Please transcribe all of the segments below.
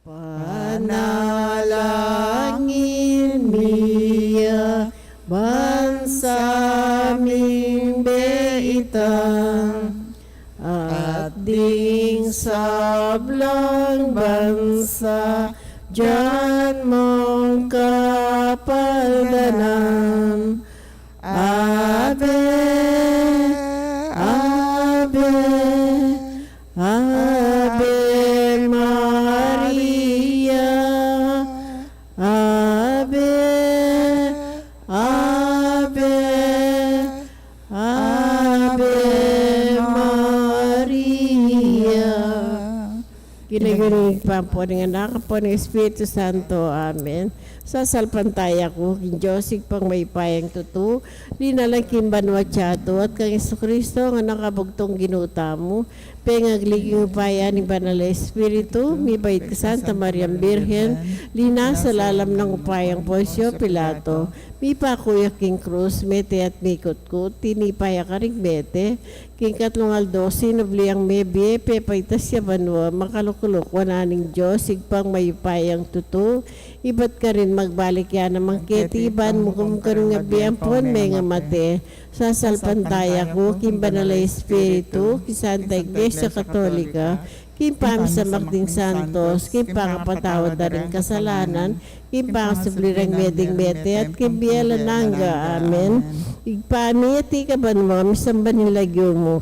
Panalangin niya bansaming beitang at ding sablang bansa diyan mong kapaldanan. Ave, Ave, Ave Maria, Ave, Ave, Ave Maria. Kinikinig pa po ng anak po ng Espiritu Santo. Amen. Sasalpantaya ko, kin Diyosig pang may payang tutu, linalangkin banwa tiyato, at kang Kristo nga nakabugtong ginuta mo, pengagliging upaya ni Banal Espiritu, mi bait ka Santa Maria Birhen, lina sa lalam ng upayang Poncio Pilato, mi pakuya king krus, mete at mikot-kot, tinipaya ka ring mete, king katlong aldosi, nubliang mebie, pepaitas siya banwa, makalukulok, wananing Diyos, sigpang may payang tutu, iba't ka rin magbalik yan namang ketiban mo kung karong abiyampon may nga mate, sasalpantaya ko, king Banal Espiritu, king Santa Iglesia Katolika, king pamisamakding santos, king pangapatawad na rin kasalanan, king pangasablirang meding mete, at king biyala nangga. Amen. Igpani at ikaban mo, misamba nilagyo mo.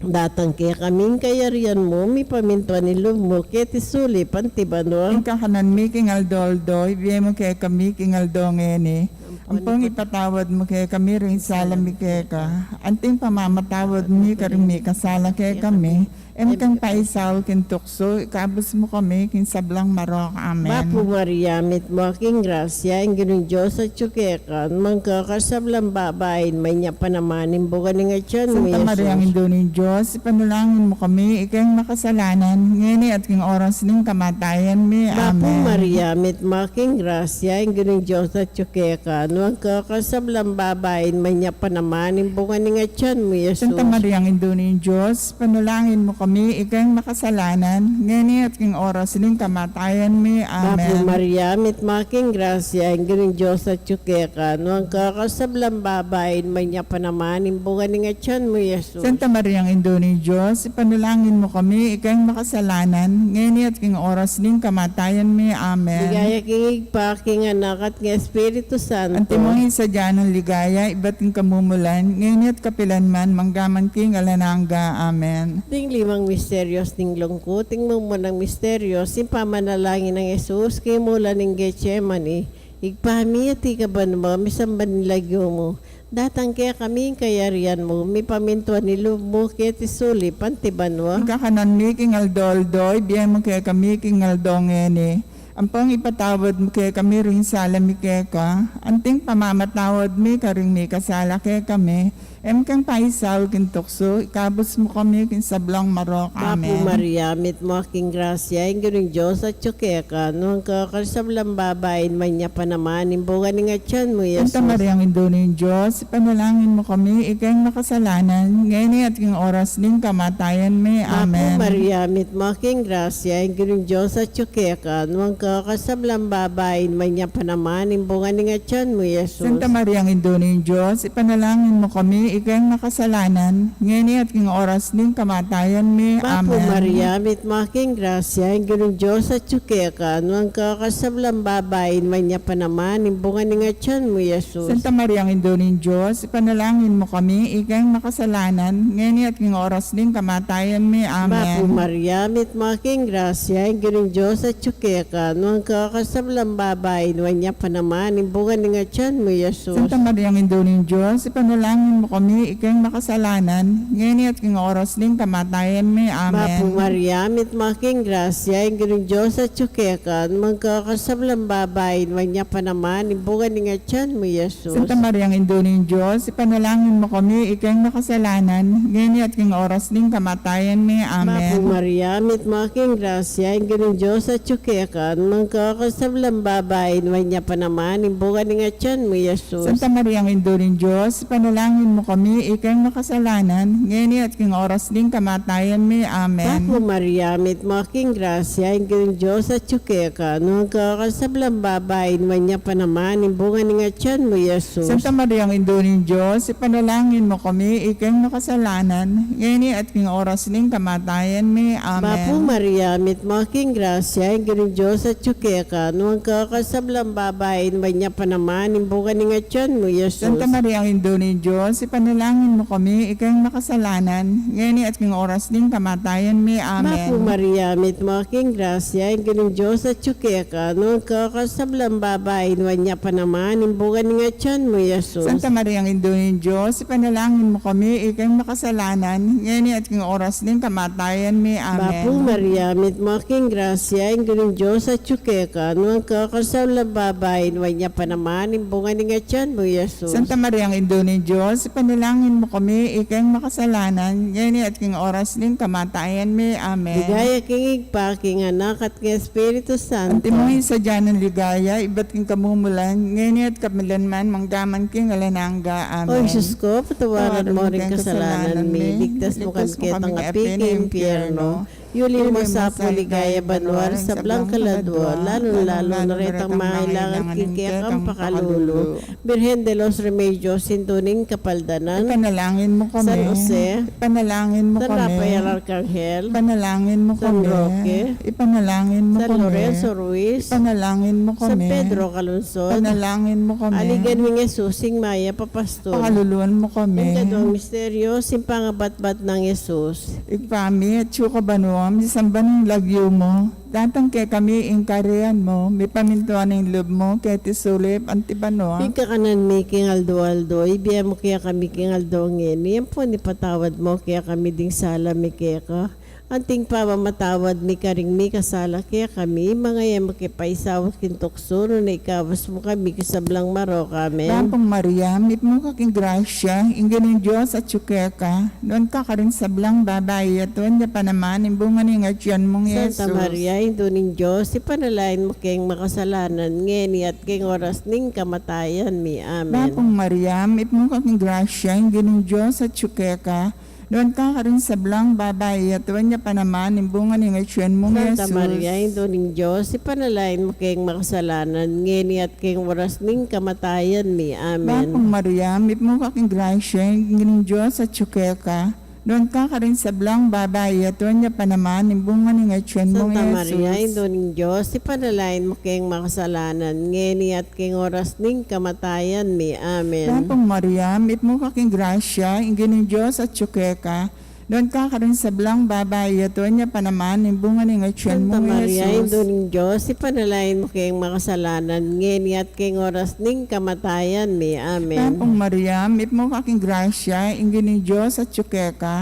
Datang kaya kaming kayarian mo, mi pamintuan nilog mo, kaya tisuli, pantibano. Ang kakanan mi king aldoldoy, biye mo kaya kami king aldongene. Ang pang ipatawad mo kaya kami rin salam mi kaya ka. Anting pamamatawad mi karing mi kasala kaya kami. Kang paisaw kin tukso, ikabos mo kami kin sablang marok. Amen. Bapo Maria, mit mo aking grasya, ang ginong Diyos at tsukekan, magkakasablang babain, may niya panamanin, buka ni nga tiyan mo, Santa Maria, ang Indo ng Diyos, ipanalangin mo kami, ikang makasalanan, ngeni at king oras ng kamatayan mi. Amen. Bapo Maria, mit mo aking grasya, ang ginong Diyos at tsukekan, magkakasablang babain, may niya panamanin, buka ni nga tiyan mo, Jesus. Santa Maria, ang Indo ng Diyos, panalangin mo kami, ikang makasalanan, ngeni at king oras ng kamatayan mi. Amen. Bapo Maria, mit making grasya, ang ginong Diyos at tsukekan, magkakasablang babain, may niya panamanin, buka ni nga tiyan mo, Jesus. Santa Maria, ang Indo ng Diyos, ipanalangin mo kami, ikang makasalanan, ngeni at king oras ng kamatayan mi. Amen. Ligaya king igpaking anak at ng Espiritu Santo. Antimong isadya ng ligaya, iba't king kamumulan, ngeni at kapilanman, manggaman king alanangga. Amen. Ting limang misteryos ting lungkot, ting mungmunang misteryos, yung pamanalangin ng Jesus, kay mula ng Getsemani, igpami at ikaban mo, misamban nilagyo mo, datang kaya kami kayarian mo, may pamintuan nilog mo, kaya tisuli, pantiban mo. Ang kakanan mi king aldoldoy, biyan mo kaya kami king aldongene. Ang pang ipatawad mo kaya kami rin sala mi kaya ka, anting pamamatawad mi karing mi kasala kaya kami, kang paisaw kin tukso, ikabos mo kami kin sablang marok. Amen. Bapo Maria, mit mo aking grasya, ang ginong Diyos at tsukekan, nung kakasablang babain, may niya panamanin, buka ni nga tiyan mo, Jesus. Santa Maria, ang Indo ng Diyos, panalangin mo kami, ikang makasalanan, ngayon at king oras ng kamatayan mi. Amen. Bapo Maria, mit mo aking grasya, ang ginong Diyos at tsukekan, nung kakasablang babain, may niya panamanin, buka ni nga tiyan mo, Jesus. Santa Maria, ang Indo ng Diyos, ipanalangin mo kami, ikang makasalanan, ngayon at king oras ng kamatayan mi. Bapo Amen. Maria, mit mo aking grasya, ang ginong Diyos at tsukekan, nung kakasablang babain, may niya panamanin, buka ni nga tiyan mo, Jesus. Santa Maria, ang Indo ng Diyos, ipanalangin mo kami, ikang makasalanan, ngayon at king oras ng kamatayan mi. Bapo Amen. Maria, mit mo aking grasya, ang ginong Diyos at tsukekan, nung kakasablang babain, may niya panamanin, buka ni nga tiyan mo, Jesus. Santa Maria, ang Indo ng Diyos, ipanalangin mo kami, ikang makasalanan, ngayon at king oras ng kamatayan mi. Bapo Amen. Maria, mit mo aking grasya, ang ginong Diyos at tsukekan, magkakasablang babain, may niya panamanin, buka ni nga tiyan mo, Jesus. Santa Maria, ang Indo ng Diyos, ipanalangin mo kami, ikang makasalanan, ngayon at king oras ng kamatayan mi. Bapo Amen. Maria, mit mo aking grasya, ang ginong Diyos at tsukekan, magkakasablang babain, may niya panamanin, buka ni nga tiyan mo, Jesus. Santa Maria, ang Indo ng Diyos, ipanalangin mo kami, ikang makasalanan, ngayon at king oras din kamatayan mi. Amen. Apo Maria, mit making grasya, ingin Diyos at tsukeka, nung kakasablang babae, niya pa naman, imbungan ni nga tiyan mo, Yesus. Santa Maria, ang Indo ng Diyos, ipanalangin mo kami, ikang makasalanan, ngayon at king oras din kamatayan mi. Apo Amen. Maria, mit making grasya, ingin Diyos at tsukeka, nung kakasablang babae, niya pa naman, imbungan ni nga tiyan mo, Yesus. Santa Maria, ang Indo ng Diyos, ipanalangin mo kami, ikang makasalanan, ngayon at king oras din kamatayan mi. Apo Amen. Maria, mit making grasya, ingin Diyos at tsukeka, nung kakasablang babae, niya pa naman, imbungan ni nga tiyan mo, Yesus. Santa Maria, ang Indo ng Diyos, ipanalangin mo kami, ikang makasalanan, ngayon at king oras din kamatayan mi. Apo Amen. Maria, mit making grasya, ingin Diyos at tsukeka, nung kakasablang babae, niya pa naman, imbungan ni nga tiyan mo, Yesus. Santa Maria, ang Indo ng Diyos, ipanalangin mo kami, ikang makasalanan, ngayon at king oras din kamatayan mi. Amen. Ligaya king igpa, king anak at king Espiritu Santo. Antimuhin sa dyan ng ligaya, iba't king kamumulan, ngayon at kamilanman, manggaman king alanangga. O Amen. Jesus ko, patawaran mo rin kasalanan mi, ligtas mo kami kitang api ng impyerno. Yuli mo sa puligaya banwar sa Blancaladua, lalo na retang mailangan kikiyakang pakalulu. Birhen de los Remedios, sintuning kapaldanan. Ipanalangin mo kami. San Jose, Ipanalangin mo San kami. Rafael Arcangel, Ipanalangin mo San kami. Roque, Ipanalangin mo San kami. Lorenzo Ruiz, Ipanalangin mo San kami. Pedro Calungsod, Ipanalangin mo kami. Aligan ng Jesus, sing Maya Papastol. Pakaluluan mo kami. Ang kadwang misteryo, simpangabat-bat ng Jesus. Igpami at suka banuam, isamba ng lagyo mo. Datang kay kami ingkarian mo, may pamintuan ng loob mo, kay tisulip, antibanoa. Pika kanan mi king aldo-aldo, ibiya mo kaya kami king aldo ngin. Yan po ni patawad mo kaya kami ding sala mi kaya ka. Anting pa matawad mi karing mi kasala kaya kami, mga yan makipaisawat kintukso, no na ikawas mo kami kasablang marok. Amen. Lampong Maria, mit mo kaking grasya, ingin ng Diyos at tsukeka, doon ka ka rin sablang babae, at doon na pa naman, imbungan ng atyan mong Yesus. Santa Maria, Indo ng Diyos, ipanalain mo kayong makasalanan, ngeni at kayong oras ning kamatayan mi. Amen. Lampong Maria, mit mo kaking grasya, ingin ng Diyos at tsukeka, doon ka ka rin sablang babae, at doon niya pa naman, imbungan ng atyan mong Santa Yesus. Maria, Indo ng Diyos, ipanalain mo kayong makasalanan, ngeni at kayong oras ning kamatayan mi. Amen. Lampong Maria, mit mo kaking grasya, ingin ng Diyos at tsukeka, doon ka ka rin sablang babae, at doon niya pa naman, imbungan ng atyan mong Santa Yesus. Maria, Indo ng Diyos, ipanalain mo kayong makasalanan, ngeni at kayong oras ning kamatayan mi. Amen. Lampong Maria, mit mo kaking grasya, ingin ng Diyos at tsukeka, doon ka ka rin sablang babae, at doon niya pa naman, imbungan ng atyan Santa mong Maria, Yesus. Indo ng Diyos, ipanalain mo kayong makasalanan, ngeni at kayong oras ning kamatayan mi. Amen. Lampong Maria, mit mo kaking grasya, ingin ng Diyos at tsukeka,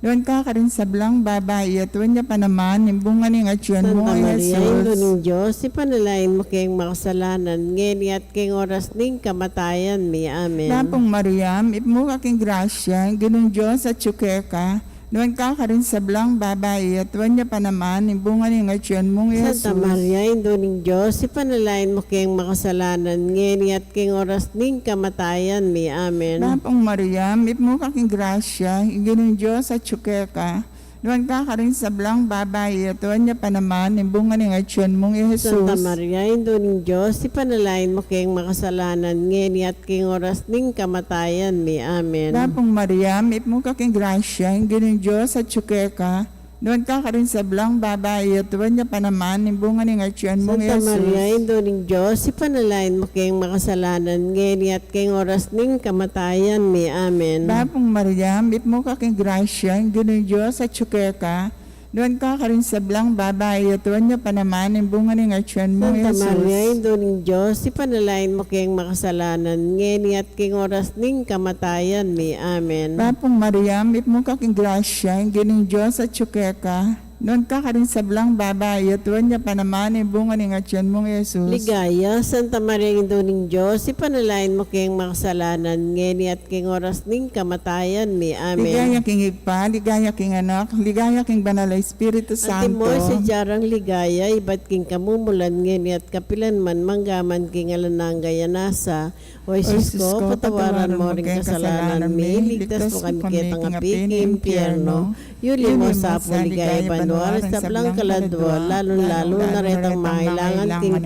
doon ka ka rin sablang babae, at doon niya pa naman, imbungan ng atyan Santa mong Maria, Indo Yesus. ng Diyos, ipanalain mo kayong makasalanan, ngeni at kayong oras ning kamatayan mi. Amen. Lampong Maria, mit mo kaking grasya, ingin ng Diyos at tsukeka, doon ka ka rin sablang babae, at doon niya pa naman, imbungan ng atyan mong Yesus. Santa Maria, Indo ng Diyos, ipanalain mo kayong makasalanan, ngeni at kayong oras ning kamatayan mi. Amen. Lampong Maria, mit mo kaking grasya, ingin ng Diyos at tsukeka, doon ka ka rin sablang babae, at doon niya pa naman, imbungan ng atyan mong Yesus. Santa Maria, Indo ng Diyos, ipanalain mo kayong makasalanan, ngeni at kayong oras ning kamatayan mi. Amen. Lampong Maria, mit mo kaking grasya, ingin ng Diyos at tsukeka, doon ka rin sablang babae, at doon niya pa naman, imbungan ng atyan mong Santa Yesus. Maria, Indo ng Diyos, ipanalain mo kayong makasalanan, ngeni at kayong oras ning kamatayan mi. Amen. Lampong Maria, mit mo kaking grasya, ingin ng Diyos at tsukeka, doon ka rin sablang babae, at doon niya pa naman, imbungan ng atyan mong Santa Yesus. Maria, Indo ng Diyos, ipanalain mo kayong makasalanan, ngeni at kayong oras ning kamatayan mi. Amen. Lampong Maria, mit mo kaking grasya, ingin ng Diyos at tsukeka, Noon ka rin sablang babae, at tuwan niya panaman ang bunga ng atyan mong Yesus. Ligaya, Santa Maria, Induning Diyos, ipanalain mo kayong makasalanan, ngeni at king oras ning kamatayan mi. Amen. Ligaya king igpa, ligaya king anak, ligaya king banal na Espiritu Ati Santo. mo sa jarang ligaya, iba't king kamumulan, ngeni at kapilan man, manggaman king alanang gayanasa. O Jesus ko, patawaran mo rin kasalanan mi, ligtas mo kami kitang api, impyerno. Yuli mo sa puligaya banwar, sa blang kaladwa, lalo na retang mailangan king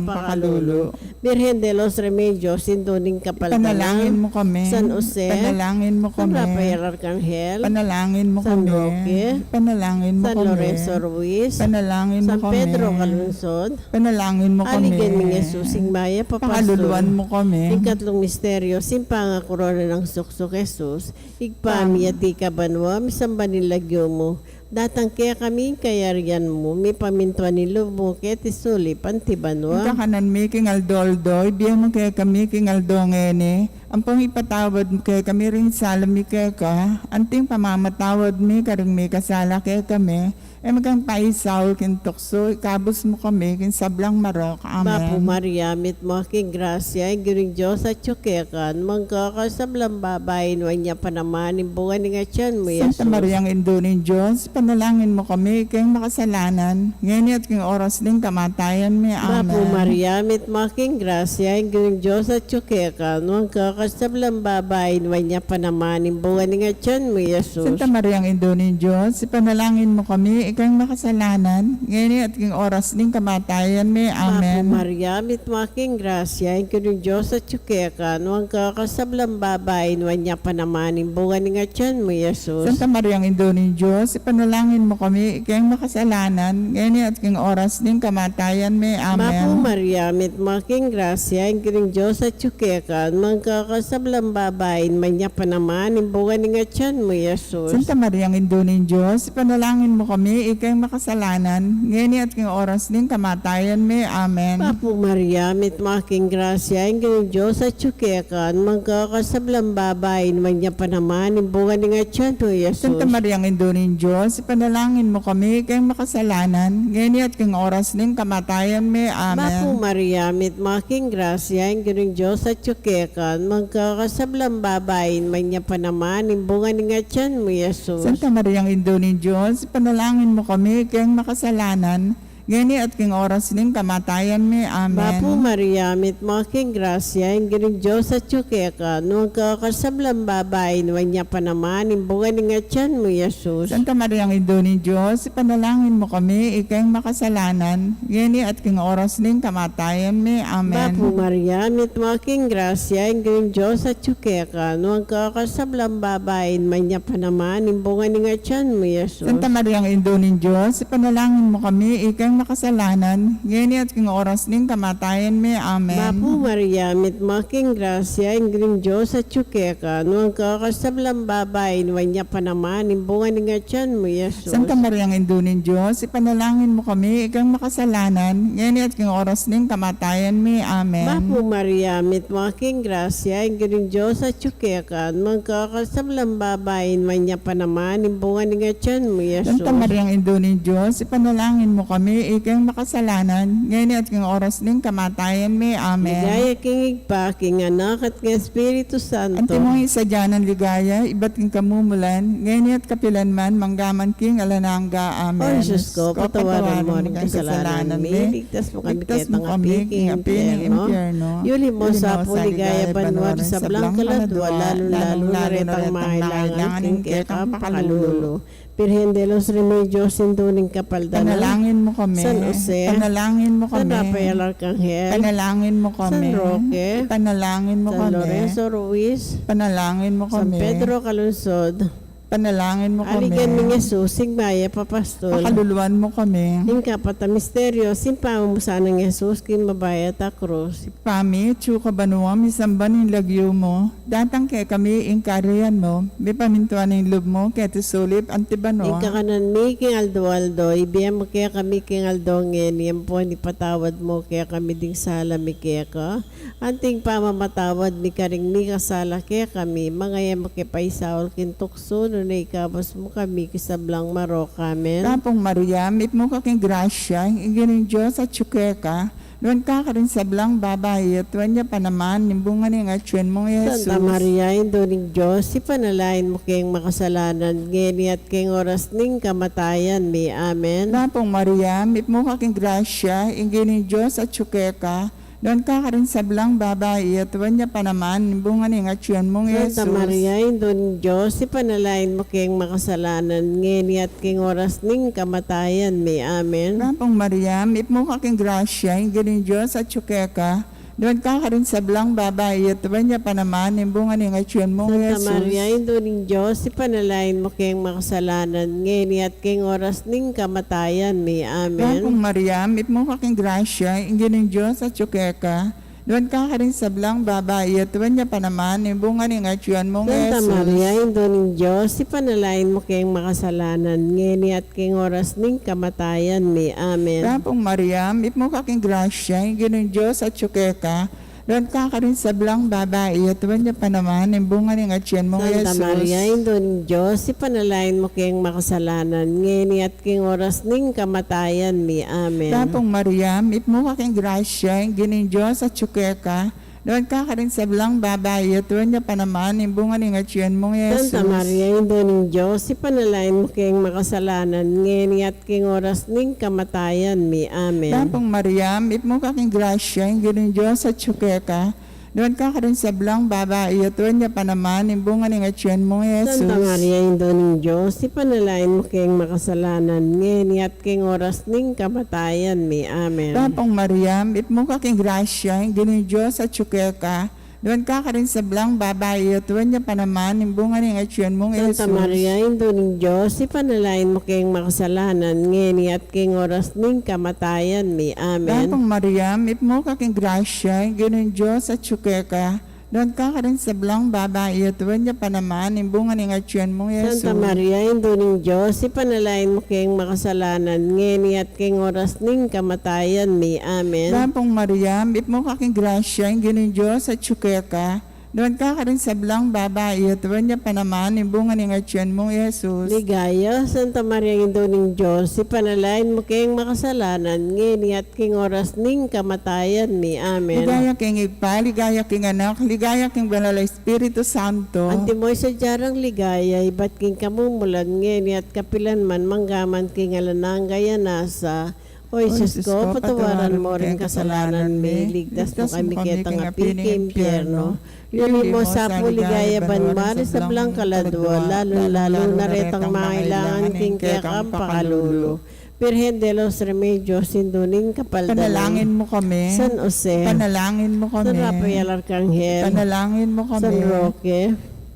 pakalulu. Birhen de los Remedios, sinduning Panalangin kapaltanan. mo kami. San Jose, Panalangin mo San kami. Rafael Arcangel, Panalangin mo San kami. Roque, Panalangin mo San kami. Lorenzo Ruiz, Panalangin mo San kami. Pedro Calungsod, Panalangin mo kami. Aligan ng Jesus, Maya Pakaluluan Papastor, mo kami. ikatlong misteryo, simpanga korona ng suksok Jesus, igpami at ikabanwa, misamba nilagyo mo, datang kaya kami kayarian mo, may pamintuan nilo mo, kaya tisuli, pantibanwa. Kakanan mi king aldoldo, ibiyan mo kaya kami king aldongene. Ang pangipatawad mo kaya kami rin salam mi kaya ka. Anting pamamatawad mi karing mi kasala kaya kami. Magang paisaw kin tukso, ikabos mo kami kin sablang marok. Mapu Amen. Maria, mit mo aking grasya, giring Diyos at tsukekan, magkakasablang babayin, wanya pa naman, imbungan nga tiyan mo, Santa Yesus. Mariang Induning Diyos, panalangin mo kami kayong makasalanan. Ngayon at king oras din kamatayan mi. Mapu Amen. Maria, mit mo aking grasya, giring Diyos at tsukekan, magkakasablang babayin, wanya pa naman, imbungan nga tiyan mo, Yesus. Santa Mariang Induning Diyos, panalangin mo kami ikang makasalanan. Ngayon at king oras din kamatayan mi. Mapu Amen. Maria, mit mo aking grasya, giring Diyos at tsukekan, magkakasablang babayin, wanya pa naman, imbungan nga tiyan mo, Yesus. Santa Mariang Induning Diyos, panalangin mo kami ikang makasalanan. Ngayon at king oras din kamatayan mi. Mapu Amen. Maria, mit making grasya, ang kiring Diyos at tsukekan, magkakasablang babayin, manya pa naman, imbungan nga tiyan mo, Yesus. Santa Mariang Induning Diyos, panalangin mo kami ikang makasalanan. Ngayon at king oras din kamatayan mi. Amen. Mapu Maria, mit making grasya, ang kiring Diyos at tsukekan, magkakasablang babayin, manya pa naman, imbungan nga tiyan mo, Yesus. Santa Mariang Induning Diyos, panalangin mo kami ikang makasalanan. Ngayon at king oras din kamatayan mi. Mapu Amen. Maria, mit making grasya, ang kiring Diyos at tsukekan, magkakasablang babayin, manya pa naman, imbungan nga tiyan mo, Yesus. Santa Mariang Induning Diyos, panalangin mo kami ikang makasalanan. Ngayon at king oras din kamatayan mi. Mapu Amen. Maria, mit making grasya, ang giring Diyos at tsukekan, magkakasablang babayin, wanya pa naman, imbungan nga tiyan mo, Yesus. Santa Mariang Induning Diyos, panalangin mo kami ikang makasalanan. Ngayon at king oras din kamatayan mi. Amen. Mapu Maria, mit making grasya, ang giring Diyos at tsukekan, magkakasablang babayin, wanya pa naman, imbungan nga tiyan mo, Yesus. Santa Mariang Induning Diyos, panalangin mo kami ikang makasalanan. Ngayon at king oras din kamatayan mi. Amen. Mapu Maria, mit making grasya, ang giring Diyos at tsukekan, magkakasablang babayin, wanya pa naman, imbungan nga tiyan mo, Yesus. Santa Mariang Induning Diyos, ipanalangin mo kami ikang makasalanan. Ngayon at king oras din kamatayan mi. Amen. Mapu Maria, mit making grasya, ang giring Diyos at tsukekan, magkakasablang babayin, wanya pa naman, imbungan nga tiyan mo, Yesus. Santa Mariang Induning Diyos, ipanalangin mo kami ikang makasalanan. Ngayon at king oras din kamatayan mi. Amen. Ligaya king igpa, king anak at king Espiritu Santo. Antimong isa dyan ang ligaya, iba't king kamumulan, ngayon at kapilan man, manggaman king alanangga. O Amen. Jesus ko, patawaran mo rin kasalanan mi, ligtas mo kami Ligtas mo kitang kami, api, king impyerno. Yuli mo sa puligaya banwar sa blang kaladwa, lalo na retang mailangan king kitang pakalulu. Birhen de los Remedios, sinduning kapaldanan. Panalangin mo kami. San Jose, Panalangin mo San kami. Rafael Arcangel, Panalangin mo San kami. Roque, Panalangin mo San kami. Lorenzo Ruiz, Panalangin mo San kami. Pedro Calungsod, Panalangin mo kami. Aligan ng Jesus, Maya Papastol. Pakaluluan mo kami. Ning kapata misteryo, simpang mo sana ng Jesus, king mabaya ta krus. Pami, tsuka banuam, isamban yung lagyo mo. Datang kay kami, ingkariyan mo. May pamintuan ng loob mo, kaya tisulip, antibano. Ning kakanan mi, king Aldo, ibiyam mo kaya kami, king Aldo, ngayon po, ipatawad mo kaya kami ding sala mi kaya ka. Anting pamamatawad mi karing mi kasala kaya kami, mga yan mo kaya paisaol kin tukso, na ikabos mo kami kisablang marok. Amen. Tapong Maria, mit mo kaking grasya, ingin ng Diyos at tsukeka, doon ka rin sa blang babae, at tuwan niya pa naman, nimbungan ng atyon mong Jesus. Santa Maria, Indoning Diyos, ipanalain mo kayong makasalanan, ngeni at kayong oras ning kamatayan mi. Amen. Tapong Maria, mit mo kaking grasya, ingin ng Diyos at tsukeka, doon ka rin sa blang babae, at tuwan niya pa naman, nimbungan ng atyon mong Jesus. Santa Maria, Indoning Diyos, ipanalain mo kayong makasalanan, ngeni at kayong oras ning kamatayan mi. Amen. Tapong Maria, mit mo kaking grasya, ingin ng Diyos at tsukeka, doon ka rin sa blang babae, at tuwan niya pa naman, nimbungan ng atyon mong Santa Jesus. Maria, Indoning Diyos, ipanalain mo kayong makasalanan, ngeni at kayong oras ning kamatayan mi. Amen. Tapong Maria, mit mo kaking grasya, ingin ng Diyos at tsukeka, doon ka rin sa blang babae, at tuwan niya pa naman, nimbungan ng atyon mong Santa Jesus. Maria, Indoning Diyos, ipanalain mo kayong makasalanan, ngeni at kayong oras ning kamatayan mi. Amen. Tapong Maria, mit mo kaking grasya, ingin ng Diyos at tsukeka, doon ka rin sa blang babae, at tuwan niya pa naman, nimbungan ng atyon mong Santa Jesus. Maria, Indoning Diyos, ipanalain mo kayong makasalanan, ngeni at kayong oras ning kamatayan mi. Amen. Tapong Maria, mit mo kaking grasya, ingin ng Diyos at tsukeka, doon ka rin sa blang babae, at tuwan niya pa naman, nimbungan ng atyon mong Jesus. Santa Maria, Indoning Diyos, ipanalain mo kayong makasalanan, ngeni at kayong oras ning kamatayan mi. Amen. Tapong Maria, mit mo kaking grasya, ingin ng Diyos at tsukeka, doon ka rin sa blang babae, at tuwan niya pa naman, nimbungan ng atyon mong Jesus. Santa Maria, Indoning Diyos, ipanalain mo kayong makasalanan, ngeni at kayong oras ning kamatayan mi. Amen. Tapong Maria, mit mo kaking grasya, ingin ng Diyos at tsukeka, doon ka rin sa blang babae, at tuwan niya pa naman, nimbungan ng atyon mong Jesus. Santa Maria, Indoning Diyos, ipanalain mo kayong makasalanan, ngeni at kayong oras ning kamatayan mi. Amen. Tapong Maria, mit mo kaking grasya, ingin ng Diyos at tsukeka, doon ka rin sa blang babae, at tuwan niya pa naman, nimbungan ng atyon mong Jesus. Santa Maria, Indoning Diyos, ipanalain mo kayong makasalanan, ngeni at kayong oras ning kamatayan mi. Amen. Tapong Maria, mit mo kaking grasya, ingin ng Diyos at tsukeka, doon ka rin sa blang babae, at tuwan niya pa naman, nimbungan ng atyon mong Jesus. Ligaya, Santa Maria, Indoning Diyos, ipanalain mo kayong makasalanan, ngeni at kayong oras ning kamatayan mi. Amen. Ligaya king Ipa, ligaya king Anak, ligaya king Banal na Espiritu Santo. Antimoy sa jarang ligaya, ibat king kamumulan, ngeni at kapilan man, manggaman king alanang gaya nasa. O Jesus ko, patawaran mo rin kasalanan mi, ligtas mo kami kitang api ke impyerno. Lili mo sa puligaya banmari sa blang kaladwa, lalo na retang mangailangan king kekang pakalulu. Virgen de los Remedios, sinduning kapaldalan. Panalangin mo kami. San Jose, Panalangin mo kami. San Rafael Arcangel, Panalangin mo kami. San Roque,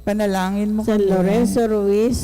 Panalangin mo San kami. Lorenzo Ruiz,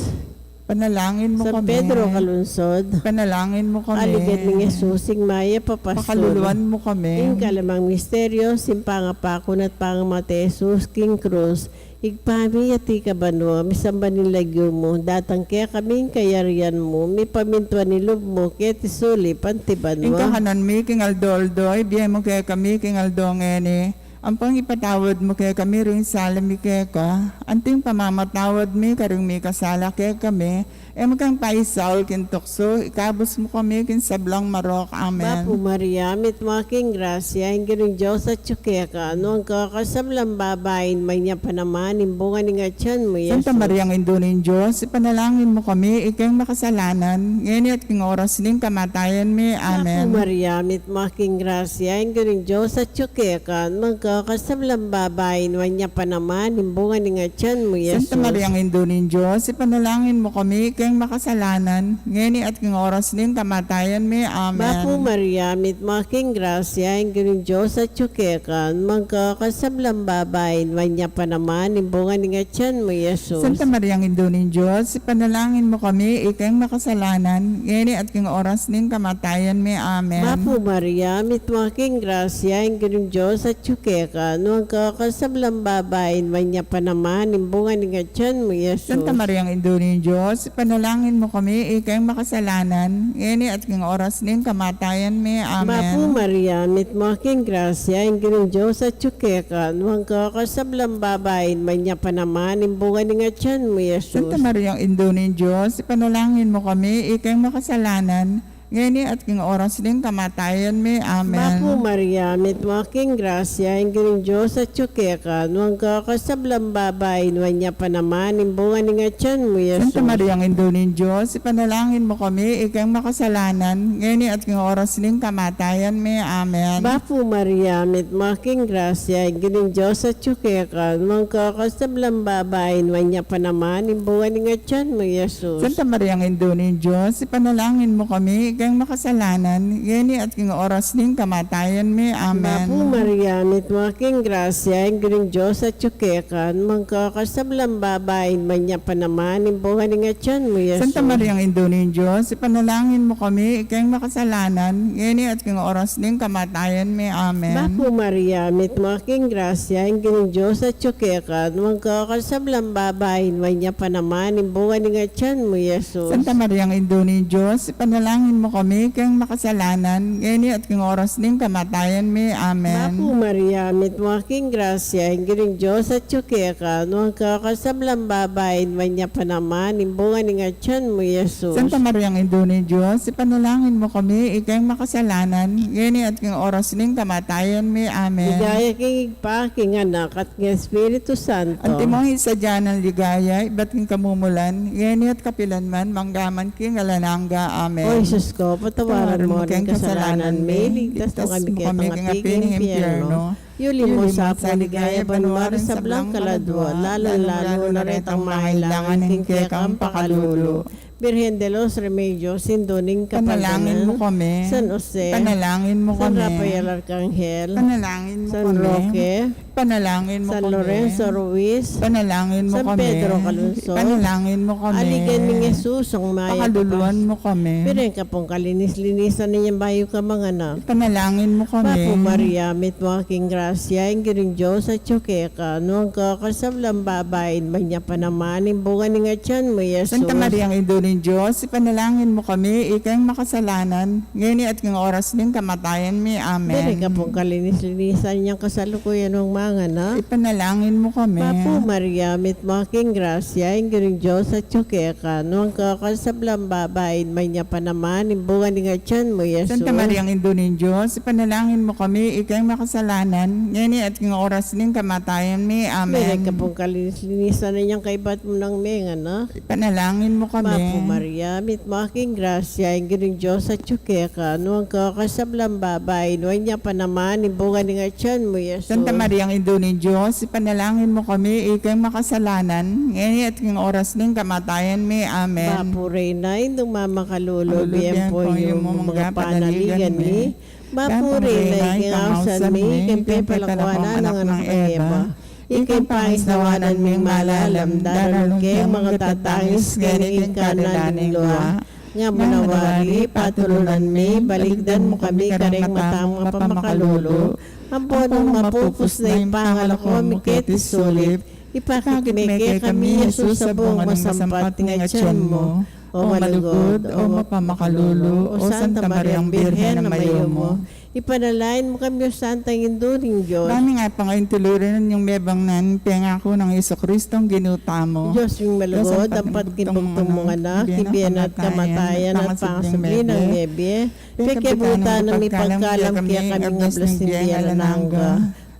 Panalangin mo San kami. Pedro Calunsod, Panalangin mo kami. Aligid ng Jesus, sing Maya Papastol, Pakaluluan mo kami. King kalamang misteryo, simpangapakon at pangamate Jesus, King Cruz, igpami at ikabanwa, misamba nilagyo mo, datang kaya kaming kayarian mo, mi pamintua nilub mo, kaya tisuli, pantibanwa. Ingkahanan mi, king Aldoldo, ibiyan mo kaya kami, king Aldongeni. Ang pangipatawad mo kaya kami rin salami kaya ka. Anting pamamatawad mi, karing mi kasala kaya kami. Magkang paisaul kin tukso, ikabos mo kami kin sablang marok. Amen. Bapu Maria, mit making grasya, ingin Diyos at tsukeka, ano ang kakasablang babayin, may niya pa naman, imbungan ng atyan mo, Yesus. Santa Maria ng Indunin Diyos, ipanalangin mo kami, ikang makasalanan, ngayon at king oras din kamatayan mi. Bapu Amen. Maria, mit making grasya, ingin Diyos at tsukeka, ano ang kakasablang babayin, may niya pa naman, imbungan ng atyan mo, Yesus. Santa Maria ng Indunin Diyos, ipanalangin mo kami, ikang makasalanan, ngayon at king oras din kamatayan mi. Amen. Bapu Maria, mit making grasya, ingin Diyos at tsukeka, magkakasablang babayin, may niya pa naman, imbungan ng atyan mo, Yesus. Santa Maria ng Indunin Diyos, ipanalangin mo kami, ikang makasalanan, ngayon at king oras din kamatayan mi. Amen. Bapu Maria, mit making grasya, ingin Diyos at tsukeka, no ang kakasablang babayin, may niya pa naman, imbungan ng atyan mo, Yesus. Santa Maria ng Indunin Diyos, ipanalangin panalangin mo kami, ikay makasalanan, ngeni at king oras ning kamatayan mi. Amen. Mapu Maria, mit mo aking grasya, inggiring Diyos at tsukekan, huwag ka kasablang babayin, manya pa naman, imbungan nga tiyan mo, Jesus. Santa Maria, ang Indo ng Diyos, ipanalangin mo kami, ikay makasalanan, ngeni at king oras ning kamatayan mi. Amen. Mapu Maria, mit mo aking grasya, inggiring Diyos at tsukekan, huwag ka kasablang babayin, manya pa naman, imbungan nga tiyan mo, Jesus. Santa Maria, ang Indo ng Diyos, ipanalangin mo kami, ikay makasalanan, ngeni at king oras ning kamatayan mi. Amen. Mapu Maria, mit mo aking grasya, inggiring Diyos at tsukekan, huwag ka kasablang babayin, manya pa naman, imbungan nga tiyan mo, Jesus. Santa Maria, ang Indo ng Diyos, ipanalangin mo kami, ikay makasalanan, ngeni at king oras ning kamatayan mi. Amen. Mapu Maria, mit mo aking grasya, inggiring Diyos at tsukekan, magkakasablang babayin, manya pa naman, imbuhan nga tiyan mo, Jesus. Santa Maria, ang Indo ng Diyos, ipanalangin mo kami, ikay makasalanan, ngeni at king oras ning kamatayan mi. Amen. Mapu Maria, mit mo aking grasya, inggiring Diyos at tsukekan, magkakasablang babayin, manya pa naman, imbuhan nga tiyan mo, Jesus. Santa Maria, ang Indo ng Diyos, ipanalangin mo kami, ikay makasalanan, ngeni at king oras ning kamatayan mi. Amen. Mapu Maria, mit mo aking grasya, inggiring Diyos at tsukekan, magkakasablang babayin, manya pa naman, imbungan nga tiyan mo, Jesus. Santa Maria, ang Indo ng Diyos, ipanalangin mo kami, ikay makasalanan, ngeni at king oras ning kamatayan mi. Amen. Ligaya king igpa, king anak, at king Espiritu Santo. Antimong isadya ng ligaya, iba't king kamumulan, ngeni at kapilanman, manggaman king alananga. Amen. O Jesus ko, patawaran mo ang kasalanan may, ligtas mo kami kaya pangapiging impyerno. Yuli mo sa paligaya, banwaran sa blang kaladwa, lalo na rin ang mahailangan ng kaya kang pakalulo. Birhen de los Remedios, Sindoning Panalangin mo Kapangganan, kami. San Jose, Panalangin mo San kami. Rafael Arcangel, Panalangin mo San kami. Roque, Panalangin mo San kami. Lorenzo Ruiz, Panalangin mo San kami. Pedro Calungsod, Panalangin mo kami. Aligan ng Jesus, ang maya Pakaluluan mo kami. Piren ka pong kalinis-linisan ninyang bayo ka mga anak. Panalangin mo kami. Papo Maria, mit mo aking grasya, inggiring Diyos at tsukekan, nuwang ka kasablang babayin, manya pa naman, imbungan nga tiyan mo, Jesus. Santa Maria, ang Ido ng Diyos, ipanalangin mo kami, ikay makasalanan, ngeni at king oras ning kamatayan mi. Amen. Piren ka pong kalinis-linisan niyang kasalukuyan ng mga anak. Ipanalangin mo kami. Papo Maria, mit mo aking grasya, inggiring Diyos at tsukekan, nuwang ka kasablang babayin, manya pa naman, imbungan nga tiyan mo, Jesus. Santa Maria, ang Ido ng Diyos, ipanalangin mo kami, ikay makasalanan, ngeni at king oras ning kamatayan mi. Piren ka Amen. pong kalinis-linisan ninyang kaibat mo ng mga anak. Ipanalangin mo kami. Mapo Maria, mit mo aking grasya, inggiring Diyos at tsukekan, nuwang ka kasablang babayin, nuwang niya pa naman, imbungan nga tiyan mo, Jesus. Santa Maria, ang Ido ng Diyos, ipanalangin mo kami, ikay makasalanan, ngeni at king oras ning kamatayan mi. Amen. Mapo Reyna, indong mamakalulo, Malulubian biyan po po yung yung mga panaligan ni. Mapo Mapo Reyna, Reyna, ikingausan mi, kempe palakwanan ng anak ng Eva. Ikay pangisnawanan ming malalam, daralong kay mga tatangis, ganing kanan ng luha. Nga manawari, patulunan mi, baligdan mo kami kareng matang mga pamakalulo. Ampon ng mapupus na ipangalako, mikit isulip. Ipakikimeke kami, Jesus, sa buong masampat nga tiyan mo. O malugod, o mapamakalulo, o Santa Mariang Birhen na mayo mo. Ipanalain mo kami, O Santa Induring Diyos. Kami nga pa ngayon tulurin yung mebang nan, pengako ng Iso Kristong ginuta mo. Diyos yung malugod, ang patkinbugtong mong anak, kibiyan at kamatayan at pangasabli ng nebe. Pekebuta na may pagkalam kaya kami nga blasindiyan na nangga.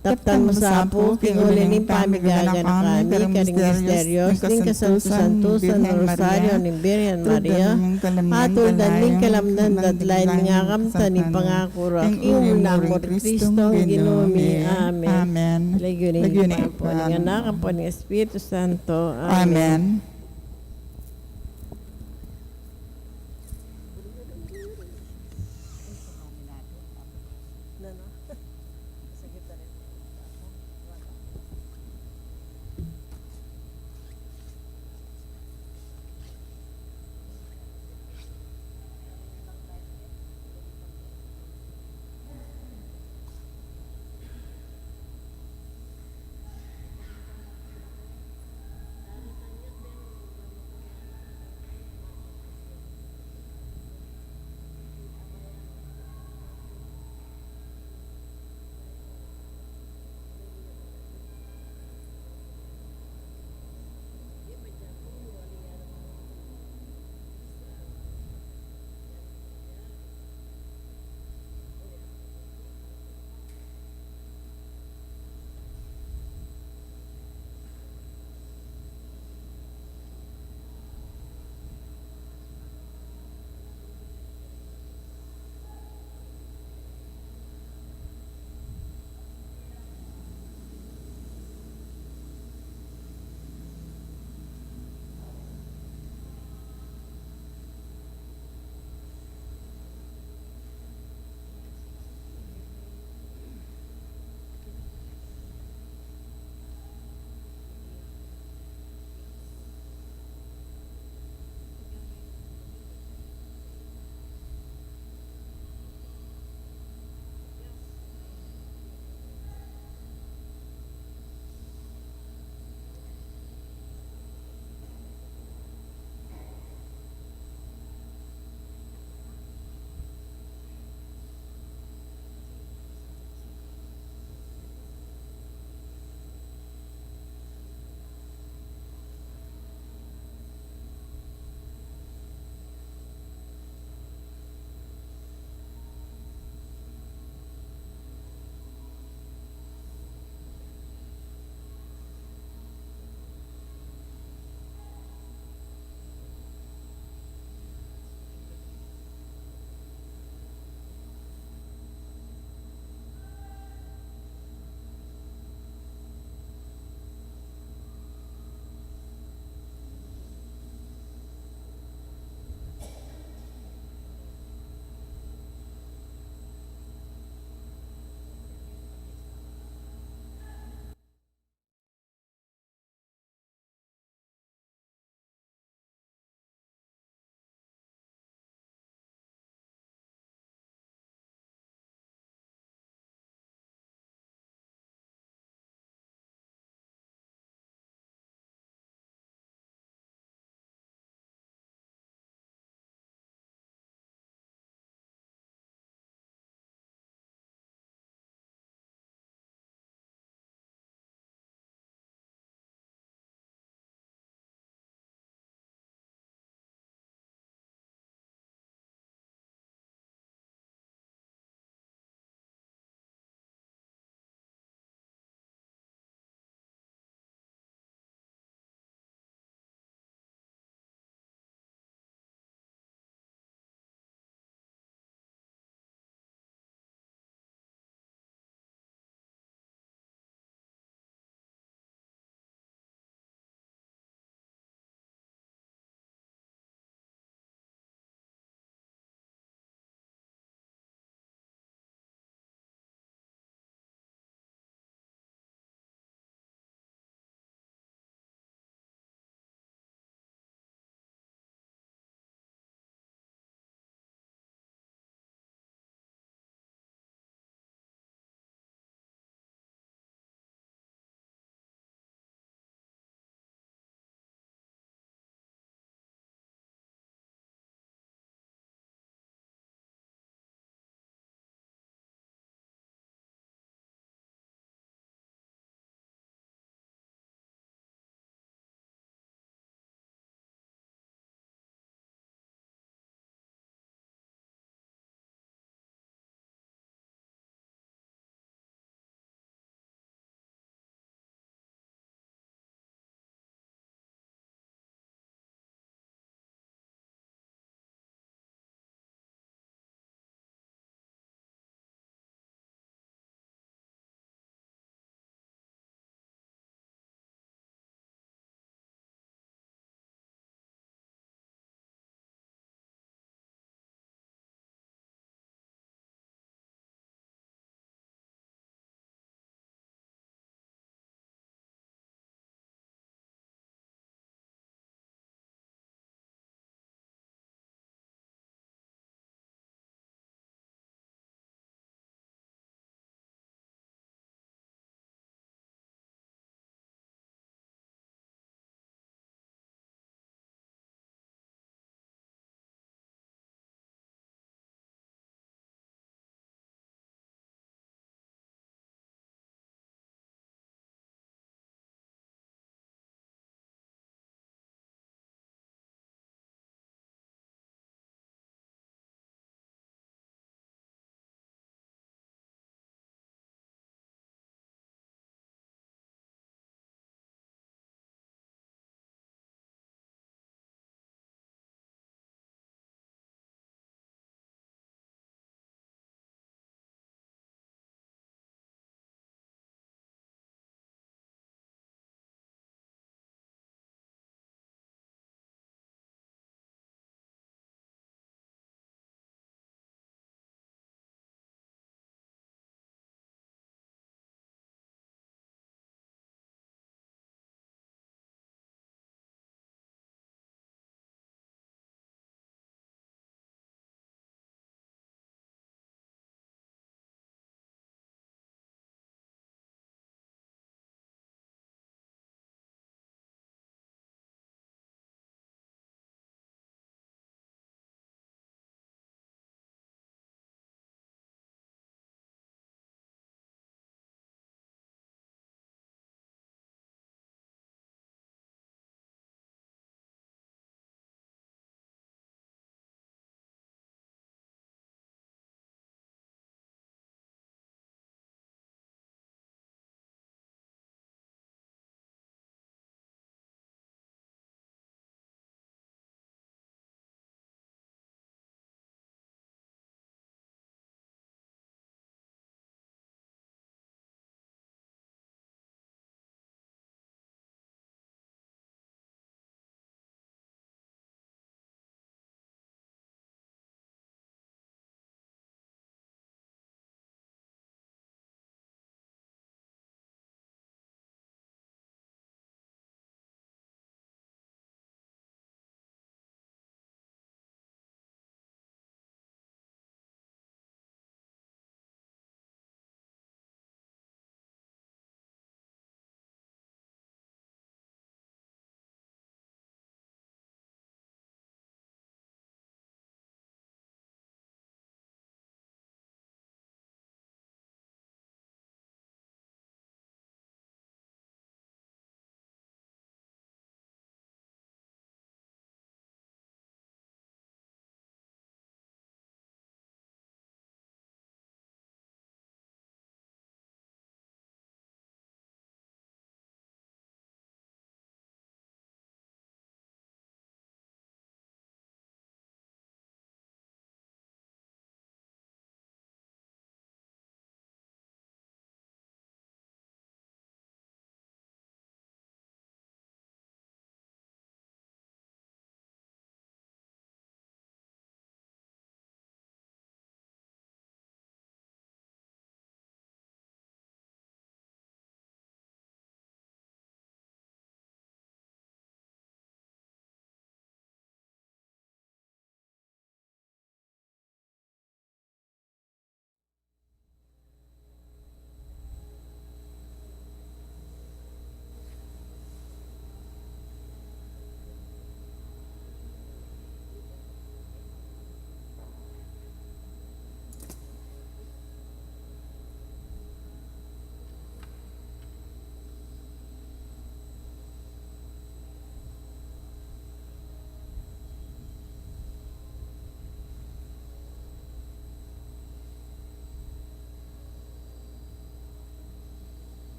Taptan mo sa apo, kinguli ng pamigagan na kami, karing misterios, ning kasanto-santusan ng Rosario ng Birhen Maria, atuldan ning kalamnan dadlain nga kamta ni pangakurak, yung namo ni Kristo, ginumi. Amen. Amen. Lagunin po ng anak, ang po ng Espiritu Santo. Amen. Amen.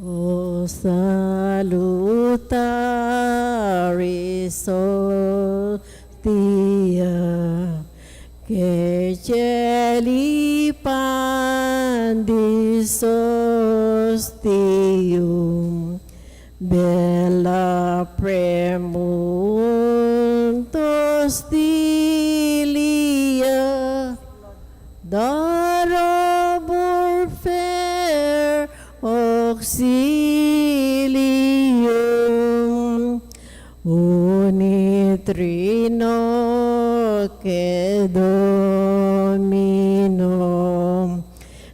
O salutare sotia, che celi pandis ostium, bella premuntos dilia, darabur fair auxilium, unitrino che Domino,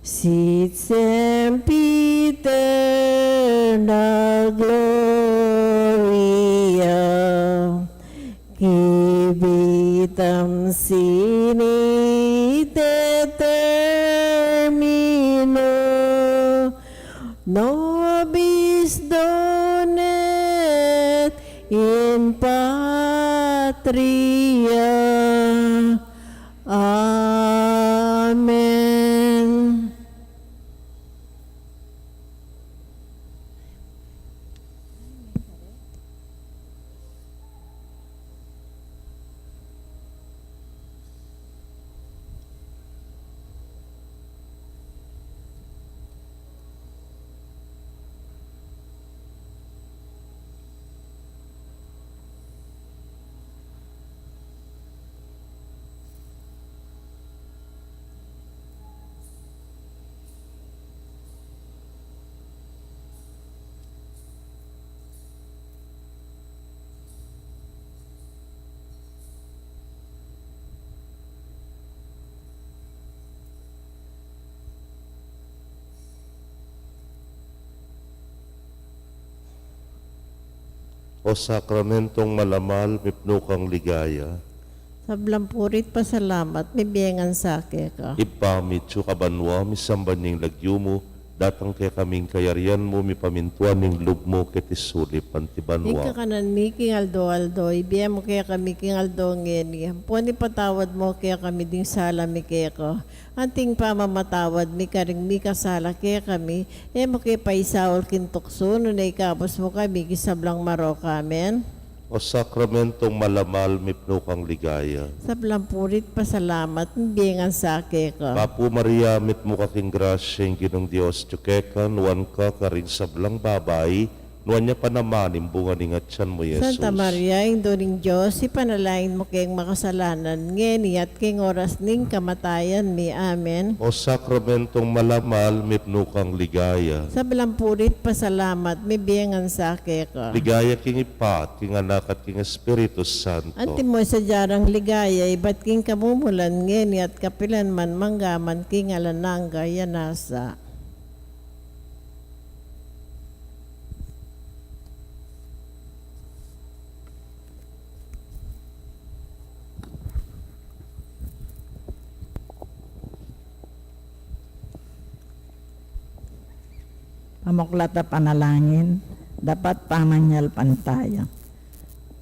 sit sempiterna gloria, qui vitam sinite termino, nobis donet in patria. Amen. O sakramentong malamal, mipno kang ligaya, Sa blampurit pasalamat, may biyangan sa ka. ipamit su kabanwa, misamban ning lagyumo, datang kay kaming kayarian mo, mipamintuan ning lub mo, kitisuli pantibanwa. Ika kanan mi king aldo, ibiya mo kaya kami king aldo ngeni. Puani patawad mo kaya kami ding sala mi kaya ko. Anting pamamatawad mi karing mi kasala kaya kami. Mo kaya paisaol kintukso, no na ikabos mo kami kisablang marok amen. O sakramentong malamal, mipno kang ligaya, Sa blampurit pasalamat, may biyangan sa ka. Papu Maria, mitmo kaking grasya, yung ginong Diyos, tiyukekan, nuwan ka karing sablang babay, nuwan niya panamanim, bunga ning atyan mo, Yesus. Santa Maria, Indo ning Diyos, ipanalain mo kayong makasalanan, ngeni at king oras ning kamatayan mi. Amen. O sakramentong malamal, mipno kang ligaya, Sa belampurit pasalamat, may biyangan sa ka. ligaya king ipat, king anak at king Espiritu Santo. Anti mo sa jarang ligaya, iba't king kamumulan, ngeni at kapilan man manggaman, king alananga, yanasa. Pamuklata panalangin, dapat pamanyal pantaya.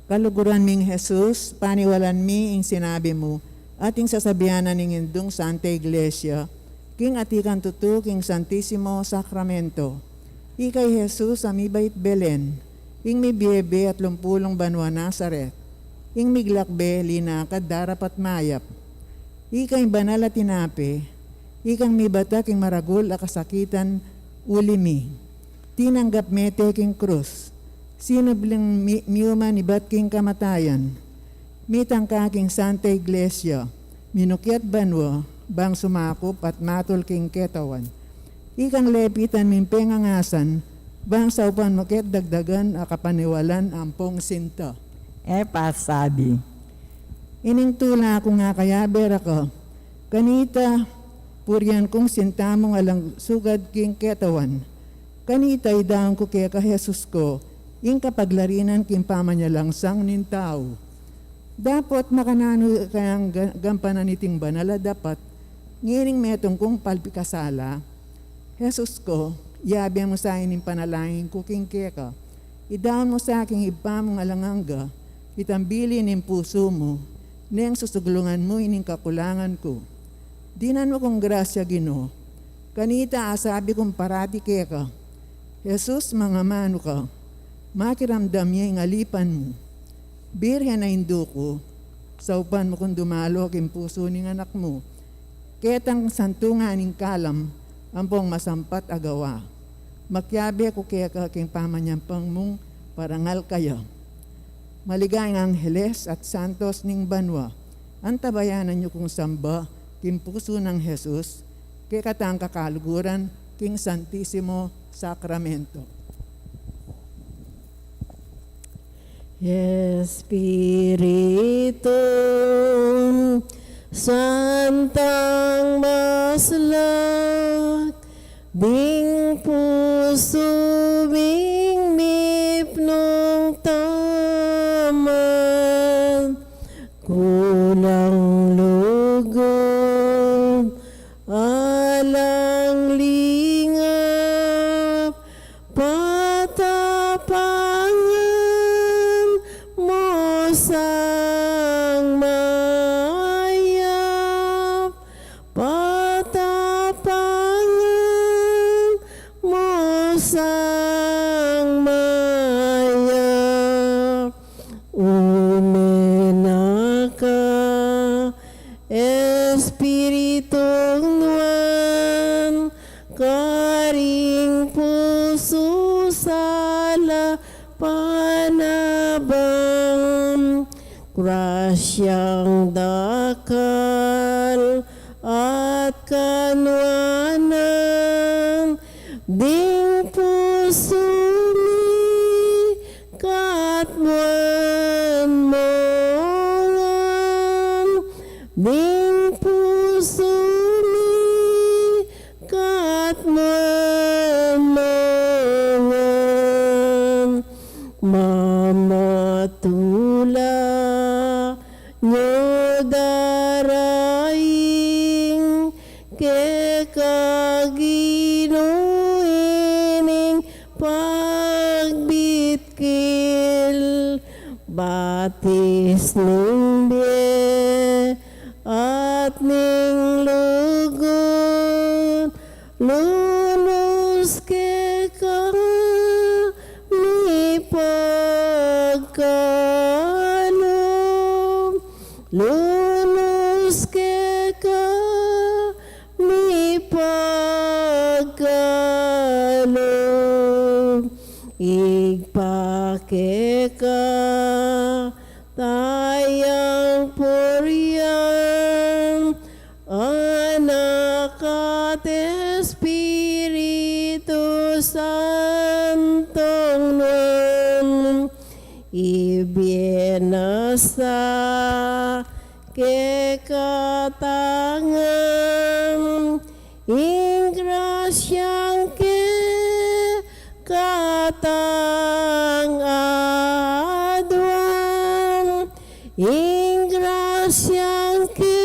Kaluguran ming Jesus, paniwalan mi ing sinabi mo, ating sasabihanan ning indung Santa Iglesia, king atikan tutu king Santissimo Sacramento. Ikay Jesus amibait Belen, ing mi biebe at lumpulong banwa Nazaret, ing miglakbe linakad darapat mayap. Ikay banal at tinape, ikang mibata king maragul a kasakitan ulimi. Tinanggap mete king krus, sinubling miuman ibat king kamatayan. Mitang kaking Santa Iglesia, minukyat banwa, bang sumakop at matul king ketawan. Ikang lepitan mimpeng angasan, bang saupan moket dagdagan akapaniwalan ampong sinta. Pasabi, Ining tula ko nga kayaber ako, kanita puryan kong sintamong alang sugad king ketawan. Kanita idaan ko kaya ka Jesus ko, ing kapaglarinan king pamanyalangsang nin tao. Dapat makanano kayang gampanan iting banala dapat, ngiring metong kong palpikasala. Jesus ko, yabi mo sa ining panalangin ko king keka. Idaan mo sa aking ipamong alanganga, itambili ning puso mo, niyang susuglungan mo ining kakulangan ko. Dinan mo kong grasya Ginoo. Kanita asabi kong parati keka, Jesus, mga mano ka, makiramdam niya yung alipan mo. Birhen na induko, sa upan mo kung dumalo king puso ning anak mo. Ketang santungan ning kalam, ampong masampat agawa. Makyabe ko kaya kaking pamanyampang mong parangal kayo. Maligayang Angeles at Santos ning banwa, antabayanan niyo kung samba, king puso ng Jesus, kaya katang kakaluguran, king Santisimo Sacramento. Espiritu Santang maslak, ding puso ming mipnong taman, kulang lugod, alang lingap, patapangan mo sang mayap, patapangan mo sang mayap. Umena ka, Espiritong Nuan, karing puso sala panabang, grasyang dakal at kanwanan, ding puso mi katwan mongan, ding puso mi katwan mongan, mamatula nyo daraing ke kaginuining pagbitkil, batis ning biye at ning lugod, lunos ke kami pagkalom, lunos ke kami pagkalom, igpake ka tayang puriang, anak at Espiritu Santong nun, ibienasa ke katangan, ing grasyang ke katang adwan, ing grasyang ke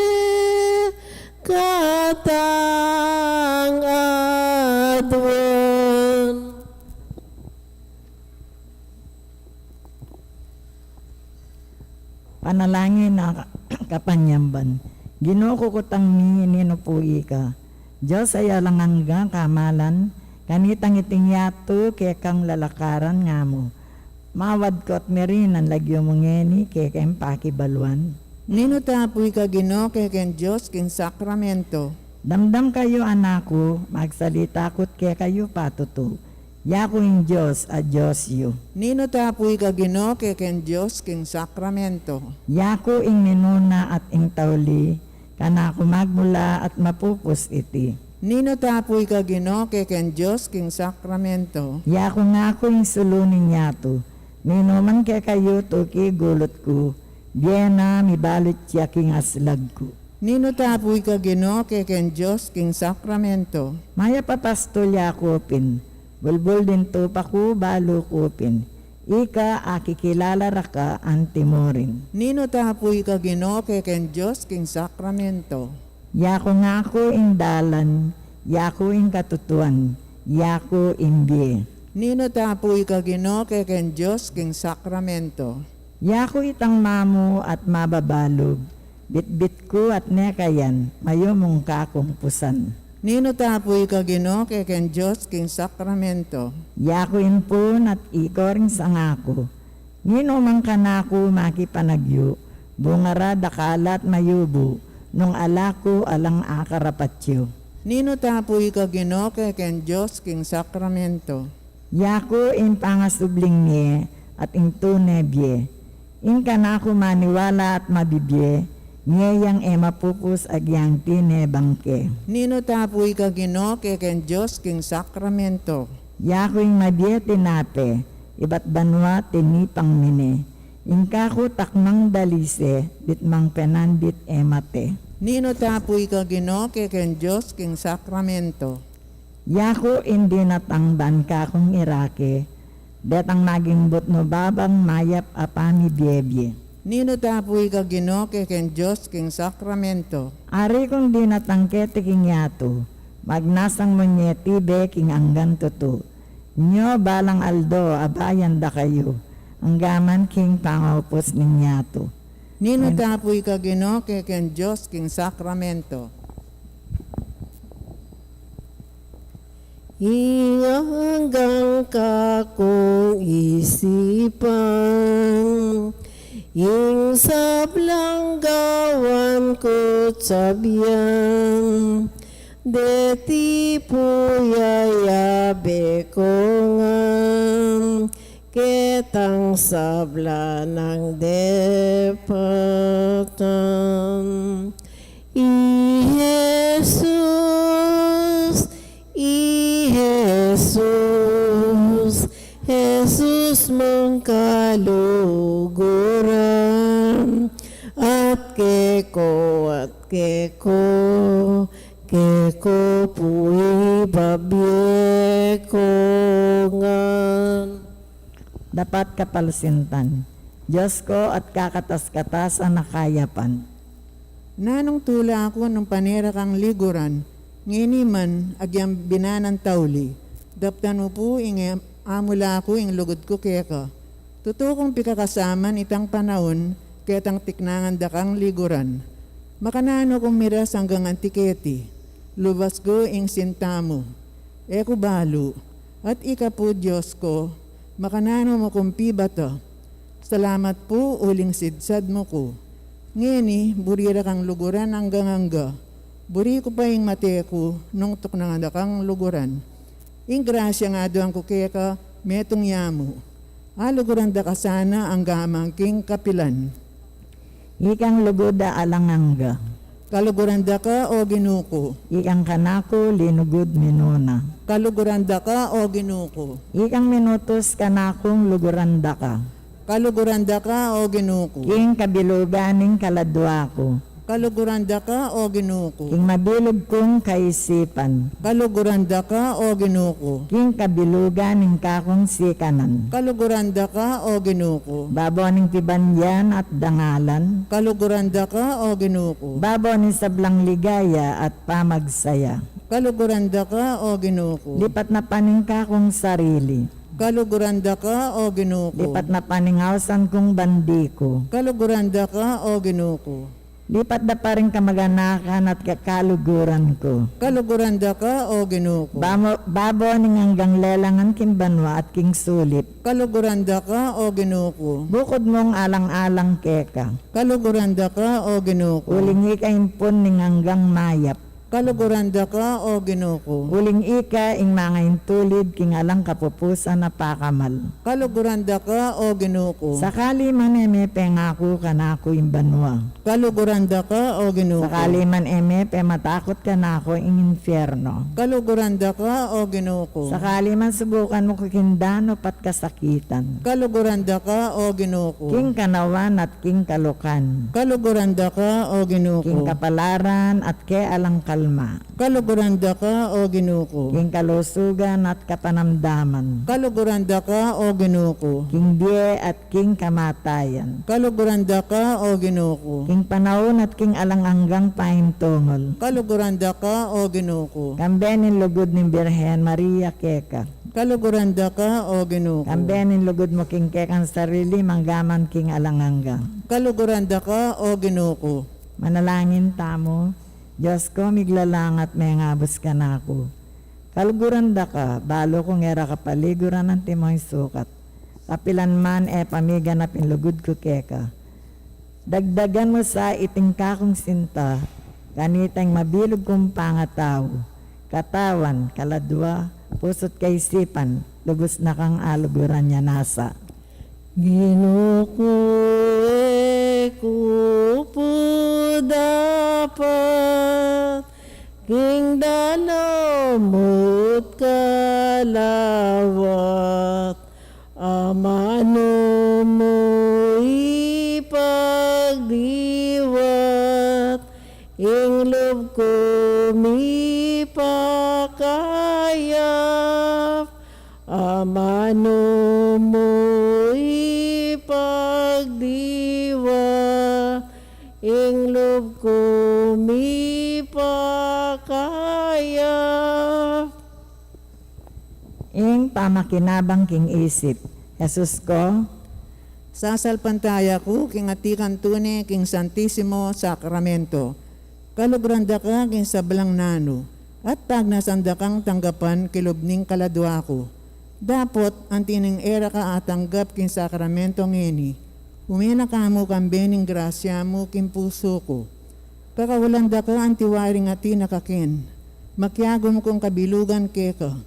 katang adwan. Panalangin na kapanyamban. Ginoo ko kutang ninupui ka. Diyos ay alang hanggang kamalan, kanitang itingyato kaya kang lalakaran nga mo. Mawad ko at merin ang lagyo mong ngeni kaya kayong pakibaluan. Nino tapoy ka Ginoo kay ken Dios king sakramento. Damdam kayo anako, magsalita ko't kaya kayo patuto. Yako yung Diyos at Diyos yu. Nino tapoy ka Ginoo kay ken Dios king sakramento. Yako ing ninuna at ing tauli, kanako magmula at mapupus iti. Nino tapoy ka Ginoo kay ken Dios king sakramento. Yako nga ako yung sulunin yato. Nino man kaya kayo to gulot ko, diena mi balot siya king aslag ko. Nino tapoy ka Ginoo kay ken Dios king sakramento. Maya papastol yakopin, bulbul din to pa ko balo kopin. Ika akikilala raka antimorin. Nino tapoy ka Ginoo kay ken Dios king sakramento. Yako nga ako ing dalan, yako ing katutuan, yako ing biye. Nino tapoy ka Ginoo kay ken Dios king sakramento. Yako itang mamo at mababalog, bitbit ko at nekayan, mayo mong kakong pusan. Nino tapoy ka Ginoo ken Dios king sakramento. Yakuin po at ikoring sangako. Ngino man kanako makipanagyo, bungara dakalat mayubo, nung alako alang akarapatyo. Nino tapoy ka Ginoo ken Dios king sakramento. Yako in pangasubling niye at in tunebye. In kanako maniwala at mabibye, ngeyang mapupus agyang tinebangke. Nino tapoy ka Ginoo ken Dios king sakramento. Yako'y mabye tinape, iba't banwa tinipang mine. Ingkako takmang dalise, ditmang penandit emate. Nino tapoy ka Ginoo ken Dios king sakramento. Yako hindi natangban ka kung irake, detang maging butno babang mayap apami biebye. Nino tapoy ka Ginoo ken Dios king sakramento. Ari kung di natangkete king yato, magnasang monyetibe king anggan tutu. Nyo balang aldo, abayan da kayo, ang gaman king pangapos ning yato. Nino tapoy ka Ginoo ken Dios king sakramento. Hanggang ka kong isipan, ing sablang gawan ko't sabiyan, deti puyayabe ko ngam, ketang sabla ng depatan. I Jesus, Jesus mong kaluguran, at keko pu'i babyekongan. Dapat kapalsintan, Diyos ko at kakatas-katasan na kayapan. Nanong tula ako ng panera kang liguran, ngini man agyang binanan tawli. Daptan mo po ing amula ako ing lugod ko keka. Totoo kong pikakasaman itang panahon, ketang tiknangan dakang liguran. Makanano kong miras hanggang antiketi, lubas ko ing sintamo. Eko balo, at ika po Diyos ko, makanano mo kong pibata. Salamat po uling sidsad mo ko. Ngini, burira kang luguran hanggang. Buri ko pa ing mate ko nung tuknanganda kang luguran. Ing grasya nga doang ko keka metong yamu. Luguran da ka sana ang gamang king kapilan. Ikang lugoda alanganga, Kaluguran da ka o ginuko. ikang kanako linugod minuna. Kaluguran da ka o ginuko. Ikang minutos kanakong luguranda ka, Kaluguran da ka o ginuko. king kabiluganing kaladwa ko, Kaluguran da ka o ginuko. king mabilog kong kaisipan, Kaluguran da ka o ginuko. king kabiluganing kakong sikanan. Kaluguran da ka o ginuko. Babo ning tibanyan at dangalan, Kaluguran da ka o ginuko. babo ni sablang ligaya at pamagsaya. Kaluguran da ka o ginuko. Lipat na paning kakong sarili, Kaluguran da ka o ginuko. lipat na paningawsan kong bandiko. Kaluguran da ka o ginuko. Lipat na pa rin kamaganakan at kakaluguran ko. Kaluguran da ka o ginuko. Babo ning hanggang lelangan king banwa at king sulip. Kaluguran da ka o ginuko. Bukod mong alang-alang keka. Kaluguran da ka o ginuko. Uling ika impon ning hanggang mayap. Kaluguran da ka o ginuko. Uling ika ing mga intulid king alang kapupusan na pakamal. Kaluguran da ka o ginuko. Sakali man eme pengako kanako ing banwa. Kaluguran da ka o ginuko. Sakali man eme matakot kanako ing infierno. Kaluguran da ka o ginuko. Sakali man subukan mo kikindano pat kasakitan. Kaluguran da ka o ginuko. King kanawan at king kalukan. Kaluguran da ka o ginuko. King kapalaran at ke alang kalma. Kaluguran da ka o ginuko. King kalusugan at kapanamdaman. Kaluguran da ka o ginuko. King die at king kamatayan. Kaluguran da ka o ginuko. King panahon at king alanganggang pahintungol. Kaluguran da ka o ginuko. Kambenin lugod ni Birhen Maria Keka. Kaluguran da ka o ginuko. Kambenin lugod mo king kekang sarili manggaman king alanganggang. Kaluguran da ka o ginuko. Manalangin tamo, Diyos ko, miglalangat may ngabos ka na ako. Kaluguran da ka, balo kong era kapaliguran ng timoy sukat. Kapilan man pamiga na pinlugod ko keka. Dagdagan mo sa itingka kong sinta, ganitang mabilog kong pangataw. Katawan, kaladwa, puso't kaisipan, lugos na kang aluguran niya nasa. Ginuko po dapat king dalamot kalawat amano mo ipagdiwat ing loob ko mipakayap amano mo ipagdiwat ing loob ko mipakayap. Ing pamakinabang king isip, Jesus ko, Sasalpantaya ko king atikan tune king Santisimo Sakramento. Kalugranda ka king sablang nano, at tagnasanda kang tanggapan kilubning kaladwa ko. Dapot ang tining era ka atanggap king Sakramento ngeni. Umina ka mo kambening grasya mo king puso ko. Kakawalanda ka ang tiwaring ati nakakin. Makyagom kong kabilugan keka.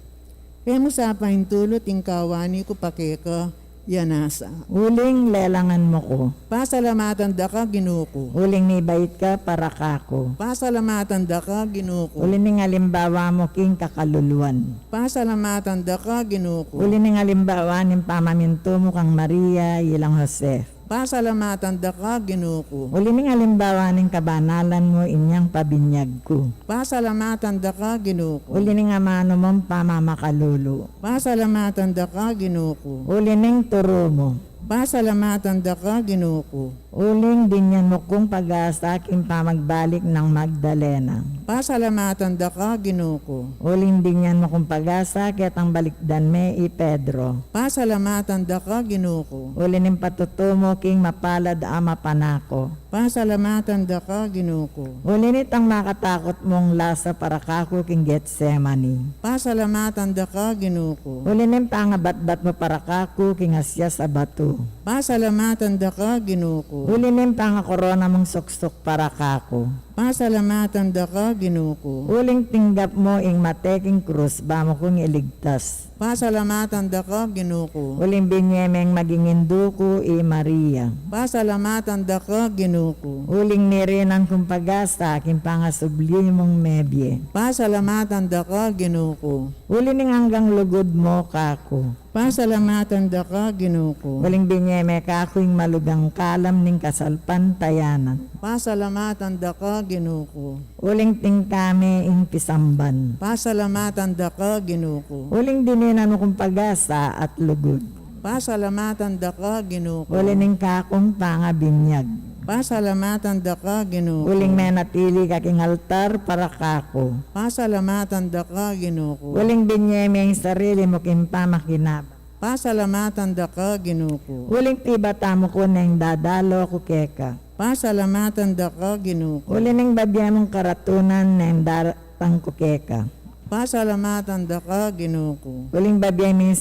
Kaya sa pahintulot ing kawani ko pakeka, yanasa. uling lelangan mo ko. Pasalamatan da ka ginuko. Uling nibait ka para kako. Pasalamatan da ka ginuko. Uling ning halimbawa mo king kakaluluan. Pasalamatan da ka ginuko. Uling ning halimbawa ning pamaminto mo kang Maria ilang Jose. Pasalamatan da ka ginuko. Uli ning halimbawa ning kabanalan mo inyang pabinyag ko. Pasalamatan da ka ginuko. Uli ning amano mong pamamakalulo. Pasalamatan da ka ginuko. Uli ning turo mo. Pasalamatan da ka ginuko. Uling dinyan mo kong pag-asa aking pamagbalik ng Magdalena. Pasalamatan da ka ginuko. Uling dinyan mo kong pag-asa kaya't ang balikdan me Pedro. Pasalamatan da ka ginuko. Uli ning patutumo king mapalad ama panako. Pasalamatan da ka ginuko. Uli nitang makatakot mong lasa para kako king Getsemani. Pasalamatan da ka ginuko. Uli ning pangabat-bat mo para kako king Asya sa bato. Pasalamatan da ka ginuko. Uli ning pangakorona mong suksok para kako. Pasalamatan da ka ginuko. Uling tinggap mo ing mateking krus ba mo kong iligtas. Pasalamatan da ka ginuko. Uling binyemeng maging induko Maria. Pasalamatan da ka ginuko. Uling nirinan kong pag-asa aking pangasublimong mebye. Pasalamatan da ka ginuko. Uli ning hanggang lugod mo kako. Pasalamatan da ka ginuko. Uling binyeme kako ing malugang kalam ning kasalpantayanan. Pasalamatan da ka ginuko. Uling tingkame ing pisamban. Pasalamatan da ka ginuko. Uling dininan mo kong pag-asa at lugod. Pasalamatan da ka ginuko. Uli ning kakong pangabinyag. Pasalamatan da ka ginuko. Uling may natili kaking altar para kako. Pasalamatan da ka ginuko. Uling binyeme ang sarili mo king pamakinab. Pasalamatan da ka ginuko. Uling tibata mo ko nang dadalo ko keka. Pasalamatan da ka ginuko. Uli ning babya mong karatunan nang daratang ko keka. Pasalamatan da ka ginuko. Uling babya mong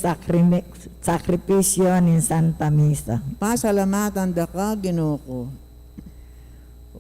sakripisyo ning Santa Misa. Pasalamatan da ka ginuko.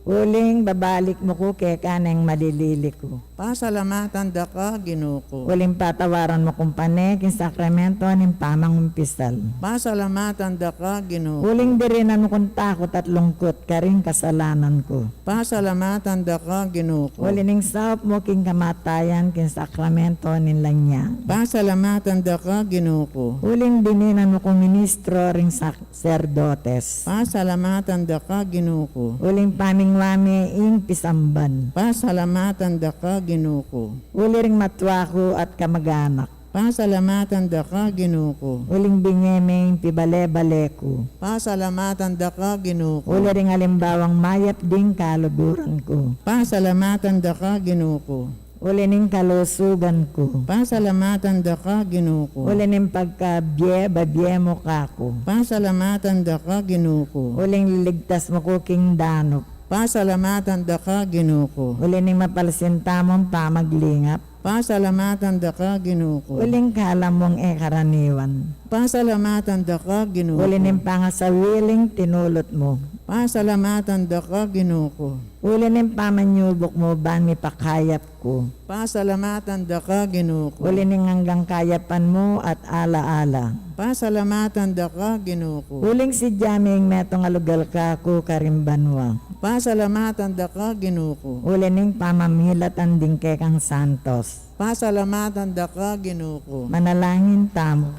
Uling babalik mo ko keka nang malilili ko. Pasalamatan da ka ginuko. Uling patawaran mo kong panek king sakramento ning pamangumpisal. Pasalamatan da ka ginuko. Uling dirinan mo kong takot at lungkot karing kasalanan ko. Pasalamatan da ka ginuko. Uli ning sawap mo king kamatayan king sakramento ning lanya. Pasalamatan da ka ginuko. Uling dininan mo kong ministro ring sacerdotes. Pasalamatan da ka ginuko. Uling pamingwami ing pisamban. Pasalamatan da ka ginuko. Uli ring matwa ko at kamag-anak. Pasalamatan da ka ginuko. Uling binyeme ing pibale-bale ko. Pasalamatan da ka ginuko. Uli ring alimbawang mayap ding kaluguran ko. Pasalamatan da ka ginuko. Uli ning kalusugan ko. Pasalamatan da ka ginuko. Uli ning pagkabye mo kako. Pasalamatan da ka ginuko. Uling liligtas mo ko king danok. Pasalamatan da ka, Ginoo ko. Ulining mapalsintamong pamaglingap. Pasalamatan da ka, Ginoo ko. Uling kalamong karaniwan. Pasalamatan da ka, Ginoo ko. Ulining pangasawiling tinulot mo. Pasalamatan da ka, Ginoo ko. Ulining pamanyubok mo ban mi pakayap ko. Pasalamatan da ka, Ginoo ko. Ulining hanggang kayapan mo at alaala. Pasalamatan da ka, Ginoo ko. Uling si Jaming metong alugal ka ko karimbanwa. Pasalamatan da ka, Ginoo ko. Ulining pamamilat ang dingke kang santos. Pasalamatan da ka, Ginoo ko. Manalangin tamo.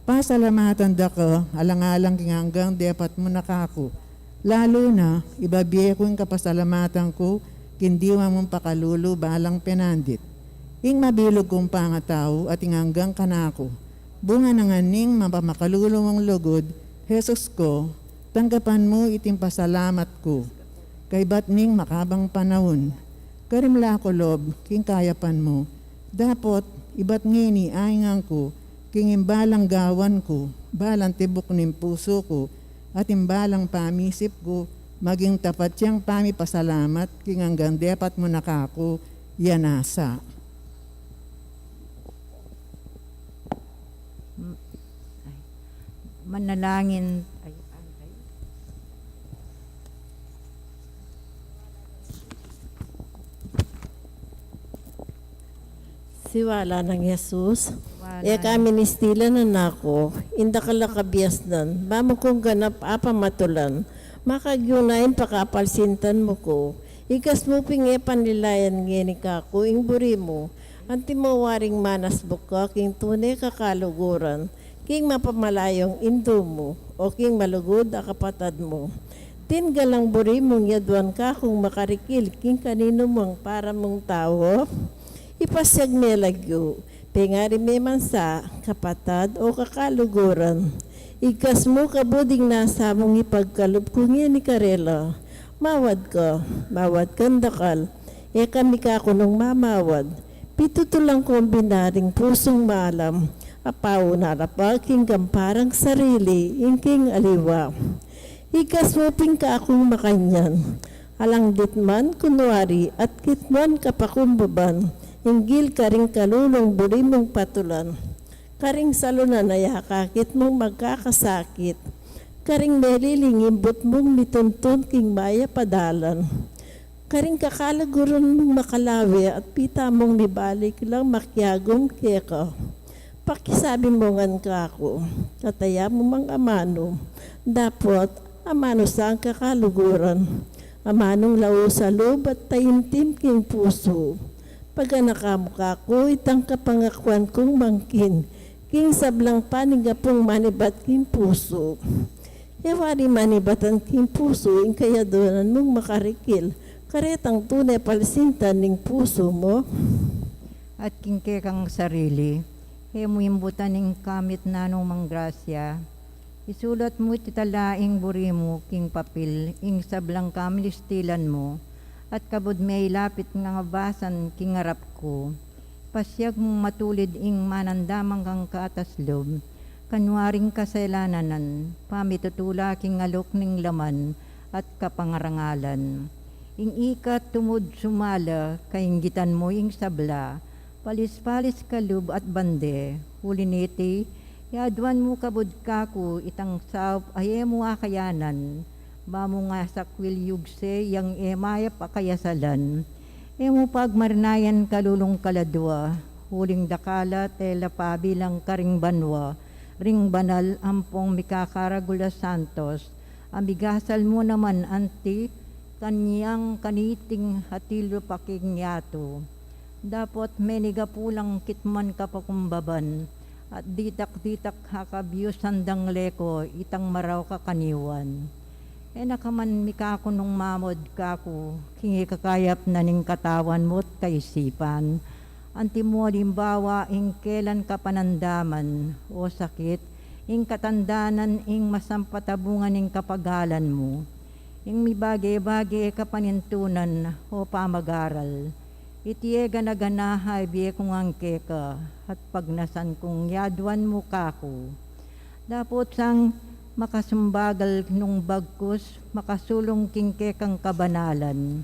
Pasalamatan da ka, alang-alang hanggang depat mo nakako. Lalo na, ibabiye ko yung kapasalamatan ko, kindiwa mong pakalulu balang penandit. Ing mabilog kong pangatao at hanggang kanako. Bunga ng aning mapamakalulu mong lugod, Jesus ko, tanggapan mo iting pasalamat ko. Kay ba't ning makabang panahon, karimla ko lob, king kayapan mo. Dapot, iba't ngini ayngang ko, king imbalang gawan ko, balang tibok ning puso ko, at imbalang pamisip ko, maging tapat siyang pasalamat, king hanggang depat mo nakako, yanasa. Manalangin. Siwala ng Jesus. Wala. Ya kami nistila na nako, inda kalakabias nan, bamo kong ganap apa matulan, makagyunayin pakapalsintan mo ko, ikas mo pingi panilayan ngini kako, ing buri mo, anti mawaring manas buka, king tunay kakaluguran, king mapamalayong indo mo, o king malugod a kapatad mo. Tingalang buri mong yadwan ka kung makarikil, king kanino mong para mong tao, ipasyag melagyo, pengari meman sa kapatad o kakaluguran. Ikas mo kabuding nasa mong ipagkalup kung yan ni Karela. Mawad kang dakal. E kami ka kunong mamawad. Pitutulang kong binaring pusong maalam. Apaw na rapaking gamparang sarili, ingking aliwa. Ikas mo pingka akong makanyan. Alang ditman kunwari at kitman kapakumbaban. Inggil karing kalulong buri mong patulan. Karing salunan na yakakit mong magkakasakit. Karing melilingibot mong mituntun king maya padalan. Karing kakalaguran mong makalawi at pita mong mibalik lang makyagom keka. Pakisabi mo ngan kako, kataya mo mang amano. Dapot, amano sa ang kakaluguran. Amanong lao sa loob at tayimtim king puso. Paganakamukha ko, itang kapangakuan kong mangkin, king sablang panigapong manibat king puso. Ewari manibatan king puso, ing kaya doon mong makarikil, karetang tunay palsintan ning puso mo. At kingke kang sarili, mo imbutan ning kamit na nung manggrasya. Isulat mo titalaing buri mo, king papil, ing sablang kamilistilan mo, at kabod may lapit nga basan king harap ko. Pasyag mong matulid ing manandamang kang kaataslob, kanwaring kasailananan, pamitutula king alok ning laman at kapangarangalan. Ing ikat tumod sumala, kainggitan mo ing sabla, palis-palis kalub at bande, huliniti, yadwan mo kabod kako, itang saop ayemo akayanan, bamo nga sa kwilyugse yang emaya pakayasalan. Emo pagmarnayan kalulong kaladwa, huling dakala tela pabilang karing banwa, ring banal ampong mikakaragula santos, amigasal mo naman anti, kanyang kaniting hatilo pakingyato. Dapot meniga pulang kitman kapakumbaban, at ditak-ditak hakabyos sandang leko, itang maraw kakaniwan. Nakaman mikako nung mamod kako, kingi kakayap na ning katawan mo't kaisipan. Anti mo limbawa ing kelan kapanandaman o sakit, ing katandanan ing masampatabungan ing kapagalan mo. Ing mibage-bage kapanintunan o pamagaral. Itiega na ganahay biye kong angke ka, at pagnasan kong yadwan mo kako. Dapot sang makasumbagal nung bagkus, makasulong kingke kang kabanalan.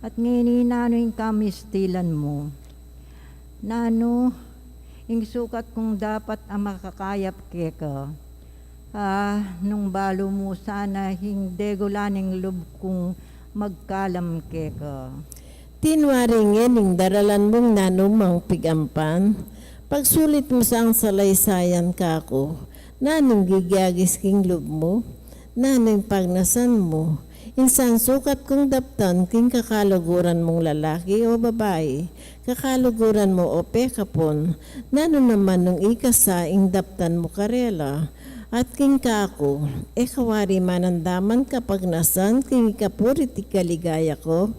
At ngayon nano yung kamistilan mo. Nano, yung sukat kung dapat ang makakayap keka. Nung balo mo sana hindi gulaning lub kung magkalam keka. Tinwaring ening daralan mong nanumang pigampan, pagsulit mo sa ang salaysayan kako, nanong gigyagis king loob mo, nanong pagnasan mo, insan sukat kong daptan king kakaluguran mong lalaki o babae, kakaluguran mo o pekapon, nanon naman nung ikasaing daptan mo karela, at king kako, kawari manandaman kapag nasan king ikapurit ikaligaya ko,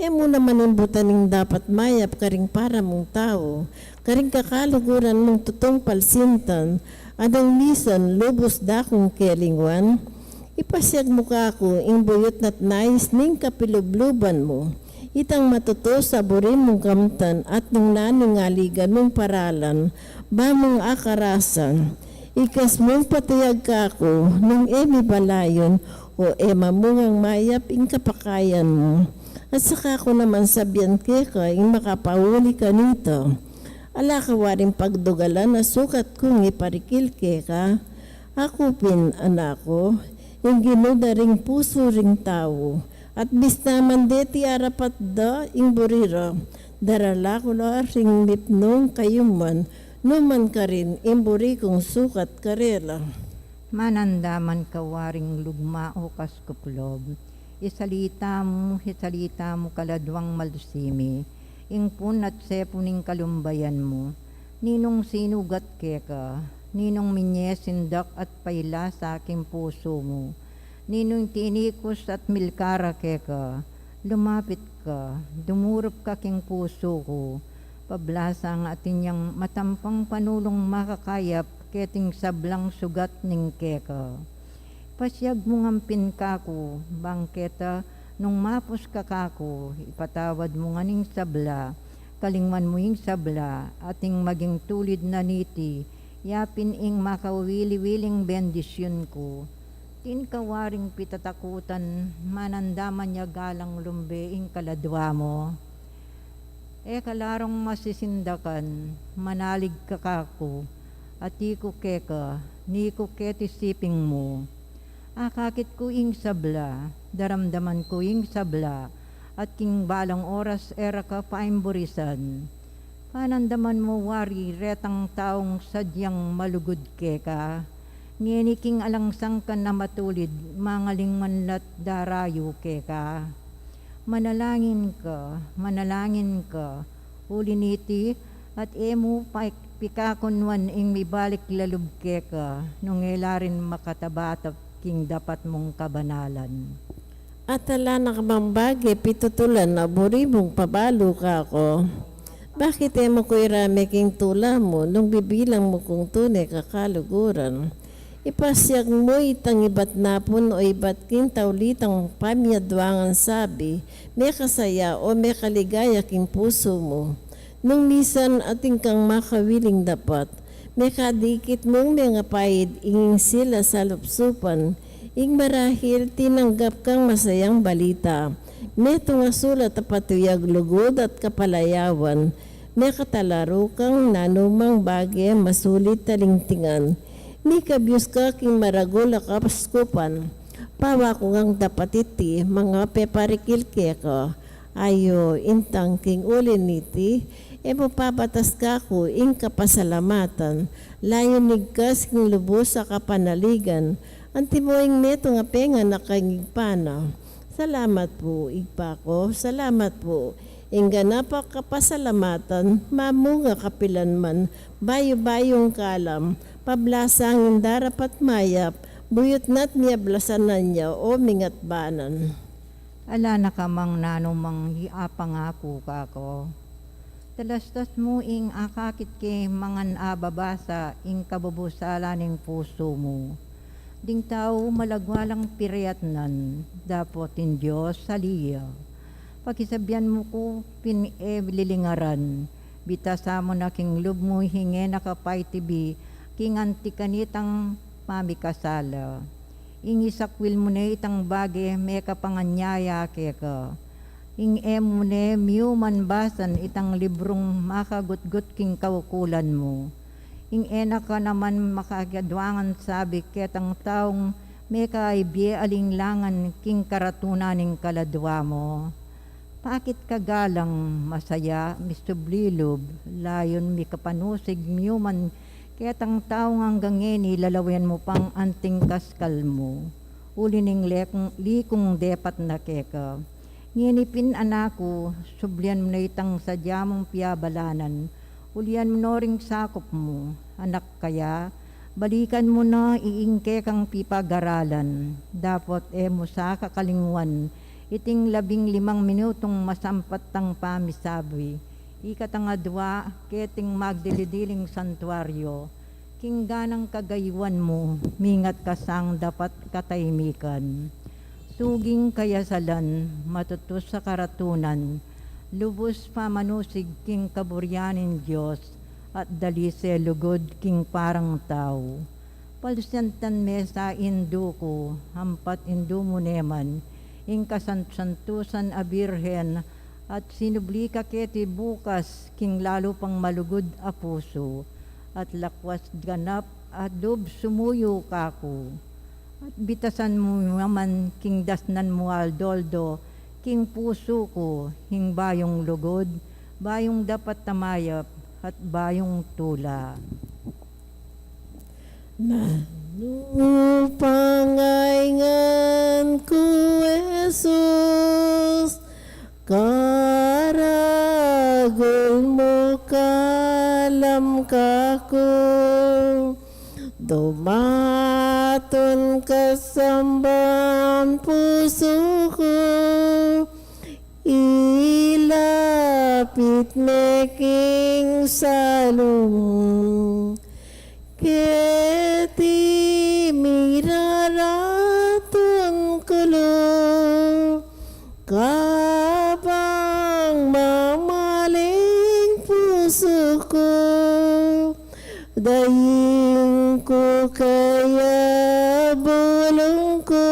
mo naman ang butaning dapat mayap karing para mong tao, karing kakaluguran mong tutong palsintan, adang lisan lubos dakong kelingwan, ipasyag mo kako ing buyot nat nais ning kapilubluban mo, itang matuto sa burin mong kamtan at nung naningaligan mong paralan, ba mong akarasan, ikas mong patiyag kako nung emi balayon o mamungang mayap ing kapakayan mo. At saka ko naman sabihan keka ing makapahuli ka nito. Ala ka waring pagdugalan na sukat kong iparikil keka. Ako pin anak ko, yung ginuda ring puso ring tao. At bis naman deti arapat da ing buriro. Darala ko na ring mipnong kayuman, numan ka rin imburi kong sukat karela. Manandaman ka waring lugma o kaskuplob. Isalita mo kaladwang malusimi, ingpun at sepuning kalumbayan mo, ninong sinugat keka, ninong minyesindak at paila sa aking puso mo, ninong tinikos at milkara keka, lumapit ka, dumurup ka king puso ko, pablasa ang atinyang matampang panulong makakayap, keting sablang sugat ning keka. Pasyag mo ngampin kako, bangketa, nung mapos ka kako, ipatawad mo nga ning sabla, kalingman mo ing sabla, ating maging tulid na niti, yapin ing makawili-wiling bendisyon ko. Tinkawaring pitatakutan, manandaman niya galang lumbe ing kaladwa mo. Kalarong masisindakan, manalig ka kako, atiku keka, niku ketisiping mo. Akakit ko ing sabla, daramdaman ko ing sabla, at king balang oras era ka paimburisan. Panandaman mo wari retang taong sadyang malugod keka, ngeniking alangsang ka na matulid, mangaling manlat darayo keka. Manalangin ka, uliniti, at emo pikakunwan ing mibalik lalub keka, nung elarin makatabatap king dapat mong kabanalan. At ala nakabambagi pitutulan na buri mong pabalo ka ako. Bakit mo ko irame king tula mo nung bibilang mo kung tunay kakaluguran? Ipasyag mo itang ibat napon o ibat king taulitang pamyadwangan sabi, may kasaya o may kaligaya king puso mo. Nung misan ating kang makawiling dapat, may kadikit mong mga pahid inging sila sa lupsupan, ing marahil tinanggap kang masayang balita. May tungasulat at patuyag lugod at kapalayawan, may katalaro kang nanumang bagay masulit talingtingan. May kabyus ka king maragula kapaskupan, pawa ko ang dapat iti mga peparikil keka, ayo intang king uliniti, papatas ka ko ing kapasalamatan, layon nigkas king lubos sa kapanaligan, antimoing neto nga penga nakangigpana. Salamat po, igpa ko, salamat po. Ing ganapa kapasalamatan, mamunga kapilan man, bayo-bayong kalam, pablasang indarapat mayap, buyot nat niya blasanan niya o mingat banan. Ala na kamang nanumang hiapang ako kako. Talastas mo ing akakit ke mangan ababasa ing kabubusala ning puso mo. Ding tao malagwalang piriyatnan, dapotin Diyos saliya. Pakisabihan mo ko lilingaran, bitasa mo na king lub mo hinge nakapay tibi, king antikanitang pamikasala. Ing isakwil mo ne itang bage may kapanganyaya keka. Ing mo ne miuman basan itang librong makagutgut king kaukulan mo. Ing ena ka naman makagadwangan sabi ketang taong may kaibye alinglangan king karatunaning kaladwa mo. Pakit kagalang masaya mistublilob, layon mi kapanusig miuman, ketang taong hanggang ngeni lalawian mo pang anting kaskal mo. Ulining likong depat na keka. Nginipin anako, sublian mo na itang sadya mong piyabalanan, ulian mo na ring sakop mo, anak kaya, balikan mo na iingke kang pipag-aralan, dapat mo sa kakalingwan, iting 15 minutong masampat tang pamisabi, ikatangadwa, keting magdilidiling santuaryo, king ganang kagaywan mo, mingat kasang dapat katahimikan. Suging kayasalan, matutus sa karatunan, lubos pamanusig king kaburyanin Diyos, at dalise lugod king parang tao. Palsyantan me sa indo ko, hampat indo mo neman, ing kasantusan a birhen, at sinubli ka keti bukas, king lalo pang malugod a puso, at lakwas ganap at dub sumuyo kako. At bitasan mo naman king dasnan mo aldoldo, king puso ko, hing bayong lugod, bayong dapat tamayap, at bayong tula. Nanupangayngan ko, Jesus, karagol mo kalam kako, dumaton ka sambang puso ko, ilapit meking salong, keti miraratong kulo, kabang mamaling puso ko, dahil ko kaya bulong ko,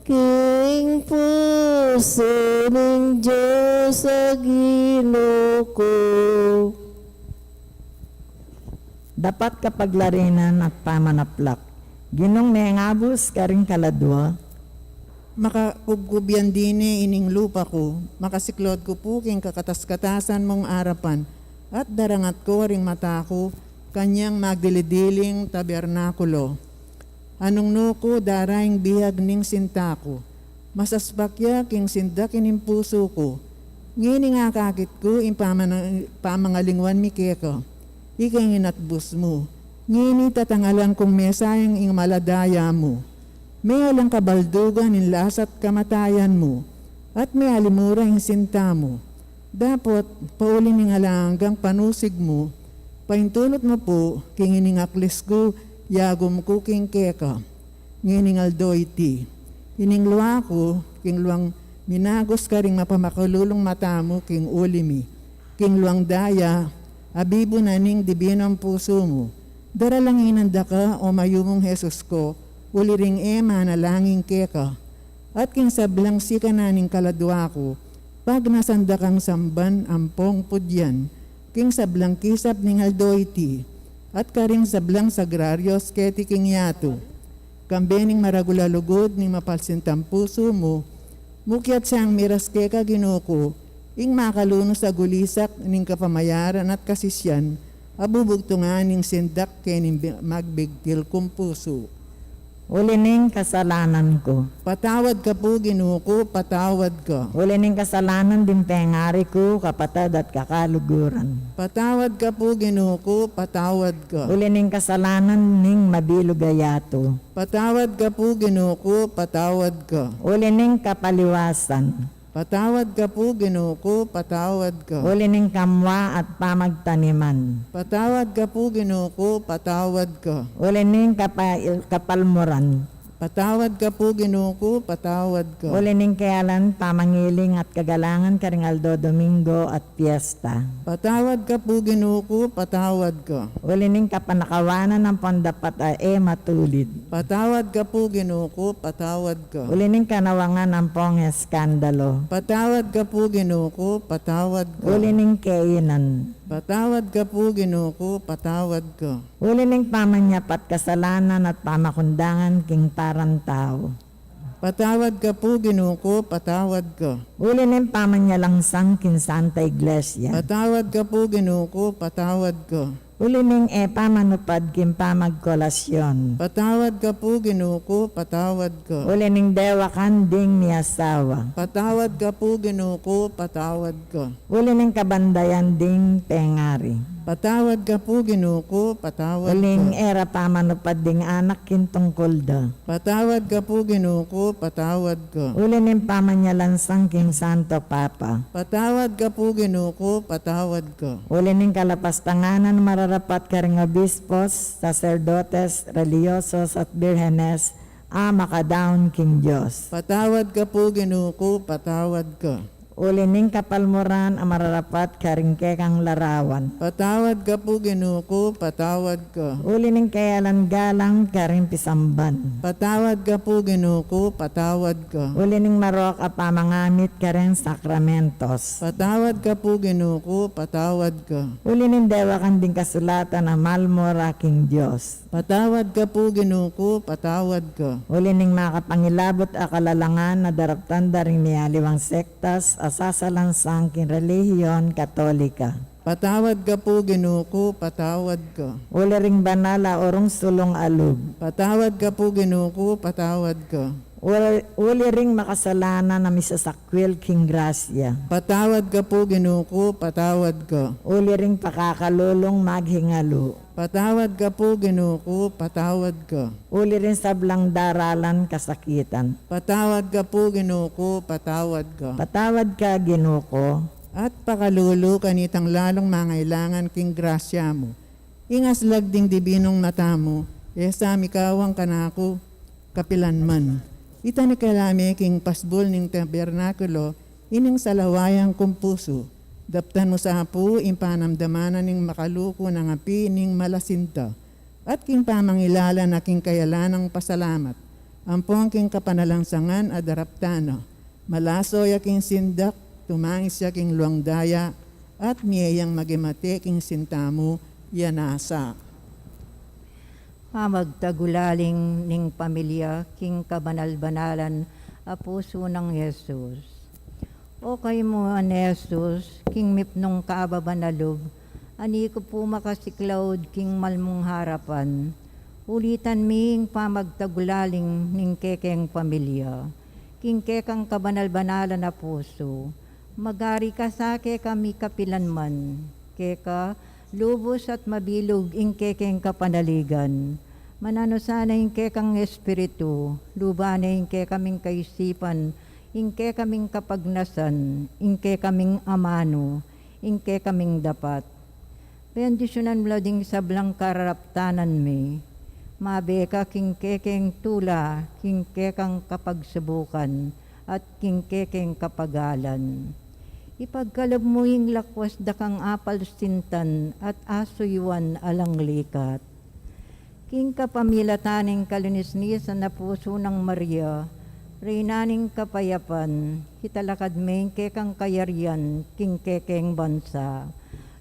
king puso ng Diyos sa Ginoo ko. Dapat kapaglarinan at pamanaplak. Ginong mengabus karing kaladwa. Makakubgubyan dini ining lupa ko, makasiklod ko po king kakatas-katasan mong arapan, at darangat ko ring mata ko, kanyang magdilidiling tabernakulo. Anong nuko daraing bihag ning sinta ko, masasbakya king sindakin in puso ko, ngini nga kakit ko in pamangalingwan mi keko, ikang inatbus mo, ngini tatangalan kong mesayang ing maladaya mo, may alang kabaldugan in lasat kamatayan mo, at may alimura ing sinta mo. Dapat paulin ning alanggang panusig mo, paintulot mo po, king iningaklis ko, yagom ko king keka, nginingal doyti. Ining luwa ko, king luwang minagos ka ring mapamakululong mata mo, king ulimi. King luwang daya, abibo na ning dibinong puso mo. Daralang inanda ka o mayumong Jesus ko, uli ring manalangin keka. At king sablang sika na ning kaladwa ko, pag nasanda kang samban ampong pudyan, king sablang kisap ning aldoyti, at karing sablang sagraryos keti king yato. Kambening maragulalugod ning mapalsintang puso mo, mukyat siyang miras keka Ginoo, ing makaluno sa gulisak ning kapamayaran at kasisyan, abubugtungan ning sindak kening magbigtil kong puso. Ulining kasalanan ko. Patawad ka po Ginoo ko, patawad ka. Ulining kasalanan din pengari ko, kapatad at kakaluguran. Patawad ka po Ginoo ko, patawad ka. Ulining kasalanan ning mabilugayato. Patawad ka po Ginoo ko, patawad ka. Ulining kapaliwasan. Patawad ka po Ginoo ko, patawad ka. Ulining kamwa at pamagtaniman. Patawad ka po Ginoo ko, patawad ka. Ulining kapalmuran. Patawad ka po, Ginoo ko, patawad ka. Ulining kayalan, pamangiling at kagalangan karing Aldo Domingo at Fiesta. Patawad ka po, Ginoo ko, patawad ka. Ulining kapanakawanan ng pandapat matulid. Patawad ka po, Ginoo ko, patawad ka. Ulining kanawangan ng pong eskandalo. Patawad ka po, Ginoo ko, patawad ka. Ulining kainan. Patawad ka po, Ginoo ko, patawad ka. Ulining pamanyapat kasalanan at pamakundangan king parang tao. Patawad ka po, Ginoo ko, patawad ka. Ulining pamanyalangsang king Santa Iglesia. Patawad ka po, Ginoo ko, patawad ka. Ulining pamanupad king pamagkolasyon. Patawad ka po, Ginoo ko, patawad ka. Ulining dewa kanding ni asawa. Patawad ka po, Ginoo ko, patawad ka. Ulining kabandayan ding tengari. Patawad ka po, Ginoo ko, patawad Uling ka. era pamanupad ding anak kintungkol da. Patawad ka po, Ginoo ko, patawad ka. Ulining pamanyalansang king Santo Papa. Patawad ka po, Ginoo ko, patawad ka. Ulining kalapastanganan mararapat karing obispos, sacerdotes, religyosos at birhenes, makadaon king Diyos. Patawad ka po, Ginoo ko, patawad ka. Ulining kapalmuran mararapat karing kekang larawan. Patawad ka po, Ginoo ko, patawad ka. Ulining kayalan galang karing pisamban. Patawad ka po, Ginoo ko, patawad ka. Ulining marok pamangamit karing sakramentos. Patawad ka po, Ginoo ko, patawad ka. Ulining dewa kanding kasulatan na malmora king Diyos. Patawad ka po, Ginoo ko, patawad ka. Ulining makapangilabot akalalangan na daraptan daring niyaliwang sektas asasalansang king relihiyon katolika. Patawad ka po, Ginoo ko, patawad ka. Uliring banala orong sulong alug. Patawad ka po, Ginoo ko, patawad ka. Uliring makasalanan na misasakwil king grasya. Patawad ka po, Ginoo ko, patawad ka. Uliring pakakalulong maghingalo. Patawad ka po, Ginoo ko, patawad ka. Uliring sablang daralan kasakitan. Patawad ka po, Ginoo ko, patawad ka. Patawad ka, Ginoo ko. At pakalulu kanitang lalong mangailangan king grasya mo. Ingas lagding dibinong natamo, sami kawang kanako, kapilanman. Ita ni kalami king pasbol ning tabernakulo, ining salawayang kumpuso. Daptan mo sa apu, impanamdamanan ning makaluko ng api ning malasinta. At king pamangilala na king kayalanang pasalamat. Ampong king kapanalangsangan adaraptano. Malasoy aking sindak, tumangis siya king luangdaya, at miyayang magimate king sintamo, yanasa. Magtagulaling ning pamilya, king kabanal-banalan, a puso ng Jesus. O kay mo an Jesus, king mipnong kaababanalog, ani ko po makasiklawd king malmong harapan. Ulitan ming pamagtagulaling ning kekeng pamilya, king kekang kabanal-banalan na puso. Magari ka sa kami kapilanman, keka lubos at mabilog ing kekeng kapanaligan. Manano sana ing kekang espiritu, lubana ing kekaming kaisipan, ing kekaming kapagnasan, ing kekaming amano, ing kekaming dapat. Bendisyonan mo ding sablang kararaptanan mi, mabeka king kekeng tula, king kekang kapagsubukan, at king kekeng kapagalan. Ipagkalab mo yung lakwas dakang apal sintan at asuyuan alang likat. King kapamilataning kalunisnisan na puso ng Maria, reynaning kapayapan, hitalakad meng kekang kayarian, king kekeng bansa.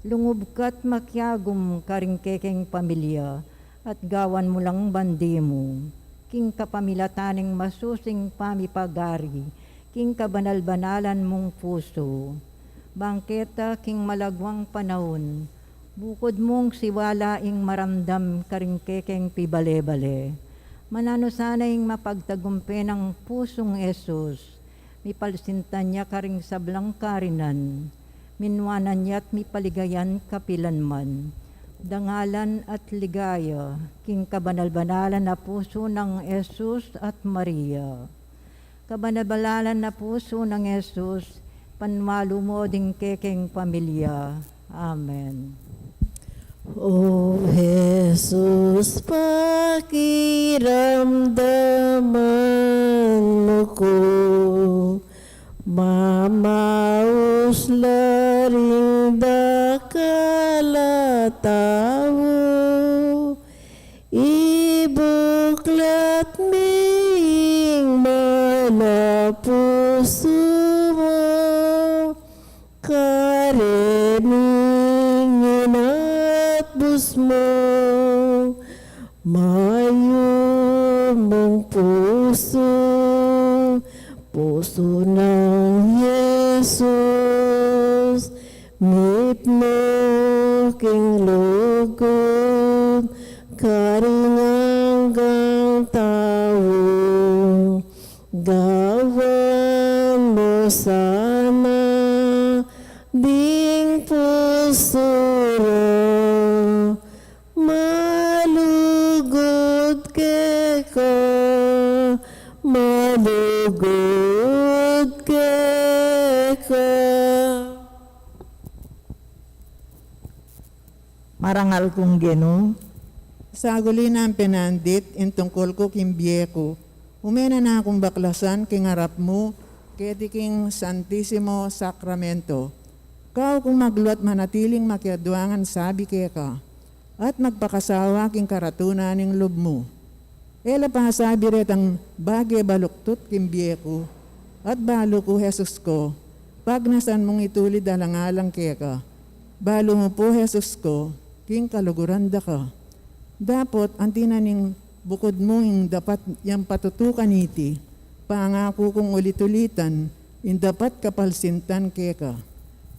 Lungubkat makyagum karing kekeng pamilya, at gawan mo lang bandi mo. King kapamilataning masusing pamipagari, king kabanal-banalan mong puso. Bangketa king malagwang panahon, bukod mong siwalaing maramdam karing kekeng pibale-bale. Manano sana'ing mapagtagumpe ng pusong Jesus, mipalsintan niya karing sablang karinan, minwanan niya at mipaligayan kapilanman. Dangalan at ligaya, king kabanal-banalan na puso ng Jesus at Maria. Kabanal-banalan na puso ng Jesus, panwalo mo ding kekeng pamilya. Amen. O Jesus, pakiramdaman ko. Mamaus laring dakala tawo, ibuklat ming malapuso mo, karening inatbus mo, mayo mong puso, puso ng Jesus, mit mo king lugod, karinganggang tao, gawan mo sana, ding puso ro, malugod ke ka, malugod ke ka. Marangal kong Ginoo, Sa agulina ang pinandit, in tungkol ko kimbiye ko, umena na akong baklasan king harap mo, kaya king Santisimo Sacramento. Kau kung magluat manatiling makiadwangan sabi kaya ka, at magpakasawa king karatunan ning loob mo. Ela pa sabi ret ang bagay baluktot kimbiye ko, at balo ko Jesus ko, pag nasan mong itulid alang-alang kaya ka, balo mo po Jesus ko, king kaluguranda ka. Dapat ang tinaning bukod mo yung dapat yung patutukan iti, pangako kong ulit-ulitan, yung dapat kapalsintan kaya ka.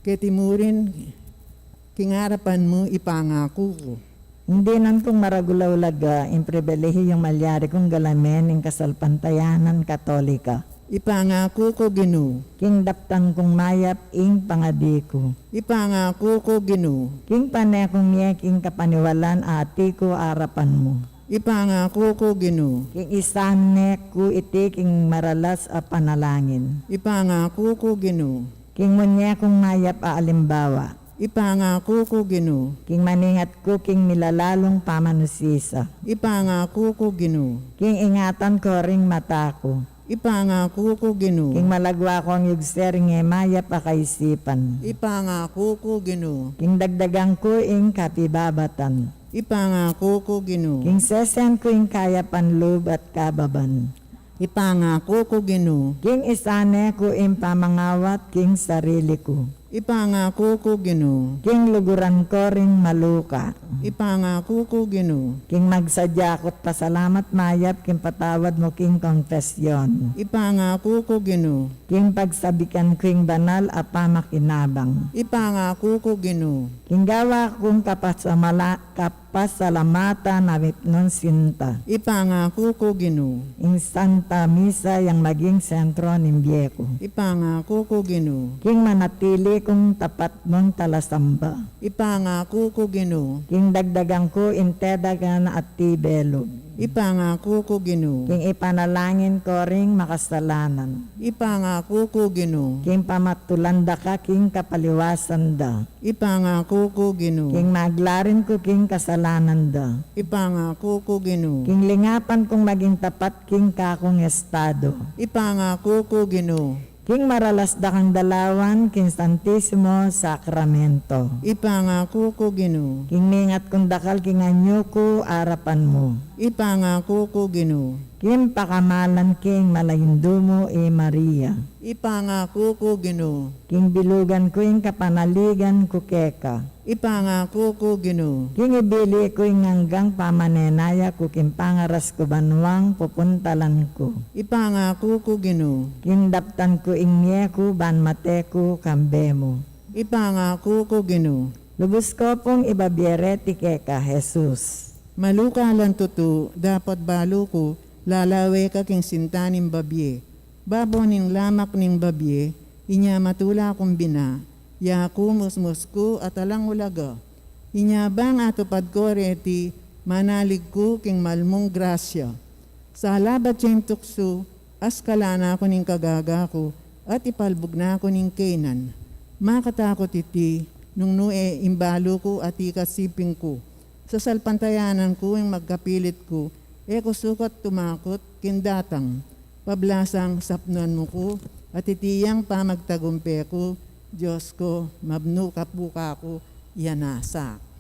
Kaya timurin, kingarapan mo ipangako ko. hindi nan kong maragulaw laga in pribilehiyo yung malyari kong galamen in kasalpantayanan katolika. Ipangako ko Ginoo. King daptan kong mayap ing pangadi ko. Ipangako ko Ginoo. King pane kong miyek ing kapaniwalan ati ko arapan mo. Ipangako ko Ginoo. King isane ku iti king maralas a panalangin. Ipangako ko Ginoo. King munye kong mayap a alimbawa. Ipangako ko Ginoo. King maningat ko king milalalong pamanusisa. Ipangako ko Ginoo. King ingatan ko ring mata ko. Ipangako ko Ginoo. King malagwa ko ang yugser nge mayap a kaisipan. Ipangako ko Ginoo. King dagdagang ko ing kapibabatan. Ipangako ko Ginoo. King sesen ko ing kaya panloob at kababan. Ipangako ko Ginoo. King isane ko ing pamangawat king sarili ko. Ipangako ko Ginoo. King luguran ko ring maluka. Ipangako ko Ginoo. King magsadya ko't pasalamat mayap king patawad mo king konfesyon. Ipangako ko Ginoo. King pagsabikan ko ing banal a pamakinabang. Ipangako ko Ginoo. King gawa kong kapasalamatan na non sinta. Ipangako ko Ginoo. Ing Santa Misa yang maging sentro ng biyeko. Ipangako ko Ginoo. King manatili kong tapat mong talasamba. Ipangako ko Ginoo. King dagdagang ko intedagan at tibelog. Ipangako ko Ginoo. King ipanalangin ko ring makasalanan. Ipangako ko Ginoo. King pamatulanda ka king kapaliwasan da. Ipangako ko Ginoo. King maglarin ko king kasalanan da. Ipangako ko Ginoo. King lingapan kong maging tapat king kakong estado. Ipangako ko Ginoo. King maralas da kang dalawan king Santisimo Sacramento. Ipangako ko Ginoo. King mingat kong dakal king anyo ko arapan mo. Ipangako ko Ginoo. King pakamalan king malayindumo Maria. Ipangako ko Ginoo. King bilugan ko ing kapanaligan ko keka. Ipangako ko Ginoo. King ibili ko ing hanggang pamanenaya ko king pangaras ko banwang pupuntalan ko. Ipangako ko Ginoo. King daptan ko ing nye ko banmate ko kambemo. Ipangako ko Ginoo. Lubos ko pong ibabiere ti keka Jesus. Maluka lang tutu, dapat balo ko, lalawe ka king sintaning babye. Babo ning lamak ning babye, inya matula kong bina, ya ko musmus ko at alang ulaga. Inya bang atupad ko reti, manalig ko king malmong grasya. Sa halabat siyang tukso, askalana ko ning kagaga ko, at ipalbog na ko ning Kenan. Makatakot iti, nung nue imbalo ko at ikasiping ko. Sa salpantayanan ko yung magkapilit ko, kusukot tumakot kindatang. pablasang sapnon mo ko, at itiyang pamagtagumpe ko, Diyos ko, mabnu kapuka ko, yanasak.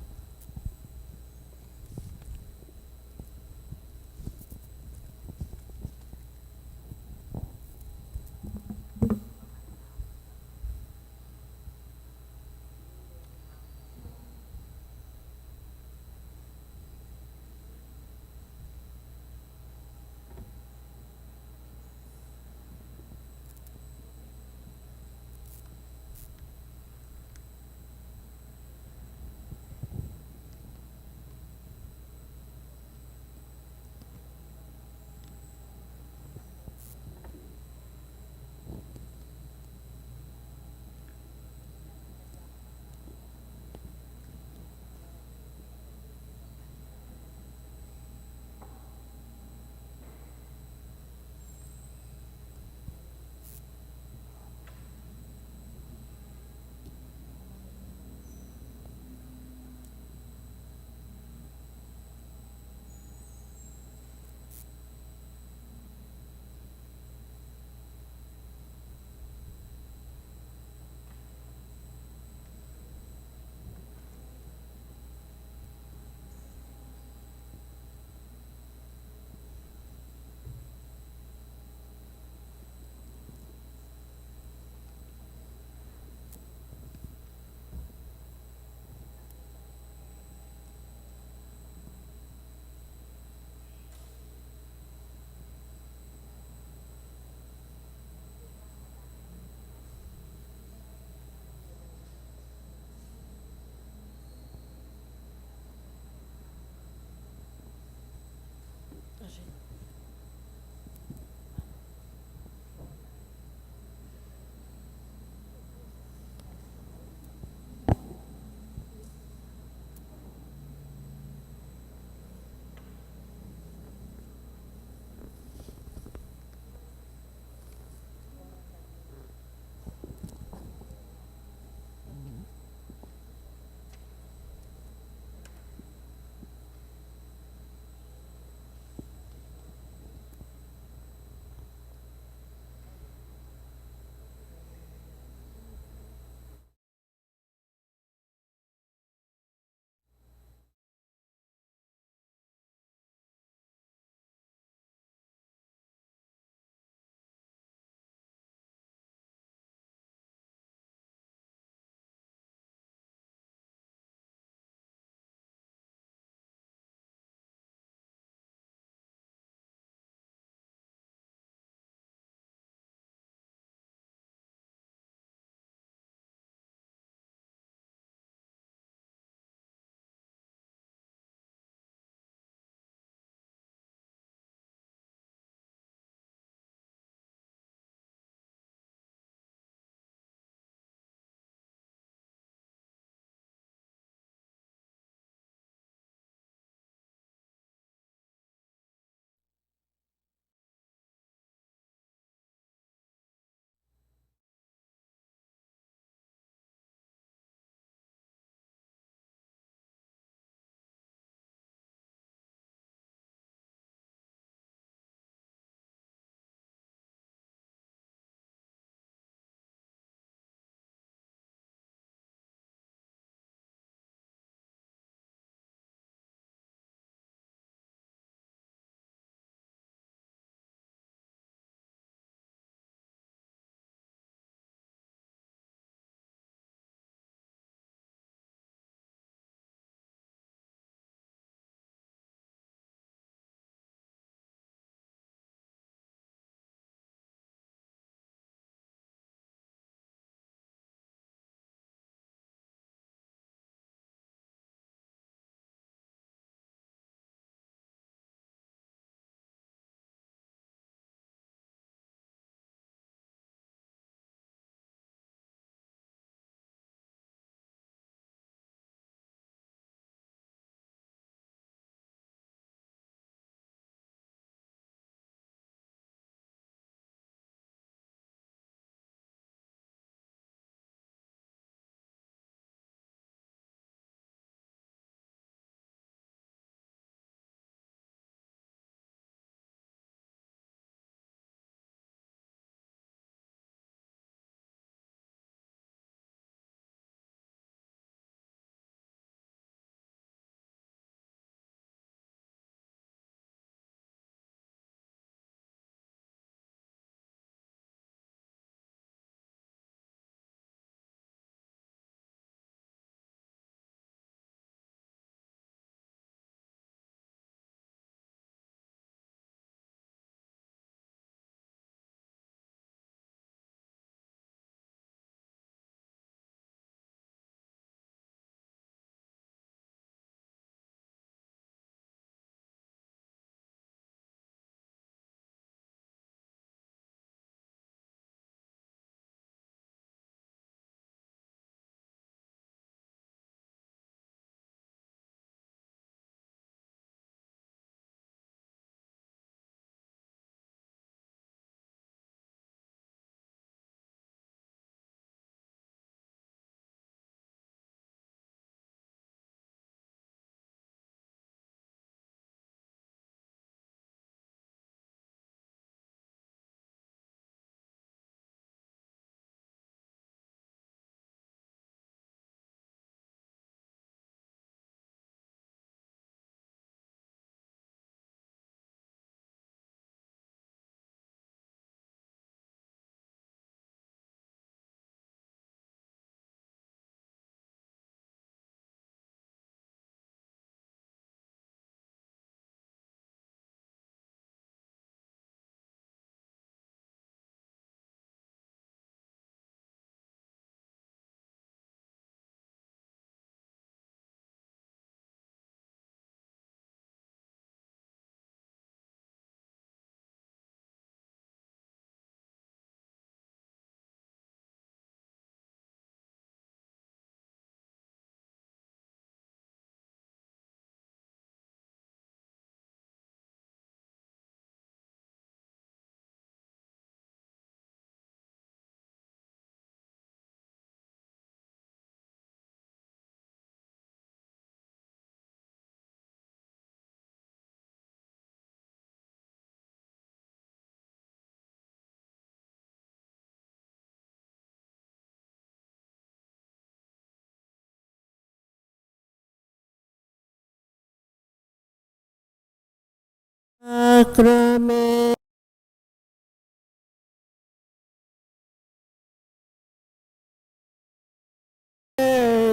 Sacrament.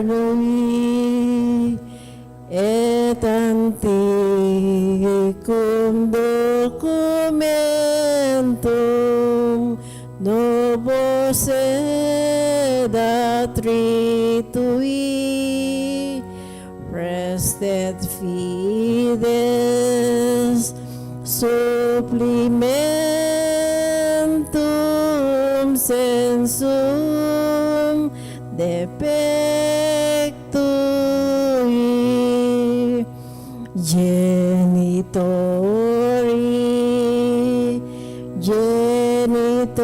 Lui et antiquum documentum novos et atritui restet fides supplimentum sensum defectui genitori genitoque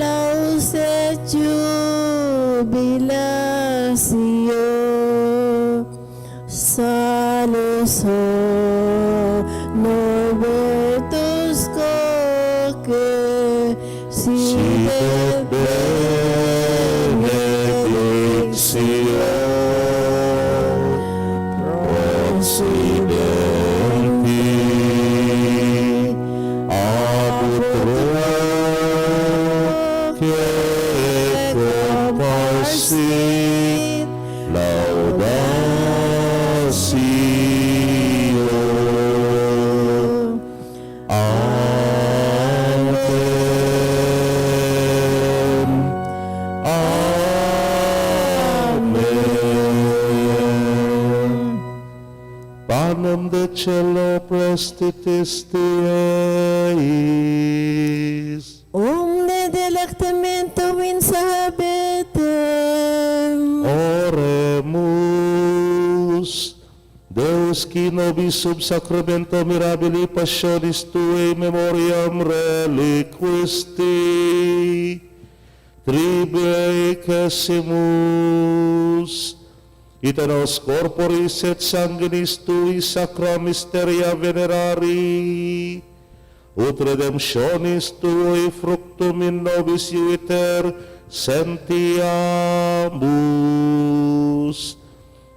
laus et jubilatio salus novetus coque sidet benedictio prosidenti ab utroque comparsit laudatio. Amen. Amen. Panem de cielo prestitis Deis. Omne delectamento in sabetem. Oremus. Deus qui nobis sub sacramento mirabili passionis Tuae memoriam reliquisti tribliquesimus ita nos corporis et sanguinis Tui sacra mysteria venerari ut redemptionis Tuae fructum in nobis iuiter sentiamus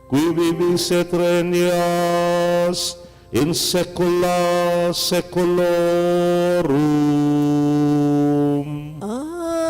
qui vivis et regnas in saecula saeculorum. Amen.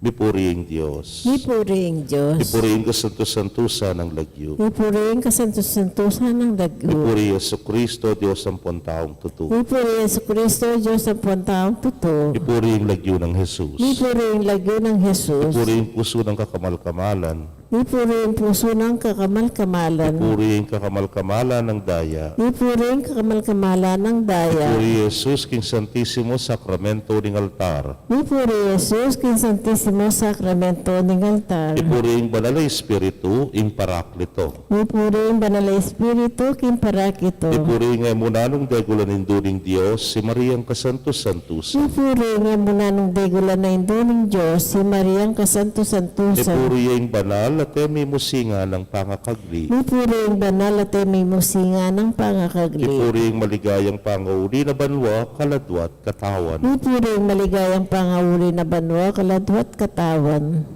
Mipuriing Diyos. Mipuriing Diyos. Mipuriing kasanto-santusan ng lagyo. Mipuriing kasantos-santusan ng dagyo. Mipuri Yesu Kristo, Diyos ng puntaong tutu. Mipuriing Yesu Kristo, Diyos ng puntaong totoo. Mipuriing lagyo ng Jesus. Mipuriing lagyo ng Jesus. Mipuriing puso ng kakamal-kamalan. Mipuriing puso ng kakamal-kamalan. Mipuriing kakamal-kamalan ng daya. Mipuriing kakamal-kamalan ng daya. Mipuri Jesus, King Santissimo Sacramento ng altar. Mipuri Jesus, King Santissimo Sacramento ng altar. Mipuriing Banal na Espiritu, ing Paraklito. Mipuriing Banal na Espiritu, King Parakito. Mipuriing ay munanong degulan induling Diyos, si Mariang Kasantos-Santusan. Mipuriing ang muna ng degulan na indo ng Diyos, si Mariang Kasanto-Santusan. Mipuriing banal at may musinga ng pangakagli. Mipuriing banal at may musinga ng pangakagli. Mipuriing maligayang pangauli na banwa, kaladwat, katawan. Mipuriing maligayang pangauli na banwa, kaladwat katawan.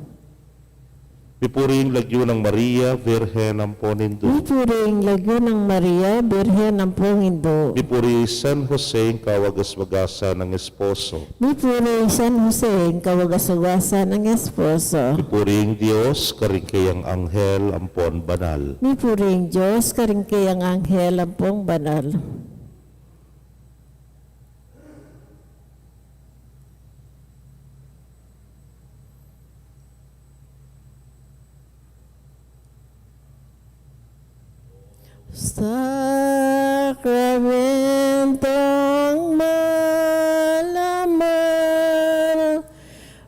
Mipuriing lagyo ng Maria, Virhen ng Ponindu. Mipuriing lagyo ng Maria, Birhen ng Pongindo. Mipuri San Jose, ang kawagas-wagasa ng esposo. Mipuriing San Jose, ang kawagas-wagasa ng esposo. Mipuriing Diyos, karingkayang anghel, ampon banal. Mipuriing Diyos, karingkayang anghel, ampong banal. Sakramentong malaman,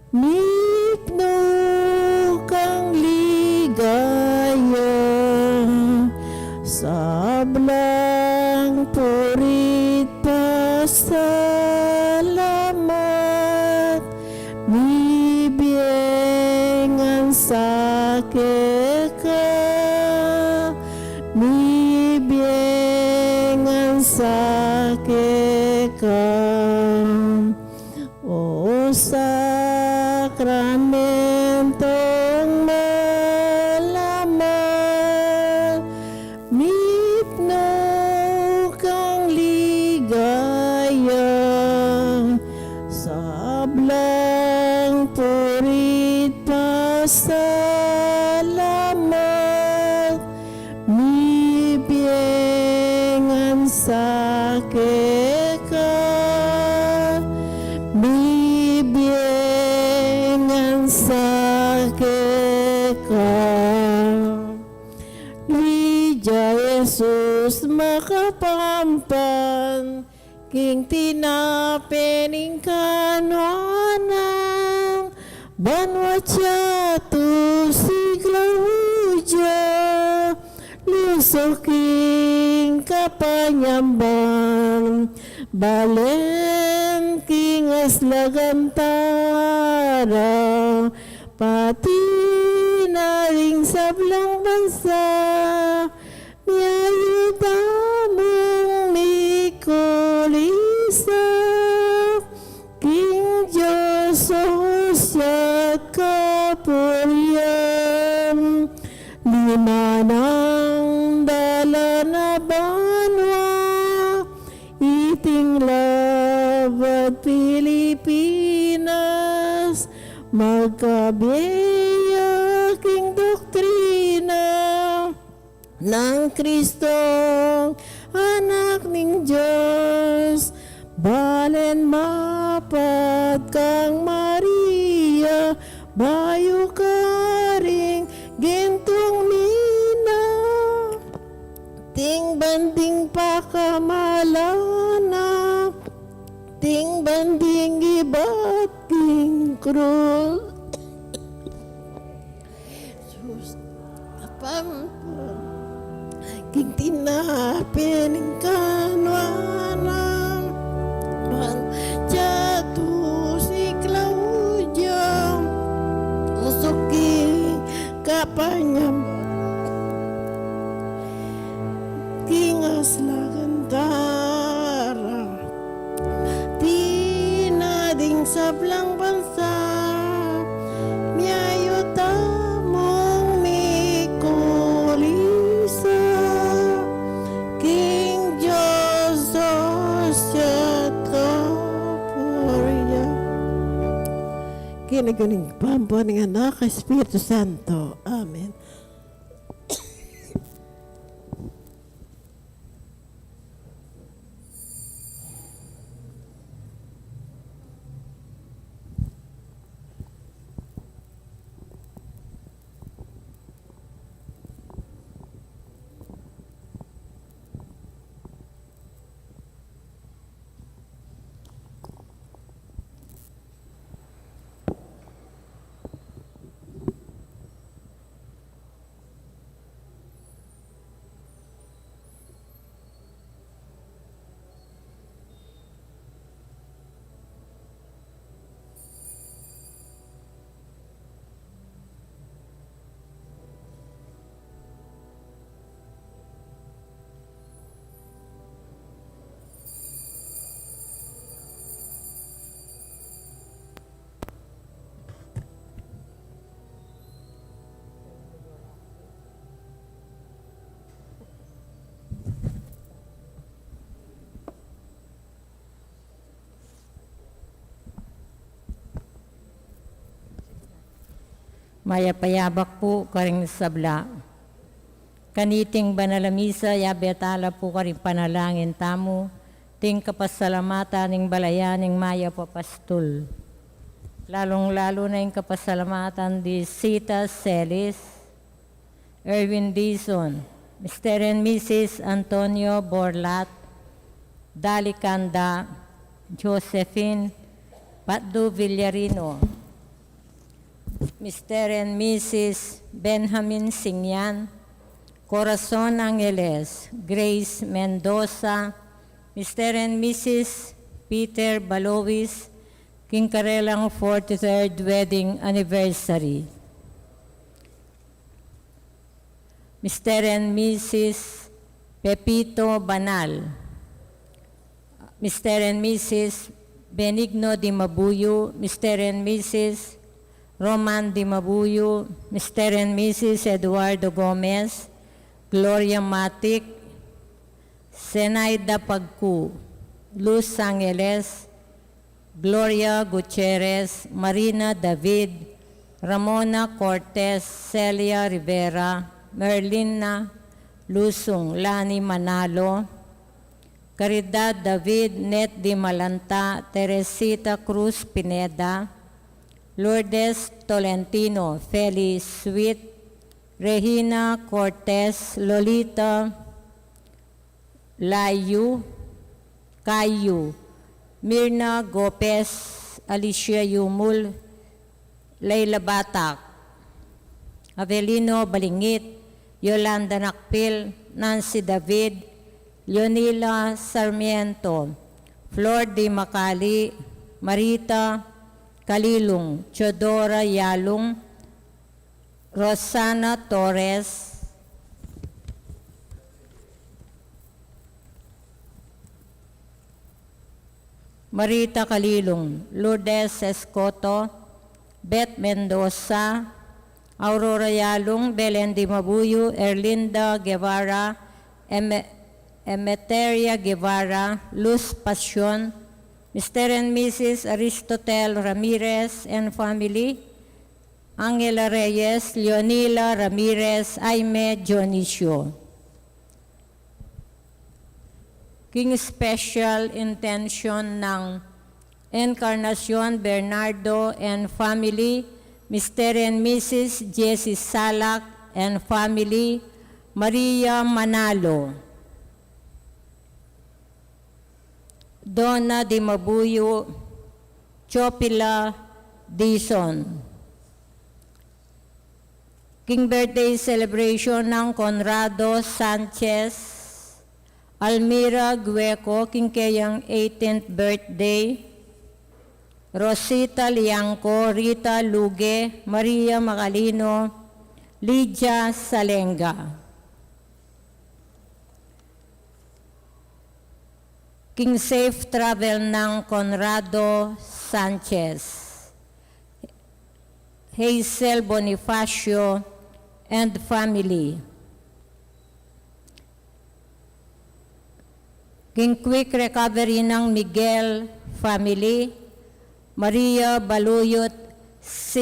mikno kang ligaya, sablang purit pasalamat, mibiengan sakit ka, mibiengan sakit ka. O sakramentong malaman, mikno kang ligaya, sablang purit pasalamat, mibiengan sakit ka, mibiengan sakit ka. Lidia Jesus makapampan, king tinapening kanwanang, banwatya tu siglahuja, lusoking kapanyambang, balen king aslagantara, pati na ring sablang bansa, miyayuda mong mikulisa, King Diyos at kapulian, lima ng dala na banwa, iting labat Pilipinas, magkabiyaking doktrina ng Kristong anak ng Diyos, balen mapat kang Maria, bayo ka ring gintong mina, ting banding pakamalana, ting banding ibat king krul. Sus, king tinapin ng kanwanang, jatuh si Claudia, usuki kapanyam, kingas lagantara, tinading sablang bansa, miyayuta mong mikulisa, King Diyos at Kapuria, ginaguning pampo ng anak, Espiritu Santo. Amen. Mayapayabak po karing sabla. Kaniting banalamisa, yabetala po karing panalangin tamo, ting kapasalamatan ng balayan ng maya papastol. Lalong-lalo na yung kapasalamatan di Sita Celis, Erwin Dizon, Mr. and Mrs. Antonio Borlat, Dalicanda, Josephine, Patdo Villarino, Mr. and Mrs. Benjamin Singyan, Corazon Angeles, Grace Mendoza, Mr. and Mrs. Peter Balowis, Kinkarelang 43rd Wedding Anniversary. Mr. and Mrs. Pepito Banal, Mr. and Mrs. Benigno Di Mabuyo, Mr. and Mrs. Roman Di Mabuyo, Mr. and Mrs. Eduardo Gomez, Gloria Matic, Zenaida Pagku, Luz Angeles, Gloria Gutierrez, Marina David, Ramona Cortez, Celia Rivera, Merlina Lusong, Lani Manalo, Caridad David, Net Di Malanta, Teresita Cruz Pineda, Lourdes Tolentino, Feli Sweet, Regina Cortez, Lolita Layu, Cayu, Mirna Gopez, Alicia Yumul, Leila Batak, Avelino Balingit, Yolanda Nakpil, Nancy David, Leonila Sarmiento, Flor Di Macali, Marita Kalilong, Chodora Yalong, Rosana Torres, Marita Kalilong, Lourdes Escoto, Beth Mendoza, Aurora Yalong, Belen Di Mabuyo, Erlinda Guevara, Emeteria Guevara, Luz Passion, Mr. and Mrs. Aristotel Ramirez and family, Angela Reyes, Leonila Ramirez, Aime Dionisio. King Special Intention ng Encarnacion Bernardo and family, Mr. and Mrs. Jessie Salak and family, Maria Manalo. Donna Di Mabuyo, Chopila Dizon. King birthday celebration ng Conrado Sanchez, Almira Gueco, king kayang 18th birthday, Rosita Liangco, Rita Luge, Maria Macalino, Lydia Salenga. King Safe Travel ng Conrado Sanchez, Hazel Bonifacio and family. King Quick Recovery ng Miguel family, Maria Baluyot C.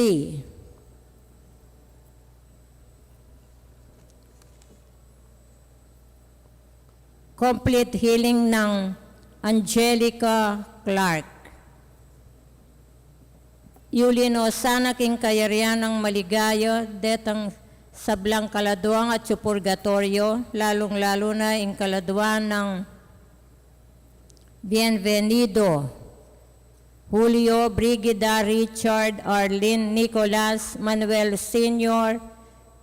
Complete healing ng Angelica Clark. Yulino, sana king kayarian ng maligayo, detang sablang kaladuang at purgatorio, lalong-lalo na ing kaladuan ng Bienvenido, Julio, Brigida, Richard, Arlene, Nicolas, Manuel Sr.,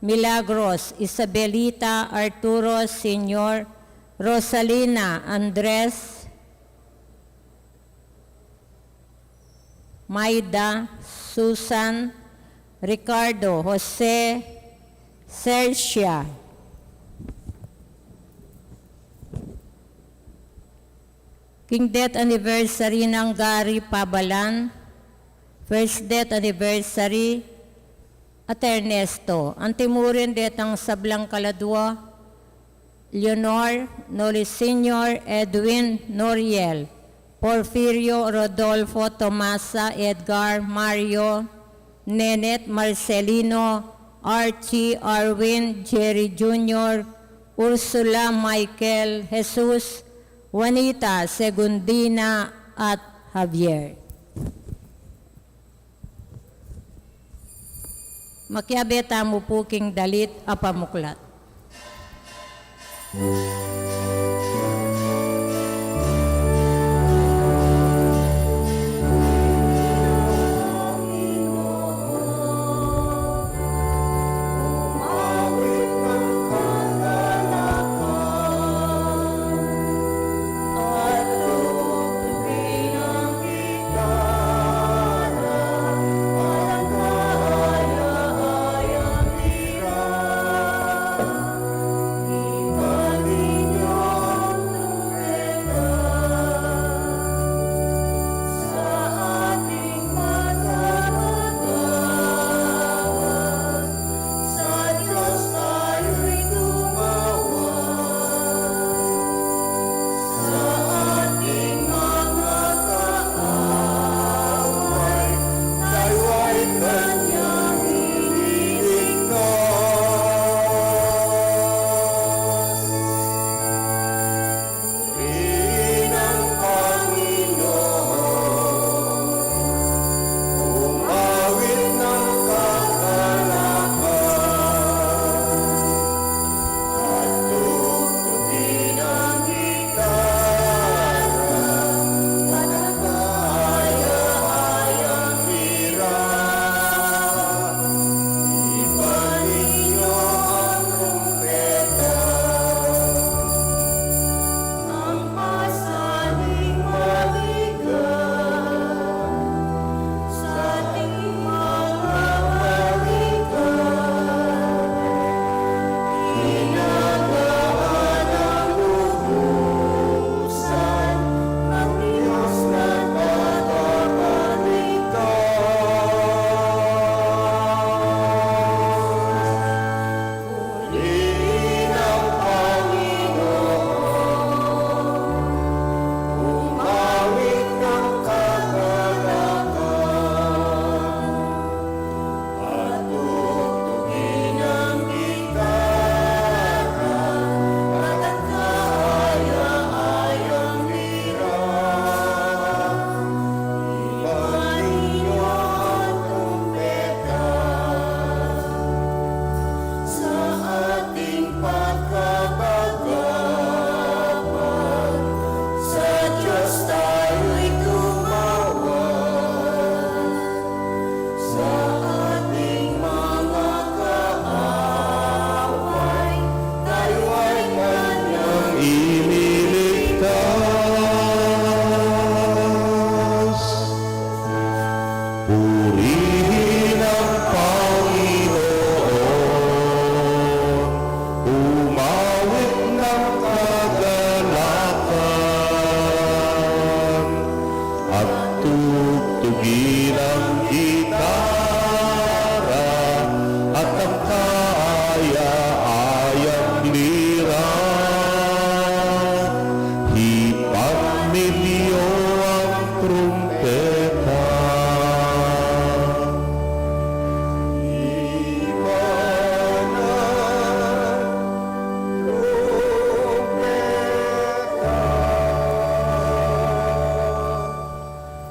Milagros, Isabelita, Arturo Sr., Rosalina, Andres, Maida, Susan, Ricardo, Jose, Sercia, King Death Anniversary ng Gary Pabalan, First Death Anniversary at Ernesto, Antimurin Detang Sablang Kaladwa, Leonor, Noli Sr., Edwin, Noriel, Porfirio, Rodolfo, Tomasa, Edgar, Mario, Nenet, Marcelino, Archie, Arwin, Jerry Jr., Ursula, Michael, Jesus, Juanita, Segundina, at Javier. Makiabeta mo po king dalit apamuklat. Pag-ibig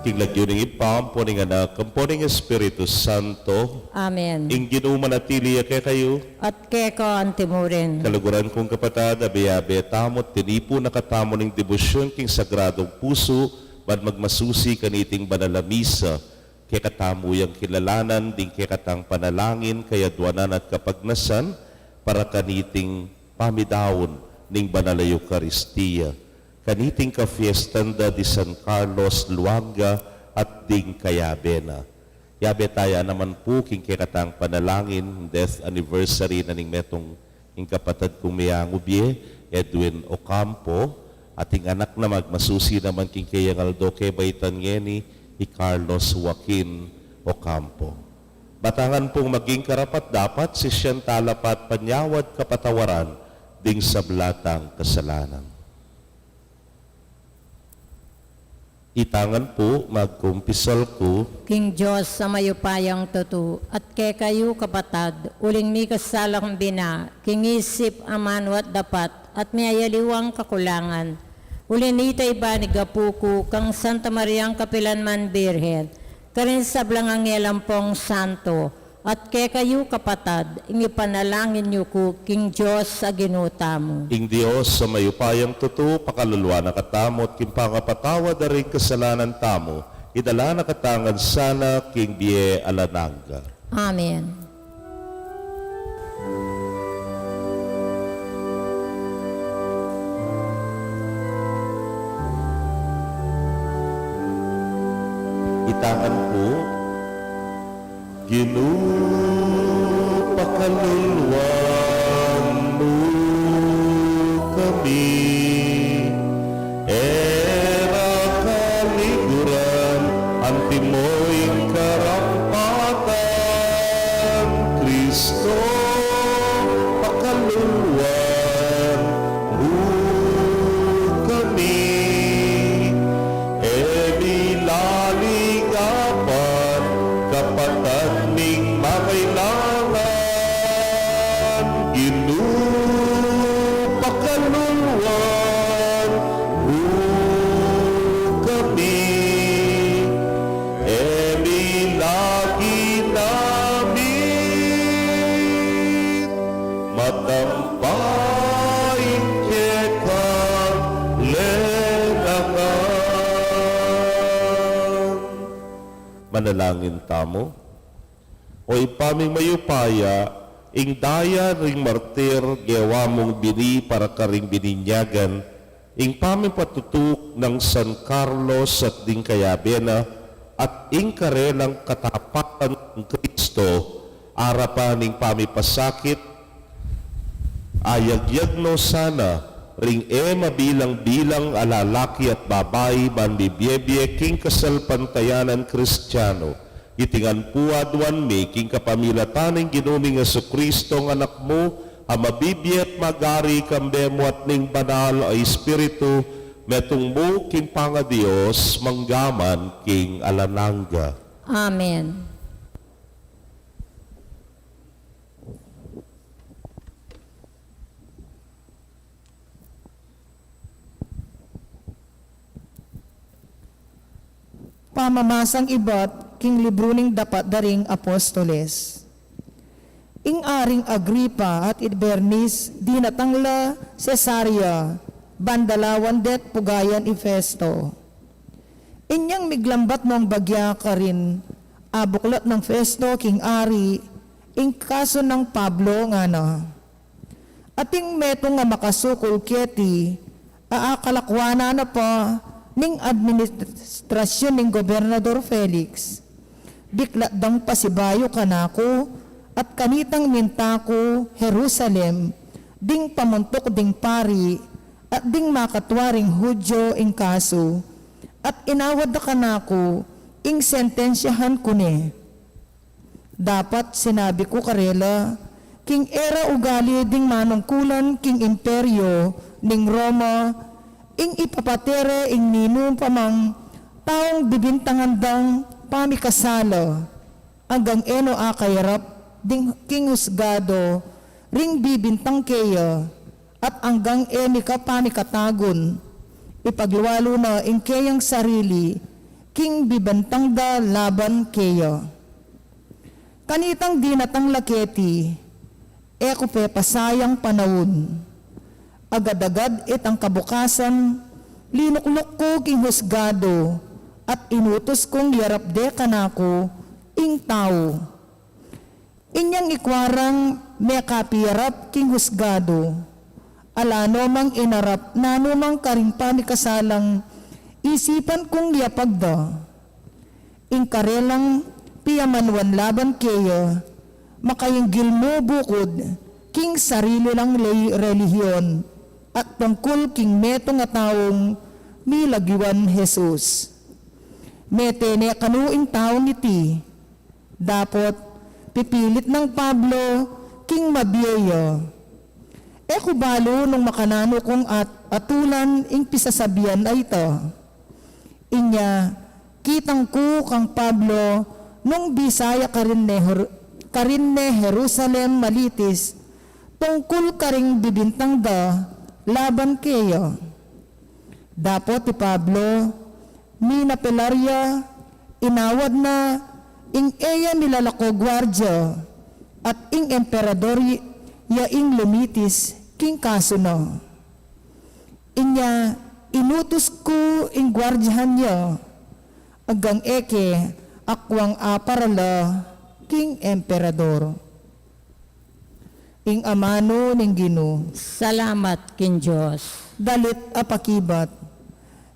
King lagyuning ipam, poning anak, poning Espiritu Santo, Amen. ing ginumanatili kay kayo, At keko antimurin. kaluguran kong kapatad, abiyabe, tamot, tinipo nakatamo ng debosyon king sagradong puso, man magmasusi kaniting banalamisa, kay katamuyang kilalanan, ding kay katang panalangin, kayadwanan at kapagnasan, para kaniting pamidawon ning banalayo Eucharistia. Kaniting ka-fiestanda di San Carlos, Luanga, at ding kayabena. Yabe taya naman po king kikatang panalangin, death anniversary na ning metong ing kapatid kong miyangubye, Edwin Ocampo, ating anak na magmasusi naman king kayangaldo kay Baitan ngeni, i Carlos Joaquin Ocampo. Batangan pong maging karapat dapat si siyang talapat panyawad kapatawaran ding sablatang kasalanan. Itangan po, magkumpisal ko, King Diyos sa mayupayang tutu, at kay kayo kapatad, uling mi kasalang bina, king isip amanwat dapat, at may ayaliwang kakulangan. Ulin itay ba ni Gapuku, kang Santa Mariang Kapilanman Birhen, karin sa Blangangelampong Santo, at kay kayo kapatad, ingipanalangin niyo ko, king Diyos sa ginuta mo. ing Diyos sa mayupayang tutu, pakaluluwa na katamot, king pangapatawa da rin kasalanan tamo, idala na katangan sana king Bie Alananga. Amen. Itangan po, Ginoo pakaluluwan mo kami, era kaliguran, antimoing karampatan, Kristo pakaluluwan mo kami, laligapan, kapatad ning makailangan, Ginoo pakaluluwan mo kami, lagi namin matampain kekang lenangan. Manalangin tamo. O ipaming mayupaya, ing daya ring martir, gawa mong bini para karing bininyagan, ing paming patutuk ng San Carlos at ding kayabena, at ing karelang katapatan ng Kristo, arapan ing pamipasakit, ayagyag no sana, ring mabilang-bilang alalaki at babae, banbibiyebye, king kasalpantayanan Kristiyano, itingan puadwan mi, king kapamilataning ginuming Kristo ng anak mo, amabibiyet magari kambemo at ning banal ay Espiritu, metong mo, king panga-Diyos, manggaman, king Alananga. Amen. Pamamasang iba't king libro ning dapat daring apostoles. Ing aring Agripa at Bernice di natangla Cesaria, bandalawan det pugayan Efesto. Inyang miglambat mong bagya ka rin, abuklat ng Festo king ari, ing kaso ng Pablo nga na. Ating meto nga makasukol keti, aakalakwana na pa, ning administrasyon ning Gobernador Felix. Diklat dang pasibayo kanako at kanitang mintako Jerusalem, ding pamuntok ding pari at ding makatwaring Hudyo ing kaso, at inawad na kanako ing sentensyahan ko ni. Dapat sinabi ko karela, king era ugali ding manungkulan king imperyo ning Roma, ing ipapatere ing ninong pamang taong bibintangan dang pamikasala, hanggang eno akayarap ding king husgado, ring bibintang keya, at hanggang eni ka pamikatagon, ipagluwalo na ing keyang sarili, king bibantang da laban keyo. Kanitang dinatang laketi, eko pe pasayang panahon. Agad-agad itang kabukasan, linuklok ko king husgado, at inutos kong yarapde kanako, ing tao. Inyang ikwarang may kapiyarap king husgado, alano mang inarap na numang karimpa ni kasalang isipan kong liapagda. Ing karelang piyamanwan laban keyo, makayinggil mo bukod king sarili lang relihiyon at tungkol king meto nga taong milagiwan Jesus. Mete ne kanuing taong iti, dapat pipilit ng Pablo king mabiyayo. Eko balo nung makanano kong atulan ing pisasabihan ay ito. Inya, kitang ko kang Pablo nung Bisaya karinne Jerusalem malitis, tungkol karing bibintang da laban keyo. Dapat ti Pablo, minapelarya, inawad na, ing eya nilalako gwardya, at ing emperador ya ing lumitis, king kasuno. Inya, inutos ko ing gwardyahan niya, agang eke, akwang aparala, king emperador. Ing amano ning Ginoo, Salamat kin Diyos. dalit apakibat,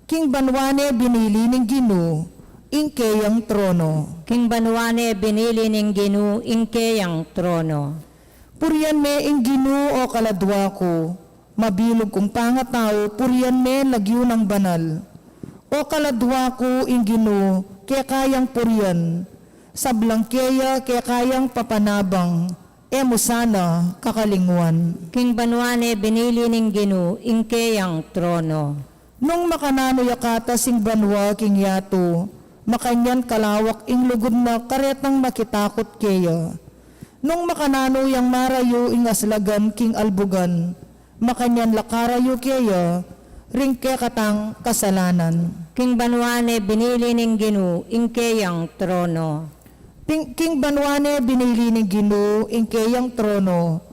king banwane binili ning Ginoo, ing keyang trono. King banwane binili ning Ginoo ingkeyang trono. Purian me ing Ginoo o kaladwa ko, mabilog kong pangatao, purian me lagyo ng banal. O kaladwa ko ing Ginoo, kaya kayang purian, sablang kaya kayang papanabang, emo sana kakalingwan. King banwane binili ning Ginoo ingkeyang trono. Nung makanano yakata sing banwa king yato, makanyan kalawak ing lugod na karetang makitakot kaya. Nung makanano yang marayo ing aslagan king albugan, makanyan lakarayo kaya, ring katang kasalanan. King banwane binili ning Ginoo ingkeyang trono. King banwane binili ni Ginoo ing kayang trono,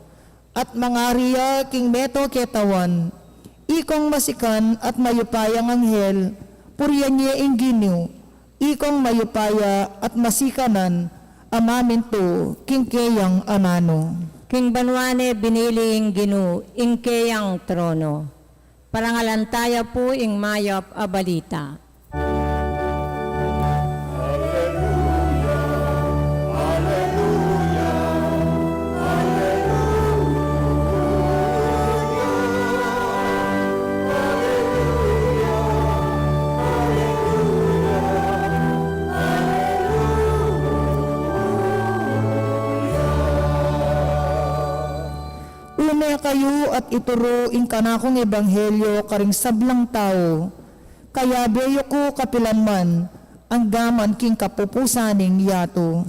at mangariya king meto ketawan, ikong masikan at mayupayang anghel, puriyan niya ing Ginoo, ikong mayupaya at masikanan, amamin to king kayang amano. King banwane binili ing Ginoo ingkeyang trono. Parangalantaya po ing mayap a balita. Umay kayo at ituro ing kanakong ebanghelyo karing sablang tao, kaya beyo ko kapilanman, ang gaman king kapupusaning yato.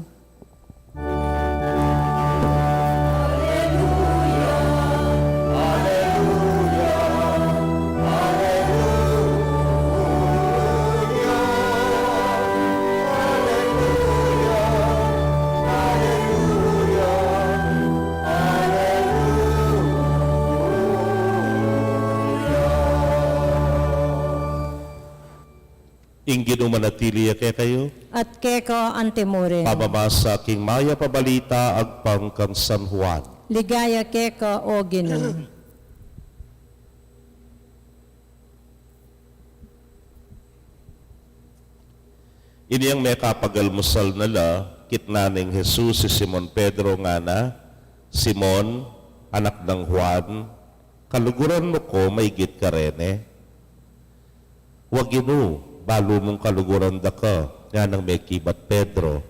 Ingin manatili kaya kayo, At keko antemurin. pababasa king maya pabalita agpang kang San Juan. Ligaya keko o Ginoo. Ini ang may kapagalmusal nala, kitnaning Jesus si Simon Pedro nga na, Simon, anak ng Juan, kaluguran mo ko, may git ka rene. Huwag ino, balo mong kaluguran da ka, nga nang may kibat Pedro.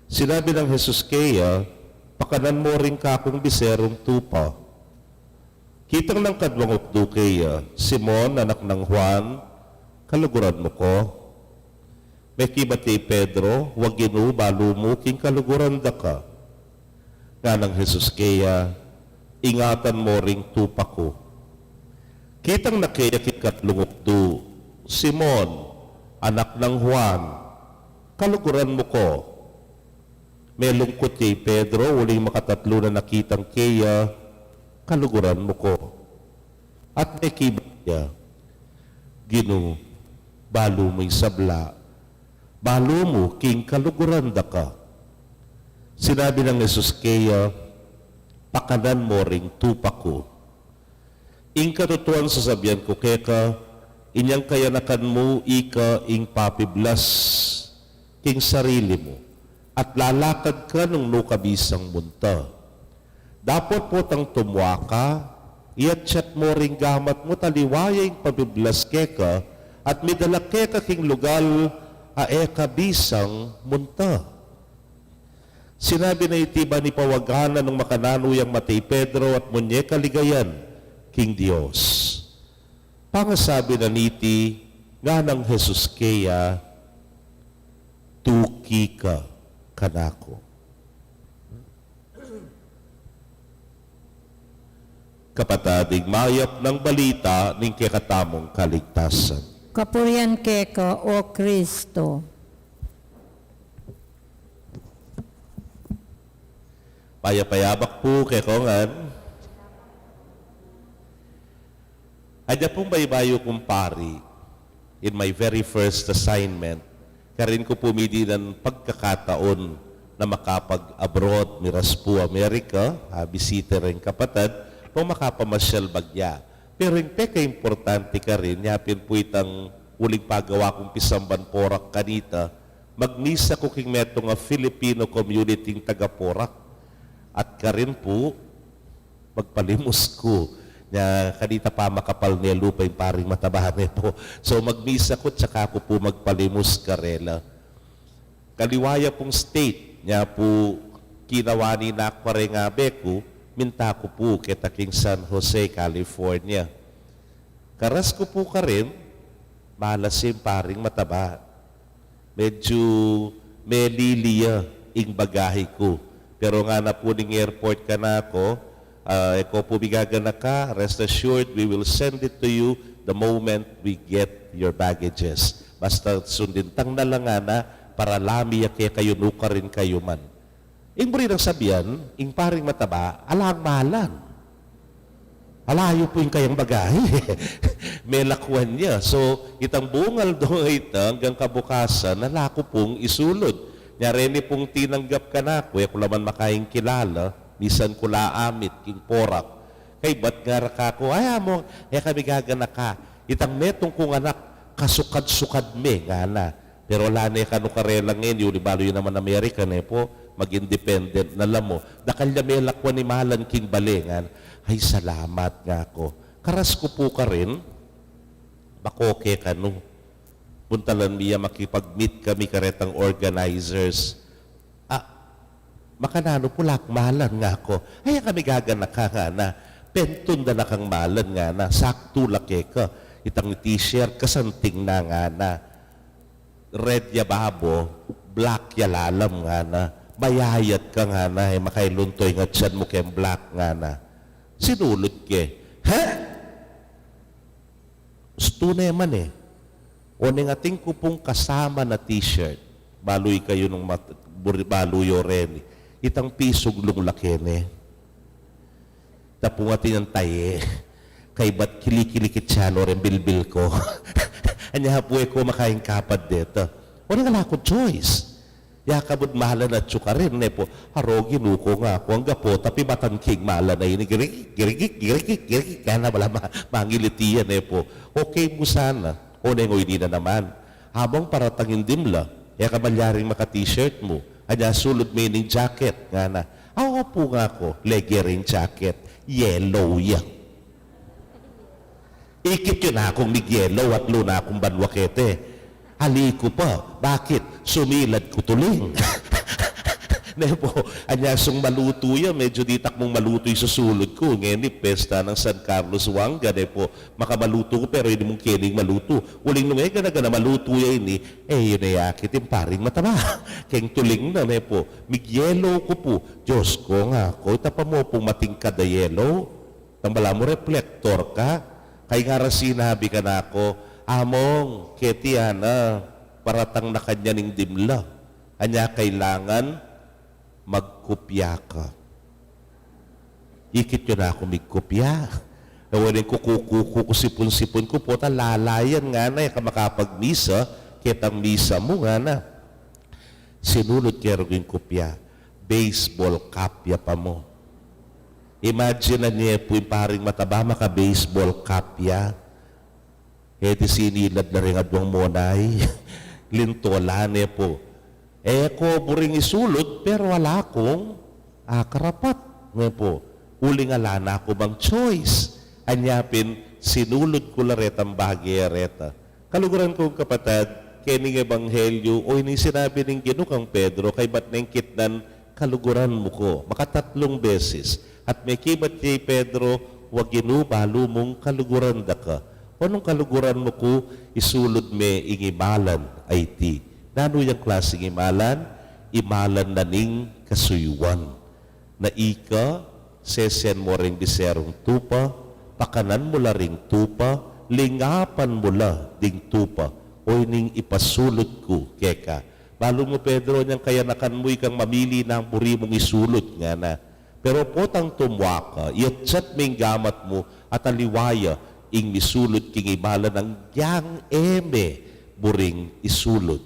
Sinabi ng Jesus kaya, pakanan mo rin ka kung biserong tupa. Kitang ng kadwang updo kaya, Simon, anak ng Juan, kaluguran mo ko. May kibati Pedro, wag inu balo mo king kaluguran da ka. Nga ng Jesus kaya, ingatan mo ring tupa ko. Kitang nakayakit kat lungokdo, Simon, anak ng Juan, kaluguran mo ko. May lungkot kay Pedro, uling makatatlo na nakitang keya, kaluguran mo ko. At may kibaya, Ginoo, balo mo'y sabla, balo mo king kaluguran da ka. Sinabi ng Jesus keya, pakanan mo ring tupa ko. Ing katutuan sasabihan ko keka, inyang kayanakan mo ika ing papiblas king sarili mo at lalakad ka ng nukabisang munta. Dapat po tang tumwa ka, iatsyat mo ring gamat mo taliwaya ing papiblas keka at midala keka king lugal aeka bisang munta. Sinabi na itiba ni pawagana ng makananuyang Matay Pedro at munye kaligayan king Dios. Pangasabi na niti nga ng Jesus keya, tuki ka kanako. Kapatadig mayap ng balita ning kekatamong kaligtasan. Kapurian keka, O Kristo. Payapayabak po kekongan. Adya pong baybayo kong pari, in my very first assignment, karin ko pumili ng pagkakataon na makapag-abroad, miras po Amerika, bisita rin kapatid, po makapamasyal bagya. Pero yung peka-importante ka rin, yapin po itang uling pagawa kong pisamban porak kanita, magmisa ko king meto nga Filipino community taga-porak. At karin po, magpalimos ko, na kanita pa makapal niya lupa yung paring matabahan niya po. So magmisa ko, tsaka ko po magpalimos karela. Kaliwaya pong state, niya po kinawani na akwarengabe ko, minta ko po kita king San Jose, California. Karas ko po ka rin, malasim paring mataba. Medyo may liliya ing bagahe ko. Pero nga na po ning airport ka na ako, eko po bigagan na ka, rest assured, we will send it to you the moment we get your baggages. Basta sundintang na lang na para lami kaya kayo nuka rin kayo man. Ing buri ng sabihan, ing paring mataba, alang mahalan. Alayo po yung kayang bagahe. May lakwan niya. So, itang bungal doon ita hanggang kabukasan, nalako pong isulod. Nyareni pong tinanggap ka na ako, kung laman makaing kilala, misan ko laamit, king porak. Kay ba't nga raka ko, ay mo, kami gagana ka. Itang metong kong anak, kasukad-sukad me, nga na. Pero wala na kanu karelang ngayon, yun, ibalo yun naman Amerika na po, mag-independent na lang mo. Dakalya may lakwan ni mahalan king balingan, ay salamat nga ako. Karas ko po ka rin, bakoke ka no. Puntalan niya makipag-meet kami karetang organizers. Makanano pulak mahalan nga ako. Ay kami gagana ka nga na. Pentun na kang mahalan nga na. Sakto laki ka. Itang t-shirt kasanting na nga na. Red ya babo, black ya lalam nga na. Bayayat ka nga na. Makailuntoy nga tiyan mo kem black nga na. Sinulot ke. Ha? Gusto na yaman eh. O ating ko pong kasama na t-shirt, baloy kayo ng baluyo rin. Itang pisog lung lakene. Tapungatin ang taye. Kay ba't kilikilikit siyalo rin bilbil ko. Anya po ko makain kapad dito. O nga ako choice. Yakabod mahalan at tsuka rin. Po, harogi nuko nga ako. Ang gapo, tapi matangking mahalan na yun. Girigik. Kaya na wala mangilitiyan po. Okay mo sana. O nengoy di na naman. Habang paratangin dimla, kabalyaring maka-t-shirt mo. Anya sulod meaning jacket. Nga na. Ako po nga ako, leggering jacket. Yellow yan. Ikit yun akong mig-yellow at luna akong banwakete. Haliko pa. Bakit? Sumilad ko tuling. Po, anyasong maluto yan. Medyo ditak mong maluto yung susulod ko. Ngayon, pesta ng San Carlos Wanga. Po, makamaluto ko pero hindi mong kiling maluto. Uling nung gana maluto yan yun ay akit yung paring mataba. Keng tuling na po. Mig-yellow ko po. Diyos ko nga ako. Tapa mo pong matingkad na yellow. Tambala mo reflector ka. Kay nga sinabi ka na ako, Among, Ketiana, paratang na kanya ning dimla. Anya kailangan magkopya ka. Ikit yun ako magkopya. Nawaling kukukuku ko sipon-sipon ko po, lalayan nga na, makapagmisa, kitang misa mo nga na. Sinulot kaya rin kopya, baseball kapya pa mo. Imagine na niya po yung paring mataba, maka-baseball kapya. Di sinilad na rin adwang monay. Lintola niya po. Ko buring isulod, pero wala akong karapat. Ngayon po, uling ala na ako bang choice. Anyapin, sinulod ko laret ang bagyareta. Kaluguran kong kapatid, kening ebanghelyo, o ini sinabi ng Ginukang Pedro, kay ba't nangkitnan kaluguran mo ko, makatatlong beses. At may kibat kay Pedro, wag ginubalo mong kaluguran da ka. O nung kaluguran mo ko, isulod me ingimalan ay ti. Nano yung klaseng imalan? Imalan na ning kasuyuan. Na ika, sesen mo ring biserong tupa, pakanan mo la ring tupa, lingapan mo la ding tupa, o ning ipasulot ko, keka. Balo mo, Pedro, niyang kaya nakan mo ikang mamili ng puri mong isulot nga na. Pero potang tumwaka, iatsyat ming gamat mo at aliwaya, ing misulot king imalan ng yang eme, buring isulot.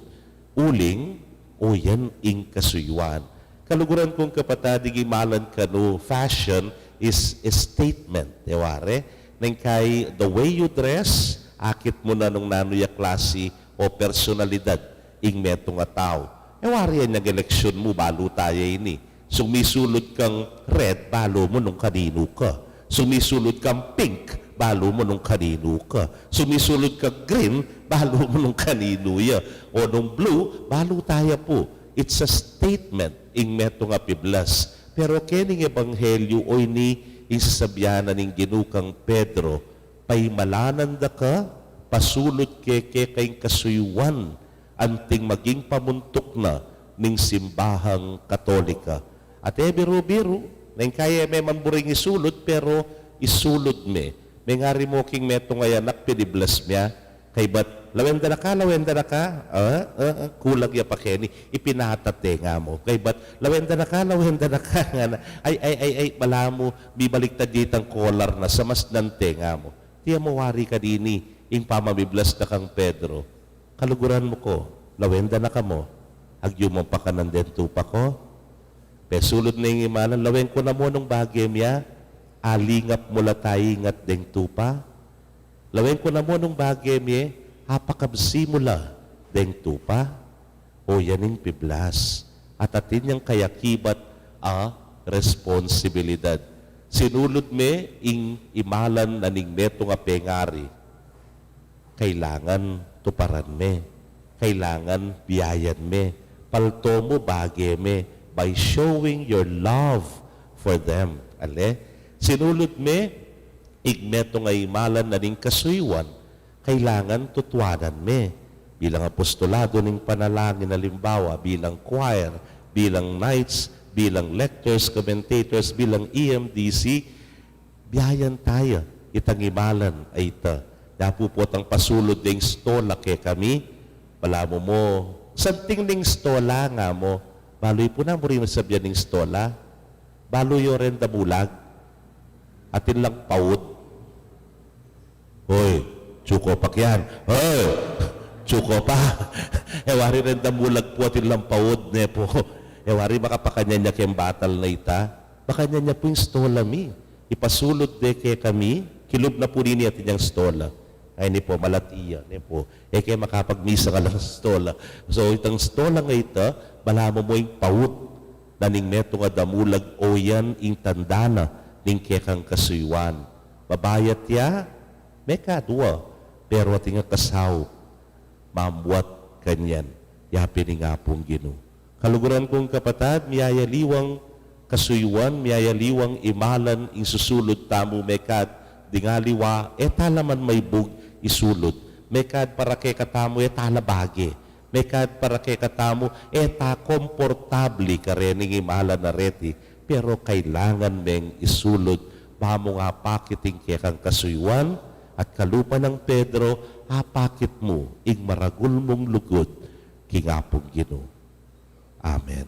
Uling, o yan ing kasuyuan. Kaluguran kong kapatid, imalan ka no, fashion is a statement, eware, nang kay the way you dress, akit mo na nung nanoya klase o personalidad, ing metong tao. Eware yan yung eleksyon mo, balo tayo ini. Sumisulod kang red, balo mo nung kanino ka. Sumisulod kang pink, balo mo nung kanino ka. Sumisulod kang green, balo mo nung kanino ya. O nung blue, balo tayo po. It's a statement, ing metong piblas. Pero kening ebanghelyo o ini isasabihan ning Ginukang Pedro, pay malananda ka, pasulot kay kasuyuan, anting maging pamuntok na ning simbahang Katolika. At biro-biro, nang kaya may mamburing isulot, pero isulot me. May nga rin mo king metong ayanak, piniblas niya, kay ba't lawenda na ka, kulag ya pa keni, ipinatate nga mo. Kay ba't lawenda na ka, nga na, ay, bala mo, bibaliktad ditang collar na, sa mas nante nga mo. Tiya mo wari ka dini, ing pamabiblas na kang Pedro. Kaluguran mo ko, lawenda na ka mo, agyumang pa ka ng dentupa ko. Pesulod na yung imanan, lawen ko na mo nung bagay niya, alingap mula tayo ingat deng tupa. Lawen ko na mo nung bagay niya, hapakabsi mula deng tupa. O yaning piblas. At atin niyang kayakibat responsibilidad. Sinulod me, ing imalan na ning neto nga pengari. Kailangan tuparan me. Kailangan biyayan me. Palto mo bagay me. By showing your love for them. Ale? Sinulot me, igmeto nga imalan na ning kasuywan, kailangan tutwanan me. Bilang apostolado ning panalangin na limbawa, bilang choir, bilang knights, bilang lectors, commentators, bilang EMDC, biyayan tayo. Itang imalan ay ita. Napupot ang pasulod ding stola kay kami, palamo mo, santing ning stola nga mo, baloy po na mo rin masabihan ng stola. Baloy yung rin damulag. Atin lang paud. Hoy, tsuko pa yan. Hoy, tsuko pa. Ewari rin damulag po atin lang paud. Ne po. Ewari makapakanya niya kayong batal na ita. Bakanya niya po yung stola mi. Ipasulot de kay kami. Kilub na po rin atin yung stola. Ay ni po, malatiya. Ni po. Kaya makapagmisa ka lang sa stola. So, itang stola nga ita, balamo mo yung paut na ning neto nga damulag o yan ing tandana ning kekang kasuywan. Babayat ya, may kadwa, pero ating nga kasaw, mamuat kanyan, yapi ni nga pong Ginoo. Kaluguran kong kapatid, miyayaliwang kasuywan, miyayaliwang imalan, ing susulod tamo mekad, dingaliwa, etalaman may bug isulod. Mekad para kay katamo, etalabage. Mekad para kay katamo, eta komportable ka rin ng imalan na reti. Pero kailangan meng isulod, bamo nga pakiting kay kang kasuywan, at kalupa ng Pedro, apakit mo, ing maragul mong lugod, kingapong Ginoo. Amen.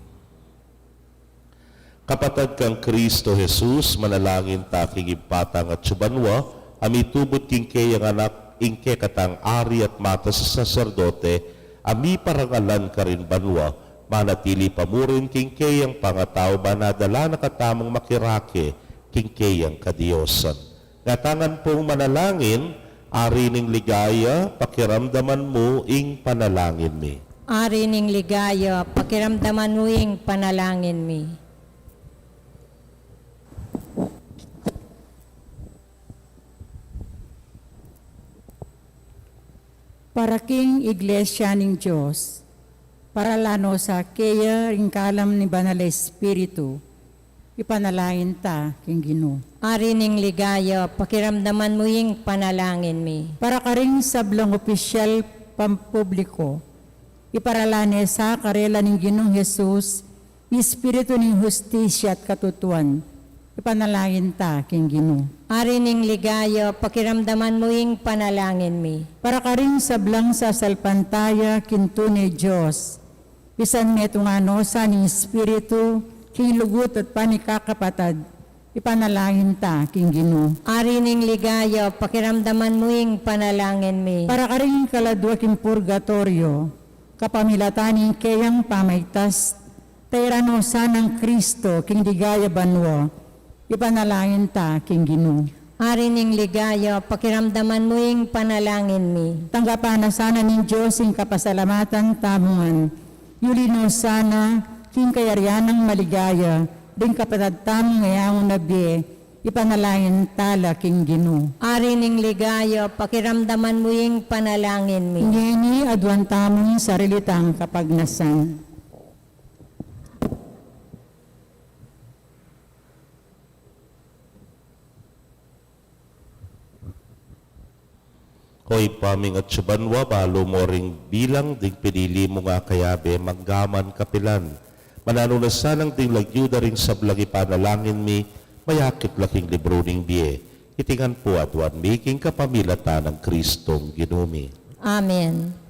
Kapatag kang Kristo Jesus, manalangin ta king impatang at subanwa, amitubot king kayang anak, ingke katang ari at mata sa saserdote, ami parangalan ka rin banwa, manatili pamurin king kayang pangataw, manadala na katamang makirake, king kayang kadiyosan. Ngatangan pong manalangin, ari ning ligaya, pakiramdaman mo ing panalangin mi. Ari ning ligaya, pakiramdaman mo ing panalangin mi. Para king iglesia ning Diyos, para lano sa kaya ring kalam ni Banal Espiritu, ipanalangin ta king Ginoo. Ari ning ligaya, pakiramdaman mo ing panalangin mi. Para karing sablang opisyal pampubliko, iparalane sa karela ning Ginoong Jesus, Espiritu ning hustisya at katutuan, ipanalangin ta king Ginoo. Ari ning ligaya, pakiramdaman mo ing panalangin mi. Para karing sablang sa salpantaya kinto ni Diyos, bisan metong ano sa ning Espiritu, king lugut at panikakapatad, ipanalangin ta king Ginoo. Ari ning ligaya, pakiramdaman mo ing panalangin mi. Para karing kaladwa king purgatorio, kapamilataning kayang pamaytas, tayrano sanang Kristo king digaya banwa, ipanalangin ta king Ginoo. Ari ning ligaya, pakiramdaman mo ing panalangin mi. Tanggapan na sana ning Diyos ing kapasalamatan tamungan, yulino sana king kayaryanang maligaya, ring kapatad tamong ngayang nabi, ipanalangin tala king Ginoo. Ari ning ligaya, pakiramdaman mo ing panalangin mi. Ngeni adwan tamong sarilitang kapagnasan. Hoy paming at subanwa, balo mo ring bilang, ding pinili mo nga kayabe, manggaman kapilan. Mananunasan ang ding lagyuda ring sablagi panalangin mi, mayakit laking libro ning biye. Itingan po at wan making kapamilatan ng Kristong Ginumi. Amen.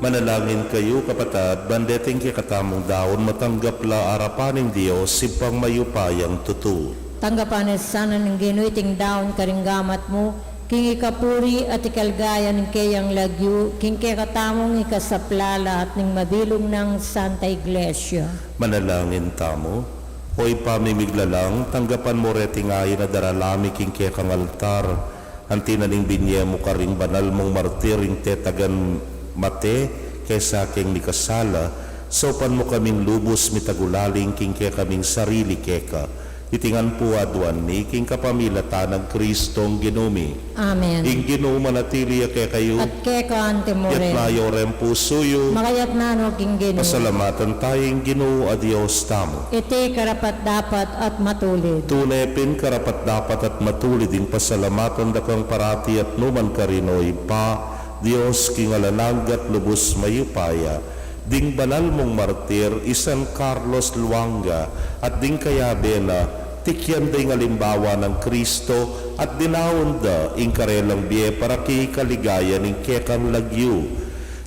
Manalangin kayo, kapatad, bandeting kikatamong daon, matanggapla arapaning Diyos, sipang mayupayang tutu. Tanggapan sana ng ginuiting daon karinggamat mo, king ikapuri at ikalgaya ng kayang lagyu, king kikatamong ikasaplala at ning mabilong ng Santa Iglesia. Manalangin tamo, hoy pamimiglalang, tanggapan mo retingayin na daralami king kekang altar, antinaning binye mo karing banal mong martiring tetagan mate, kaysa king mikasala, sopan mo kaming lubos mitagulaling king kaya kaming sarili keka, itingan po adwan ni king kapamilatan ng Kristong ginumi. Amen. Ing ginuma natiliya kaya kayo, At keka ante mo yat rin. mayorem pusuyo, Makayat na no king ginu. pasalamatan tayong Ginoo a Diyos tamo. Iti karapat dapat at matulid. Tunepin karapat dapat at matulid din pasalamatan dakang parati at numan karinoy pa, Diyos kingalanag at lubos mayupaya, ding banal mong martir, San Carlos Luanga, at ding kayabe na tikyan day ngalimbawa ng Kristo, at dinawon da ing karelang biye para kikaligaya ning kekang lagyu.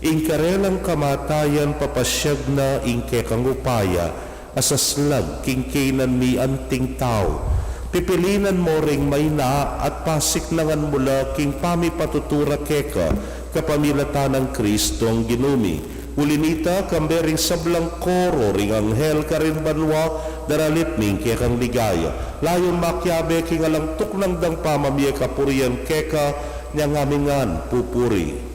Ing karelang kamatayan papasyag na ing kekang upaya, asaslag king kainan mi anting tao. Pipilinan mo ring may na at pasiklangan mula king pamipatutura keka, kapamilatan ng Kristong ginumi. Ulinita kambering sablang koro ring anghel karin banwa, daralit ning kekang ligaya. Layon makyabe king alang tuklang dang pamamye kapurian keka, nyangamingan pupuri.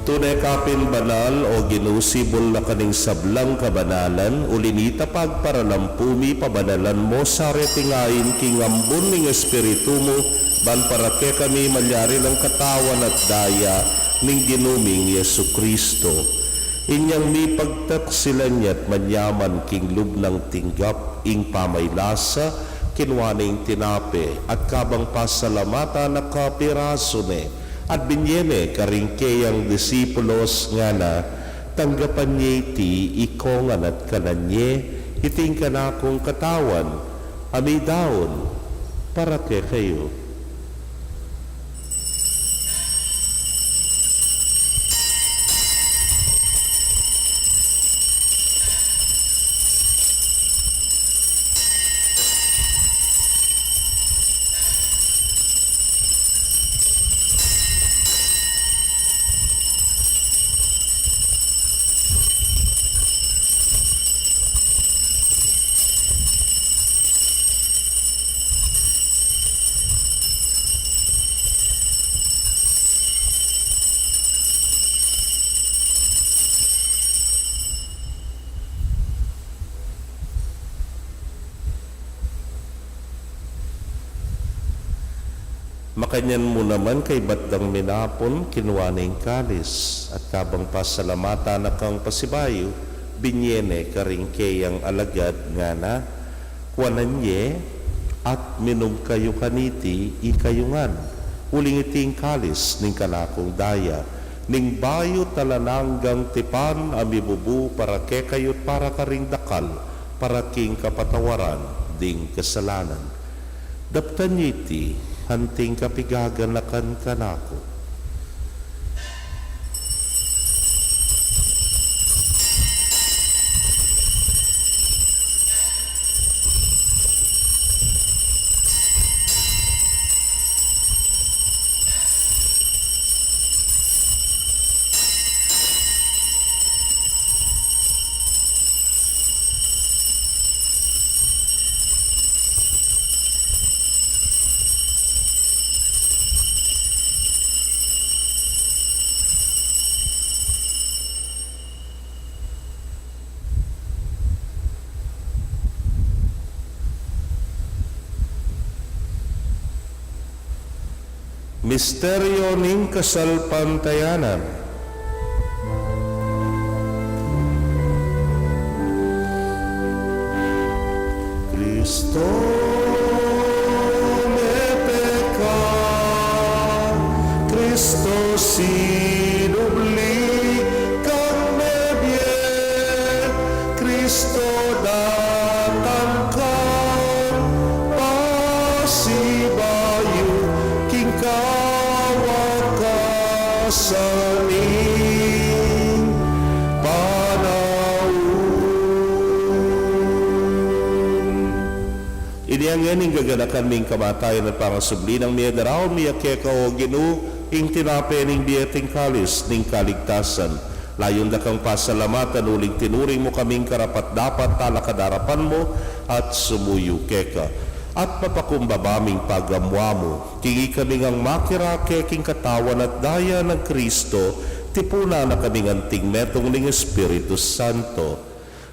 Tunay kapin banal o ginusibol na kaning sablang kabanalan, ulinita pagparalampumi pabanalan mo sa retingain king ambon ning espiritu mo, ban para ke kami malyari ng katawan at daya ning ginuming Yesu Kristo. Inyang mi pagtaksilan niya't manyaman king lubnang tinggap ing pamaylasa, kinwaning tinape at kabang pasalamata na kapiraso ne, at binyene karingkeyang disipulos nga na tanggapan niya iti ikongan at kananye iting kanakong katawan amidaon para ke kayo. Makanyan mo naman kay batdang minapon, kinuha na yung kalis, at kabang pasalamata na kang pasibayo, binyene karing kayang alagad nga na, kuananye, at minom kayo kaniti, ikayungan, uling iting kalis, ning kanakong daya, ning bayo talananggang tipan, amibubu, para kekayot para karing dakal, para king kapatawaran, ding kasalanan. Daptan niyo iti, hanting kapigaganakan kanako. Misteryo ning kasalpantayanan. Cristo me peca, Cristo sinubli kang me bien, Cristo datang kang pasibayo, king kasaning panahon. Iniangyan ing gaganakan ming kamatayan at pangasubli ng miya daraw miya keka o ginu ing tinape ning biyeting kalis ning kaligtasan. Layon da kang pasalamatan uling tinuring mo kaming karapat dapat talakadarapan mo at sumuyo keka. At papakumbabaming pagamwa mo, kingi kami ngang makirake king katawan at daya ng Kristo, tipuna na kaming anting metong ning Espiritu Santo.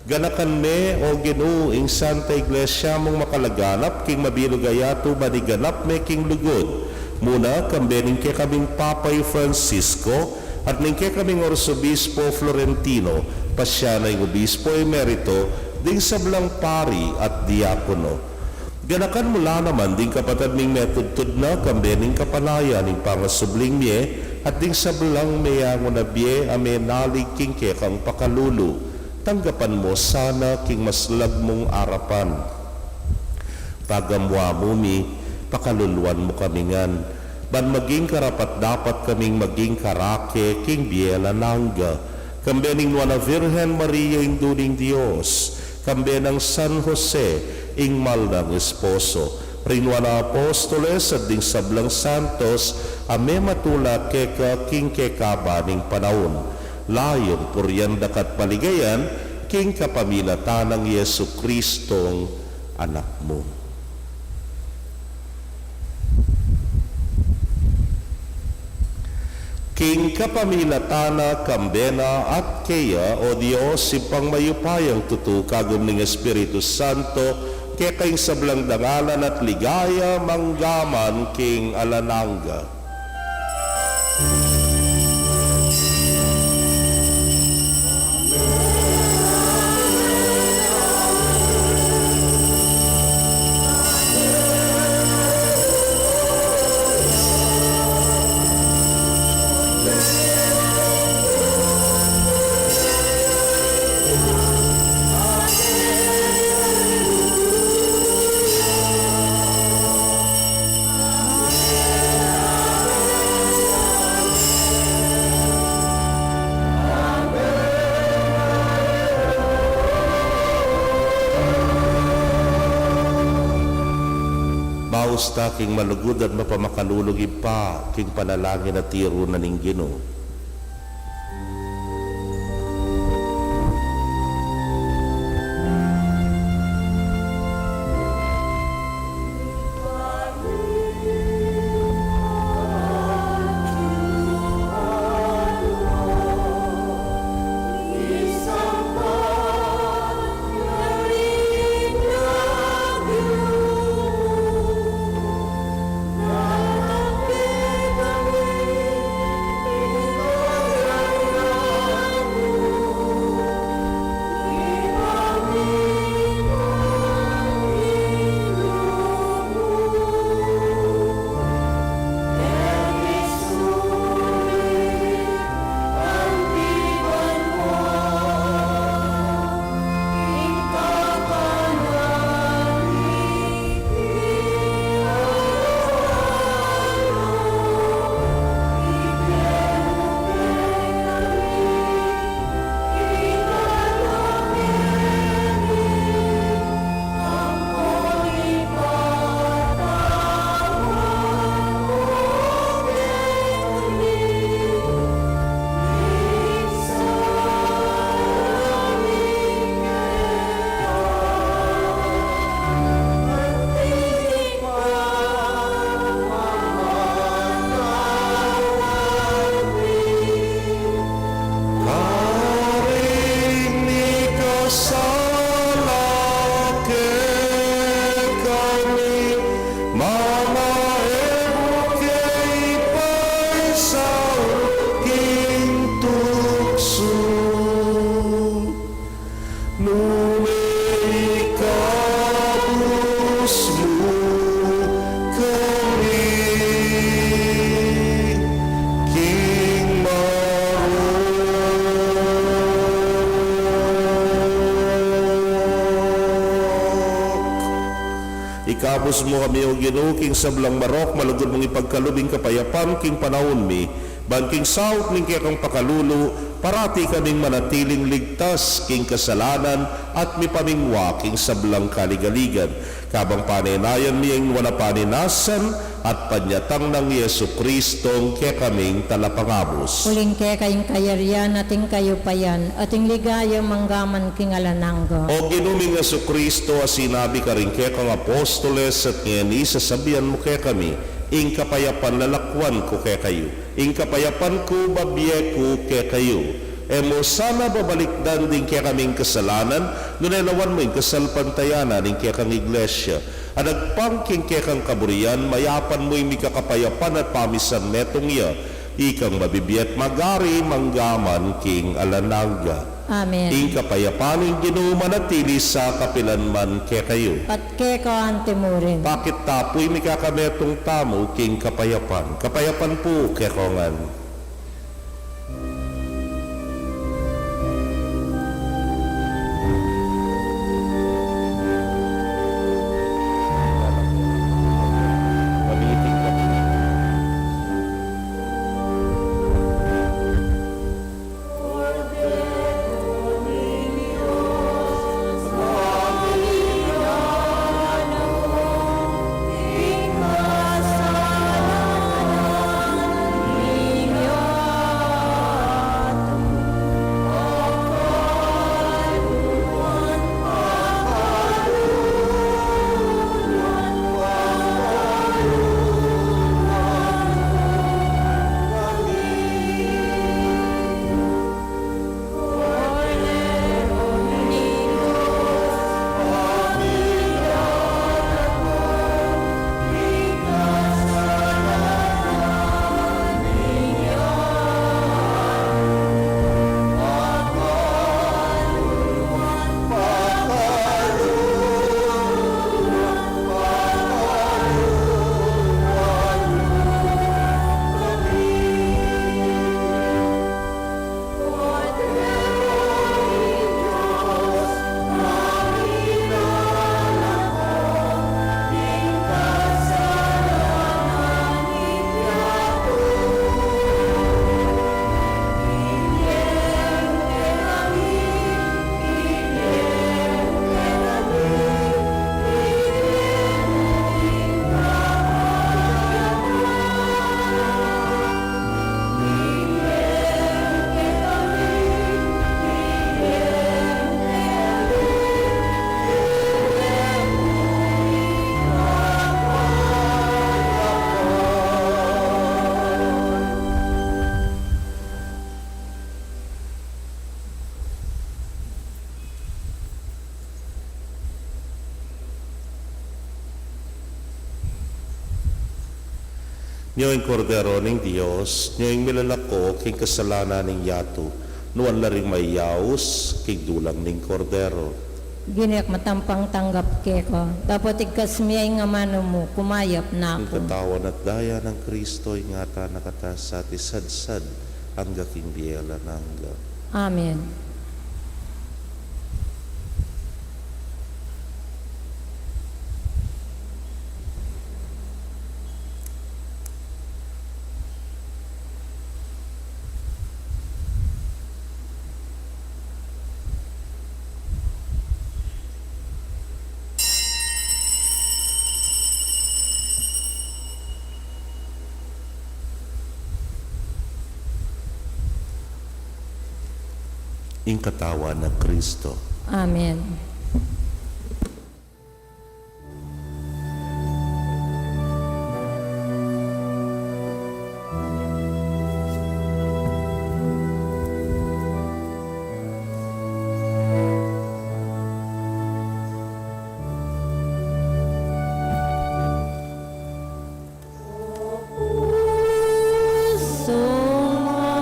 Ganakan me o Ginoo ing Santa Iglesia mong makalaganap king mabinugayato maniganap me king lugod. Muna kambening ke kaming Papay Francisco at ning ke kaming Arsobispo Florentino, pasya na yung Obispo Emerito, ding sablang pari at diakono. Ganakan mula naman ding kapatid ning metudtud na kambening kapanaya ning pangasubling miye at ding sablang meyango na biye ame nalig king kekang pakalulu. Tanggapan mo sana king maslag mong arapan. Pagamwa mo mi, pakaluluan mo kamingan. Ban maging karapat dapat kaming maging karake king biela nangga. Kambening nuana Virgen Maria ing duning Dios. Kambenang San Jose ing maldang esposo. Rinwana apostoles at ding sablang santos, ame matula keka king kekabaning panahon. Layon puryan dakat paligayan, king kapamilatan ng Yesu Kristong anak mo. King kapamilatana kambena at kaya o Diyos sipang mayupayang tutu kagum ning Espiritu Santo kaya kayong sablang dangalan at ligaya manggaman king alanangga. Bausta king malugod at mapamakalulugin pa king panalangin at tiro na ning Ginoo. Pagabos mo kami o Ginoo king sablang marok, malugod mong ipagkalubing kapayapan king panahon mi, ban king saot ning kaya kang pakalulu, parati kaming manatiling ligtas king kasalanan at mi pamingwa king sablang kaligaligan. Kabang paninayan miyang wala paninasan at panyatang ng Yesu Kristong kaya kaming talapangabos. Uling kaya kayong kayarian, ating kayo payan, ating ligaya manggaman king alanangga. O ginuming Yesu Kristo, sinabi ka rin kaya kang apostoles at ngayon isasabihan mo kaya kami, ing kapayapan lalakwan ko kaya kayo, ing kapayapan ko babiye ko kaya kayo. E mo sana babalikdan din kaya kaming kasalanan, nunelawan mo yung kasalpantayanan ng kaya kang iglesia. At nagpangking kaya kang kaburian, mayapan mo yung mikakapayapan at pamisan netong iya, ikang mabibiyat magari manggaman king alanangga. Amen. Ing kapayapan yung Ginoo manatili sa kapilanman kaya kayo. At kaya ka antimurin. Bakit tapoy mikakametong tamo king kapayapan? Kapayapan po kaya kongan. Niyo yung kordero ng Diyos, niyo yung milalako king kasalanan ng yato, nuwan na rin may yaos king dulang ng kordero. Giniyak matampang tanggap keko. Dapat ikasmiyay nga mano mo, kumayap na Ang ako. katawan at daya ng Kristo, ingata nakatas sa tisadsad, ang gaking biyela nangga. Amen. Ing katawan ng Kristo. Amen. Sumang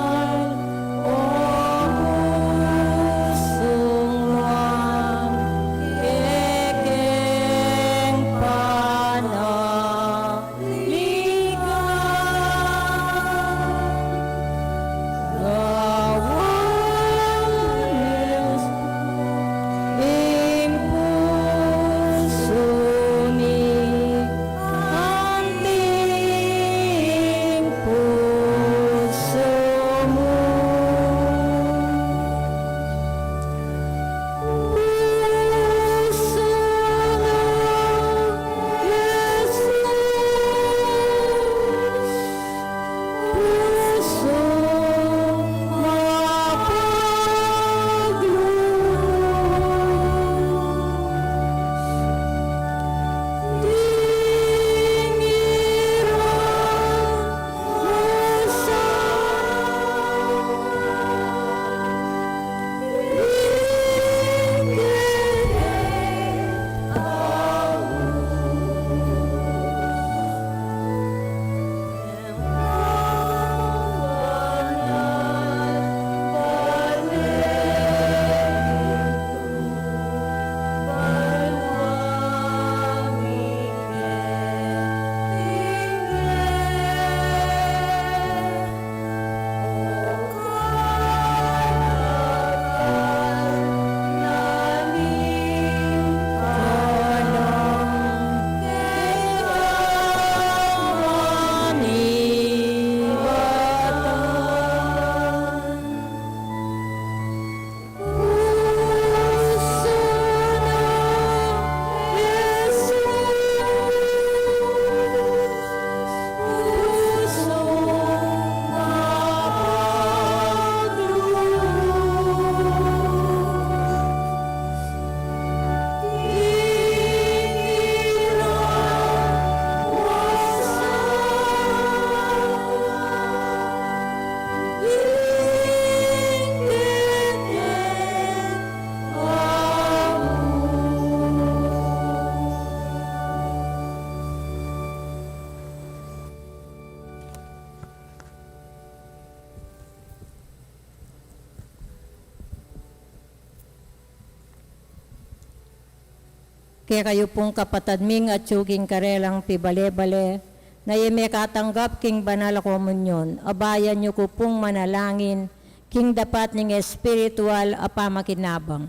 Kaya kayo pong kapatadming at tsuging karelang pibale-bale, na ime katanggap king banal komunyon, abayan niyo ko pong manalangin, king dapat ning espiritual apamakinabang.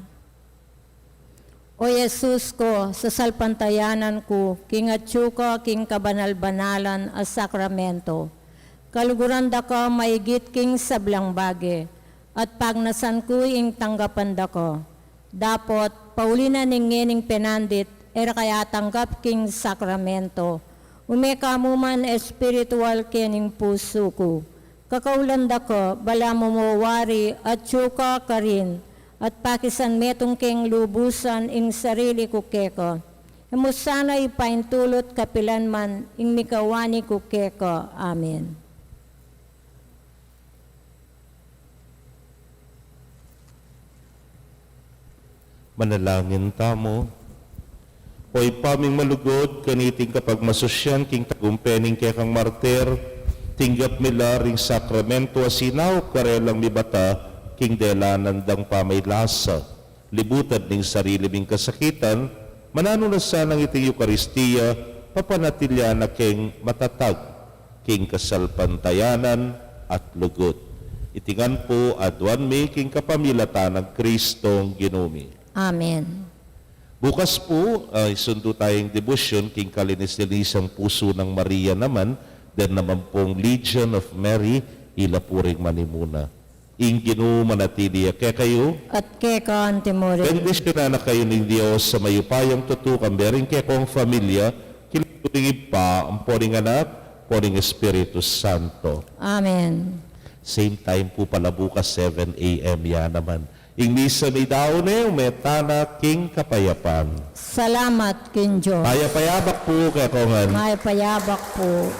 O Jesus ko, sa salpantayanan ko, king atsuka, king kabanal-banalan as sakramento, kaluguran da ko maigit king sablang bage, at pagnasan ko ing tanggapan da ko. Dapot, paulina ning penandit, era kaya tanggap king sakramento. Umeka mo man espiritual kening puso ko. Kakaulanda ko, bala mo mawari at tsuka ka rin, at pakisan metong king lubusan ing sarili ko keko. Emo sana ipaintulot kapilan man ing mikawani ko keko. Amen. Manalangin tamo. Oy paming malugod, kaniting kapag masusyan, king tagumpening kay kang martir, tinggap mila ring sakramento asinaw, karelang mibata, king delanan dang pamaylasa, libutan ning sarili ming kasakitan, manano na sanang iting Eukaristiya, papanatilya na king matatag, king kasalpantayanan at lugod. Itingan po adwan mi king kapamilatan ng Kristong Ginumi. Amen. Bukas po, isundo tayong devotion, king kalinis-linisang puso ng Maria naman, then naman pong Legion of Mary, ilapuring manimuna. Ing Ginoo manatili kaya kayo, At keko antimore. bendisyon na kayo ng Diyos sa mayupayang tutukan, berin kaya kong familia, kilituringin pa ang poring anak, poring Espiritu Santo. Amen. Same time po pala bukas, 7 a.m. yan naman. Ing misa may daon umetana king kapayapan. Salamat kin Diyos. Payapayabak po kaya kongan. May payabak po.